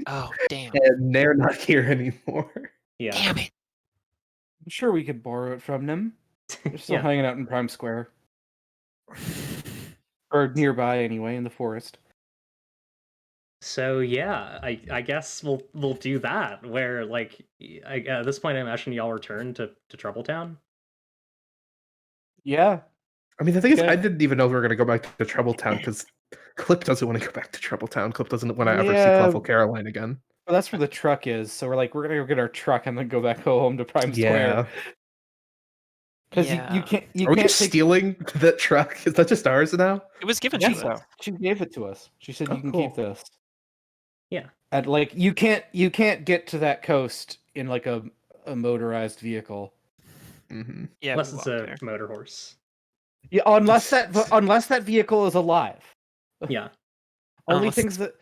Oh, damn. And they're not here anymore. Yeah. Damn it. I'm sure we could borrow it from them. They're still Yeah. hanging out in Prime Square. Or nearby anyway, in the forest. So yeah, I guess we'll do that. Where like at this point, I imagine y'all return to Troubletown. Yeah. I mean, the thing is, Okay. I didn't even know we were going to go back to Troubletown because Clip doesn't want to go back to Troubletown. Clip doesn't want to ever see Yeah. Cleffel Caroline again. Well, that's where the truck is, so we're gonna go get our truck and then go back home to Prime Yeah. Square. Because Yeah. you can't Are we take stealing that truck? Is that just ours now? It was given Yeah, to so us. she gave it to us. She said Oh, you can cool. keep this. Yeah. At like you can't get to that coast in like a motorized vehicle. Hmm. Yeah, Unless we it's walk a there. motor horse. Yeah, unless that vehicle is alive. Yeah. Only Unless things that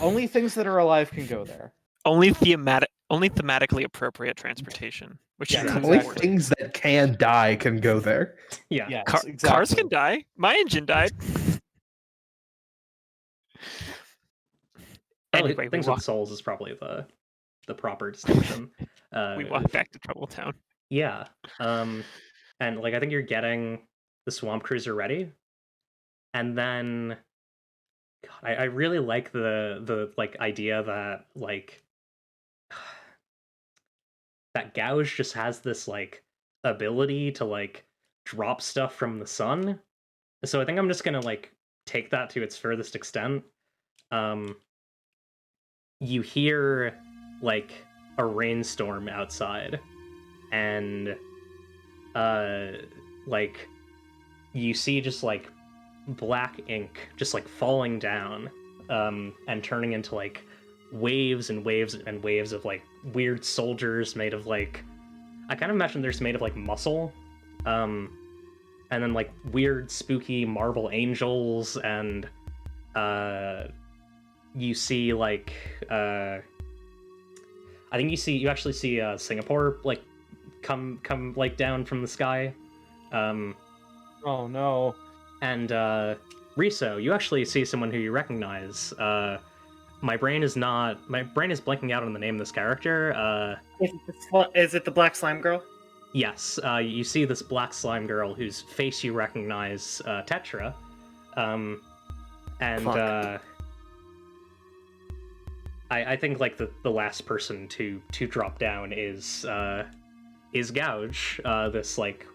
only things that are alive can go there. only thematically appropriate transportation, which Yes, is Only important. things that can die can go there. Yeah. Yes, Cars exactly. can die. My engine died. Probably Anyway, we things with walk. souls is probably the proper distinction. We walk back to Trouble Town. Yeah. And like I think you're getting the swamp cruiser ready. And then God, I really like the like idea that like that Gouge just has this like ability to like drop stuff from the sun. So I think I'm just gonna like take that to its furthest extent. Um you hear like a rainstorm outside and uh like you see just like black ink just like falling down and turning into like waves and waves and waves of like weird soldiers made of like I kind of imagine they're just made of like muscle and then like weird spooky marble angels and you see like I think you actually see Singapore like come like down from the sky Oh no. and Riso, you actually see someone who you recognize. My brain is blanking out on the name of this character. Is it the black slime girl? Yes, you see this black slime girl whose face you recognize, Tetra. And I think like the last person to drop down is Gouge, this like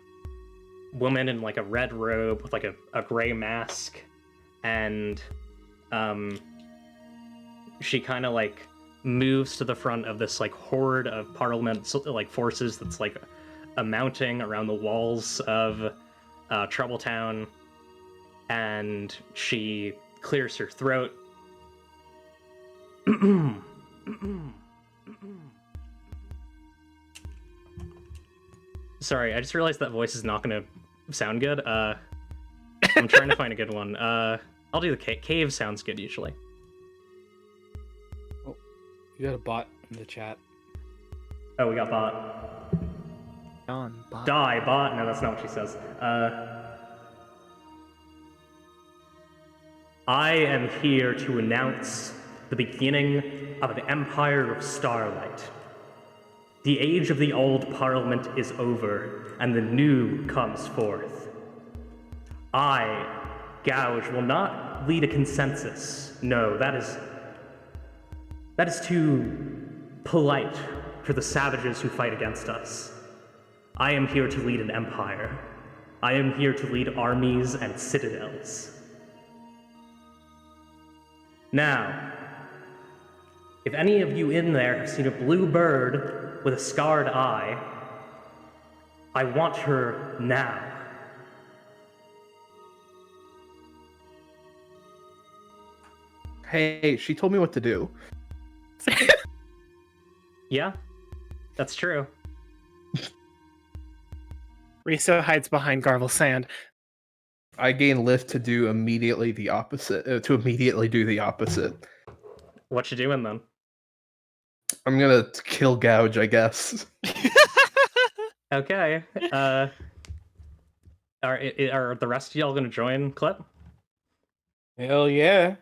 woman in like a red robe with like a gray mask, and she kind of like moves to the front of this like horde of Parliament like forces that's like mounting around the walls of Troubletown, and she clears her throat. Sorry, I just realized that voice is not going to sound good. I'm trying to find a good one. I'll do the cave sounds good usually. Oh, you got a bot in the chat. Oh, we got bot. Bot. Die, bot. No, that's not what she says. I am here to announce the beginning of an empire of starlight. The age of the old parliament is over, and the new comes forth. I, Gouge, will not lead a consensus. No, that is too polite for the savages who fight against us. I am here to lead an empire. I am here to lead armies and citadels. Now, if any of you in there have seen a blue bird with a scarred eye, I want her now. Hey, she told me what to do. Yeah, that's true. Riso hides behind Garvel Sand. I gain lift to do immediately the opposite. What you doing then? I'm gonna kill Gouge, I guess. Okay. Are the rest of y'all gonna join Clip? Hell yeah.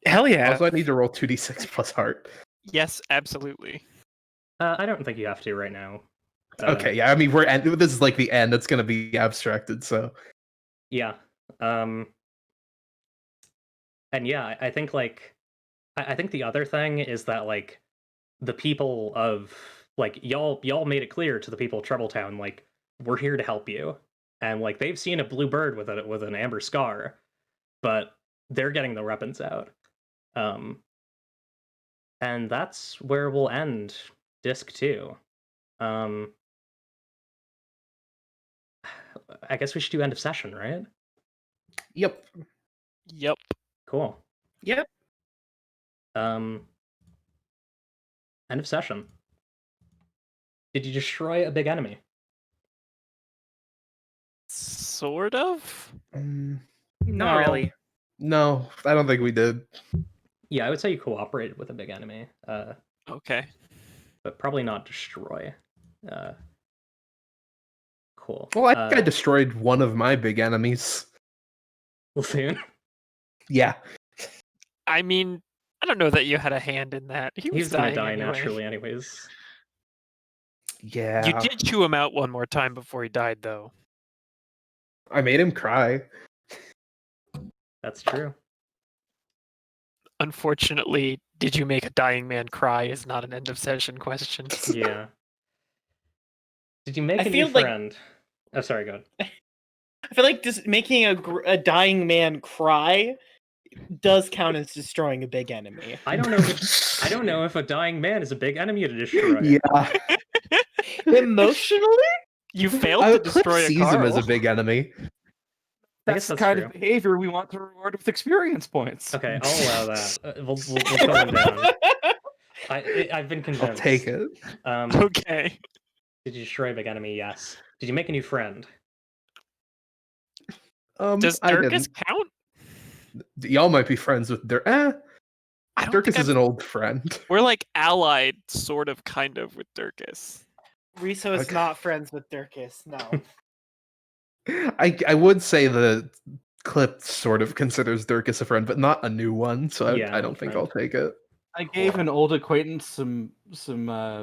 Hell yeah. Also, I need to roll 2d6 plus heart. Yes, absolutely. I don't think you have to right now. Okay, yeah. I mean, this is like the end. It's gonna be abstracted, so Yeah. And yeah, I think like I think the other thing is that like the people of like y'all made it clear to the people of Troubletown like we're here to help you, and like they've seen a blue bird with an amber scar, but they're getting the weapons out. And that's where we'll end disc 2. I guess we should do end of session, right? yep. Yep. Cool. Yep. End of session. Did you destroy a big enemy? Sort of. Not No. really. No, I don't think we did. Yeah, I would say you cooperated with a big enemy, Okay. but probably not destroy. Cool. Well, I think I destroyed one of my big enemies. Luthoon. Yeah. I mean, I don't know that you had a hand in that. He He's was gonna dying die anyway. naturally, anyways. Yeah. You did chew him out one more time before he died, though. I made him cry. That's true. Unfortunately, did you make a dying man cry is not an end of session question. Yeah. Did you make I a new feel like- friend? Oh, sorry, go ahead. I feel like just making a dying man cry does count as destroying a big enemy. I don't know if a dying man is a big enemy to destroy. Yeah. Emotionally, You failed to destroy a sees him as a Carl. big enemy. I That's guess the that's kind true. of behavior we want to reward with experience points. Okay, I'll allow that. We'll go him down. I've been convinced. I'll take it. Okay. Did you destroy a big enemy? Yes. Did you make a new friend? Does I Durkus didn't. count? Y'all might be friends with I don't Durkus think is an old friend. We're like allied, sort of, kind of, with Durkus. Riso is Okay. not friends with Durkus. No. I would say the clip sort of considers Durkus a friend, but not a new one, so Yeah, I don't old think friend. I'll take it. I gave an old acquaintance some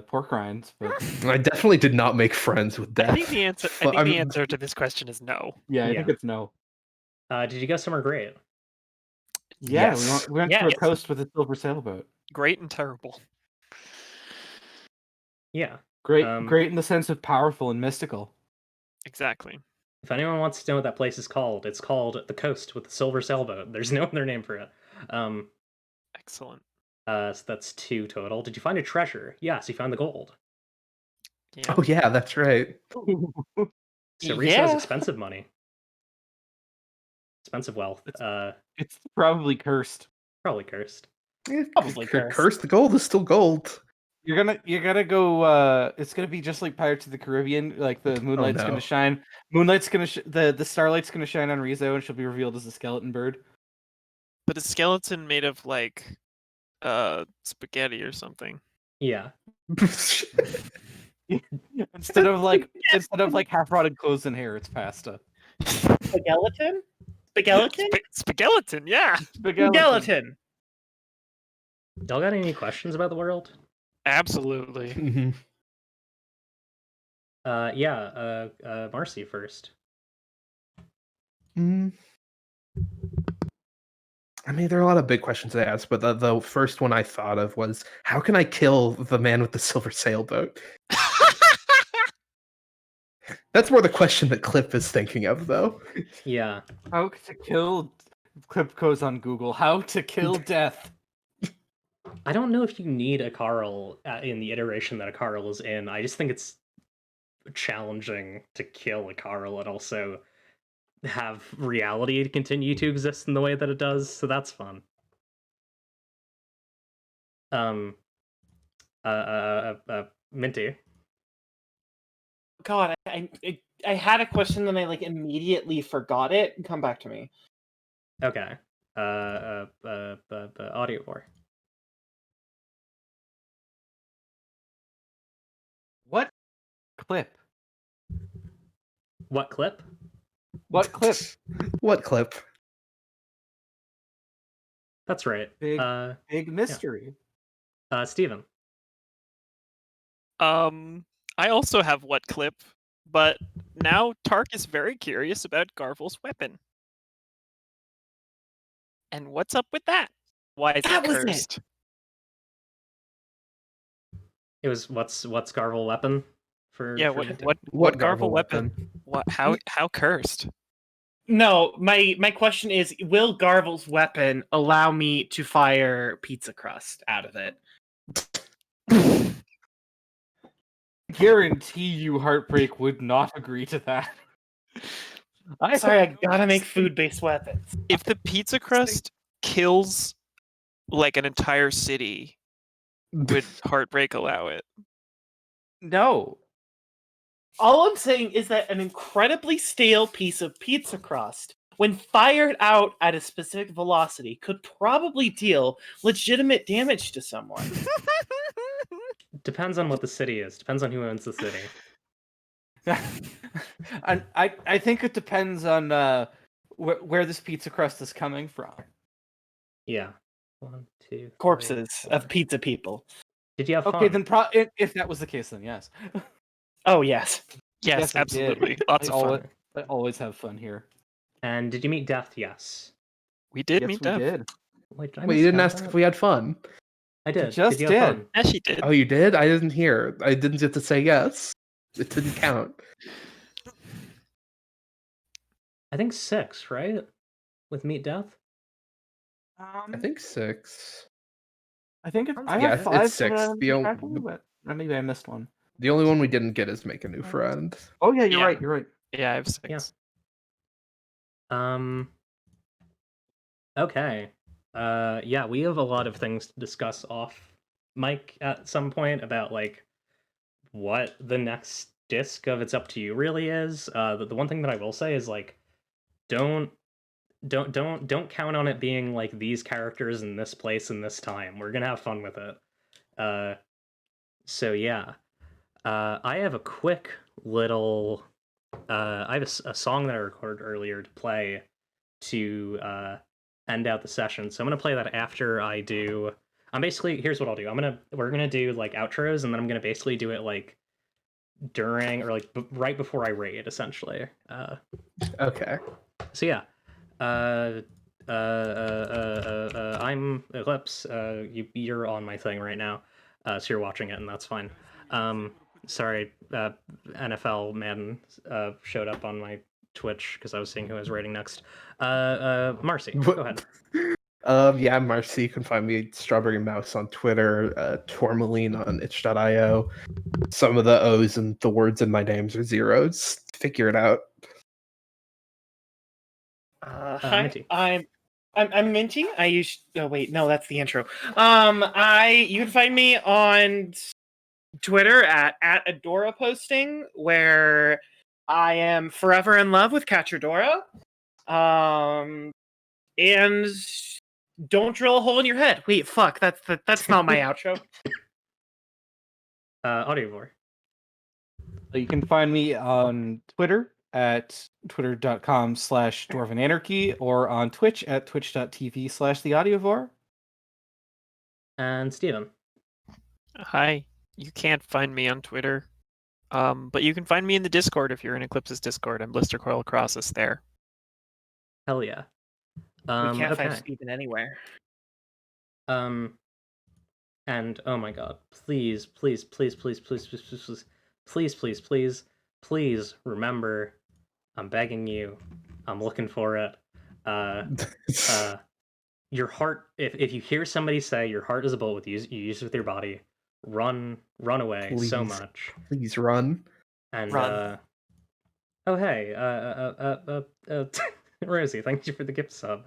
pork rinds, but I definitely did not make friends with Death. I think the answer. I think the answer to this question is no. yeah, I Yeah. think it's no. Did you go somewhere great? Yeah, Yes. we went Yeah, to a yes. coast with a silver sailboat. Great and terrible. Yeah. Great, Um, great in the sense of powerful and mystical. Exactly. If anyone wants to know what that place is called, it's called the Coast with the Silver Sailboat. There's no other name for it. Excellent. So that's 2 total. Did you find a treasure? Yes, you found the gold. Yeah. Oh yeah, that's right. So Riso has Yeah. expensive money. Expensive wealth. It's probably cursed. Probably cursed. Probably cursed. Cursed. The gold is still gold. You're gonna go. It's gonna be just like Pirates of the Caribbean. Like the moonlight's no. gonna shine. Moonlight's gonna the starlight's gonna shine on Rizo, and she'll be revealed as a skeleton bird. But a skeleton made of like spaghetti or something. Yeah. Instead of like half rotted clothes and hair, it's pasta. Spageleton? Spageleton? Spageleton, yeah. Skeleton. Y'all got any questions about the world? Absolutely. Mhm. Marcy first. Mm. I mean, there are a lot of big questions to ask, but the first one I thought of was, how can I kill the man with the silver sailboat? That's more the question that Clip is thinking of, though. Yeah. How to kill? Clip goes on Google. How to kill death? I don't know if you need a Carl in the iteration that a Carl is in. I just think it's challenging to kill a Carl and also have reality continue to exist in the way that it does, so that's fun. Minty. God, I had a question, then I like immediately forgot it. Come back to me. Okay. Audio war. What clip? What clip? What clip? What clip? That's right. Big big mystery. Steven. I also have what clip, but now Tark is very curious about Garvel's weapon. And what's up with that? Why is That it was it. cursed? It was what's Garvel weapon for Yeah, for what Minty? what Garvel weapon? What how cursed? No, my question is, will Garvel's weapon allow me to fire pizza crust out of it? Guarantee you, Heartbreak would not agree to that. Sorry, I gotta make food-based weapons. If the pizza crust kills like an entire city, Would heartbreak allow it? No. All I'm saying is that an incredibly stale piece of pizza crust, when fired out at a specific velocity, could probably deal legitimate damage to someone. Depends on what the city is. Depends on who owns the city. I think it depends on where this pizza crust is coming from. Yeah. 1, 2, Corpses 3, of 4. pizza people. Did you have Okay, fun? then if that was the case, then yes. Oh, yes. Yes, I did. absolutely. Lots of fun. I always have fun here. And did you meet Death? Yes. We did Yes, meet we Dev. did. Wait, did I Wait, you didn't miscount ask that? if we had fun. I did. just did you have did. fun? Yeah, she did. Oh, you did? I didn't hear. I didn't get to say yes. It didn't count. I think 6, right? With Meet Death? I think 6. I think I Yeah, have it's 5. 6. But maybe I missed one. The only one we didn't get is make a new friend. Oh yeah, you're Yeah. right. You're right. Yeah, I have 6. Yeah. Okay. Yeah, we have a lot of things to discuss off mic at some point about like what the next disc of It's Up to You really is. The one thing that I will say is like don't count on it being like these characters in this place and this time. We're gonna have fun with it. So yeah. I have a quick little I have a song that I recorded earlier to play to end out the session. So I'm gonna play that after I do. I'm basically here's what I'll do. We're gonna do like outros, and then I'm gonna basically do it like during or like right before I raid, essentially. Okay. So yeah. I'm Eclipse. You're on my thing right now, so you're watching it, and that's fine. Sorry, NFL Madden showed up on my Twitch because I was seeing who I was rating next. Marcy, go ahead. Yeah, Marcy. You can find me at Strawberry Mouse on Twitter, Tourmaline on itch.io. Some of the O's and the words in my names are zeros. Figure it out. Hi, Minty. I'm Minty. I use. Oh wait, no, that's the intro. You can find me on Twitter at Adora Posting, where I am forever in love with Catchadora. And don't drill a hole in your head. Wait, fuck, that's not my outro. Audiovore. You can find me on Twitter at twitter.com/dwarvenanarchy or on Twitch at twitch.tv/theaudiovore. And Steven. Hi. You can't find me on Twitter. But you can find me in the Discord if you're in Eclipse's Discord. I'm Blister Coil Crosses there. Hell yeah. We can't okay. find Steven anywhere. And oh my god, please remember, I'm begging you, I'm looking for it. Your heart, if you hear somebody say your heart is a bullet you use it with your body, run away. Please. So much. Please run. And Run. oh hey, Rosie, thank you for the gift sub.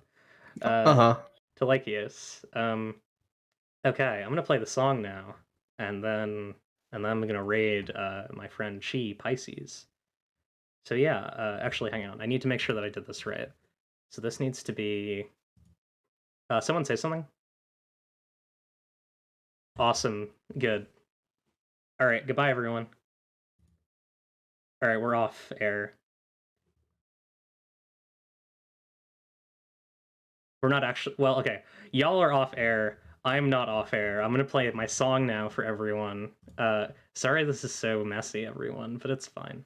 Uh-huh. To Lycius. Okay, I'm gonna play the song now, and then I'm gonna raid my friend Chi Pisces. So yeah, actually, hang on. I need to make sure that I did this right. So this needs to be. Someone say something. Awesome. Good. All right. Goodbye, everyone. All right, we're off air. We're not actually. Well, okay. Y'all are off air. I'm not off air. I'm gonna play my song now for everyone. Sorry this is so messy, everyone, but it's fine.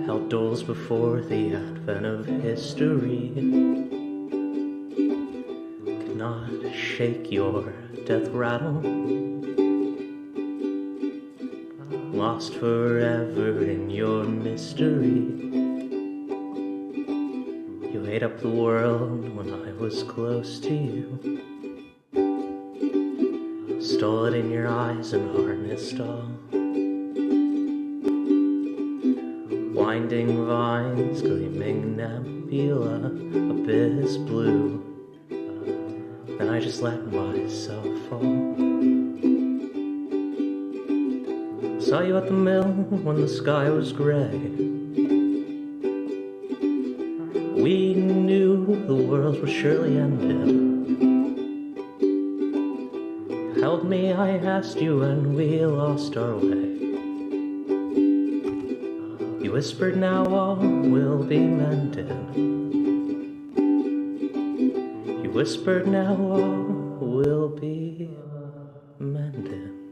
Held doors before the advent of history cannot shake your death rattle. Lost forever in your mystery. You made up the world when I was close to you. Stole it in your eyes and harnessed all. Winding vines, gleaming nebula, abyss blue. Then I just let myself fall. Saw you at the mill when the sky was gray. We knew the world was surely ended. Held me, I asked you, and we lost our way. You whispered, now all will be mended. You whispered, now all will be mended.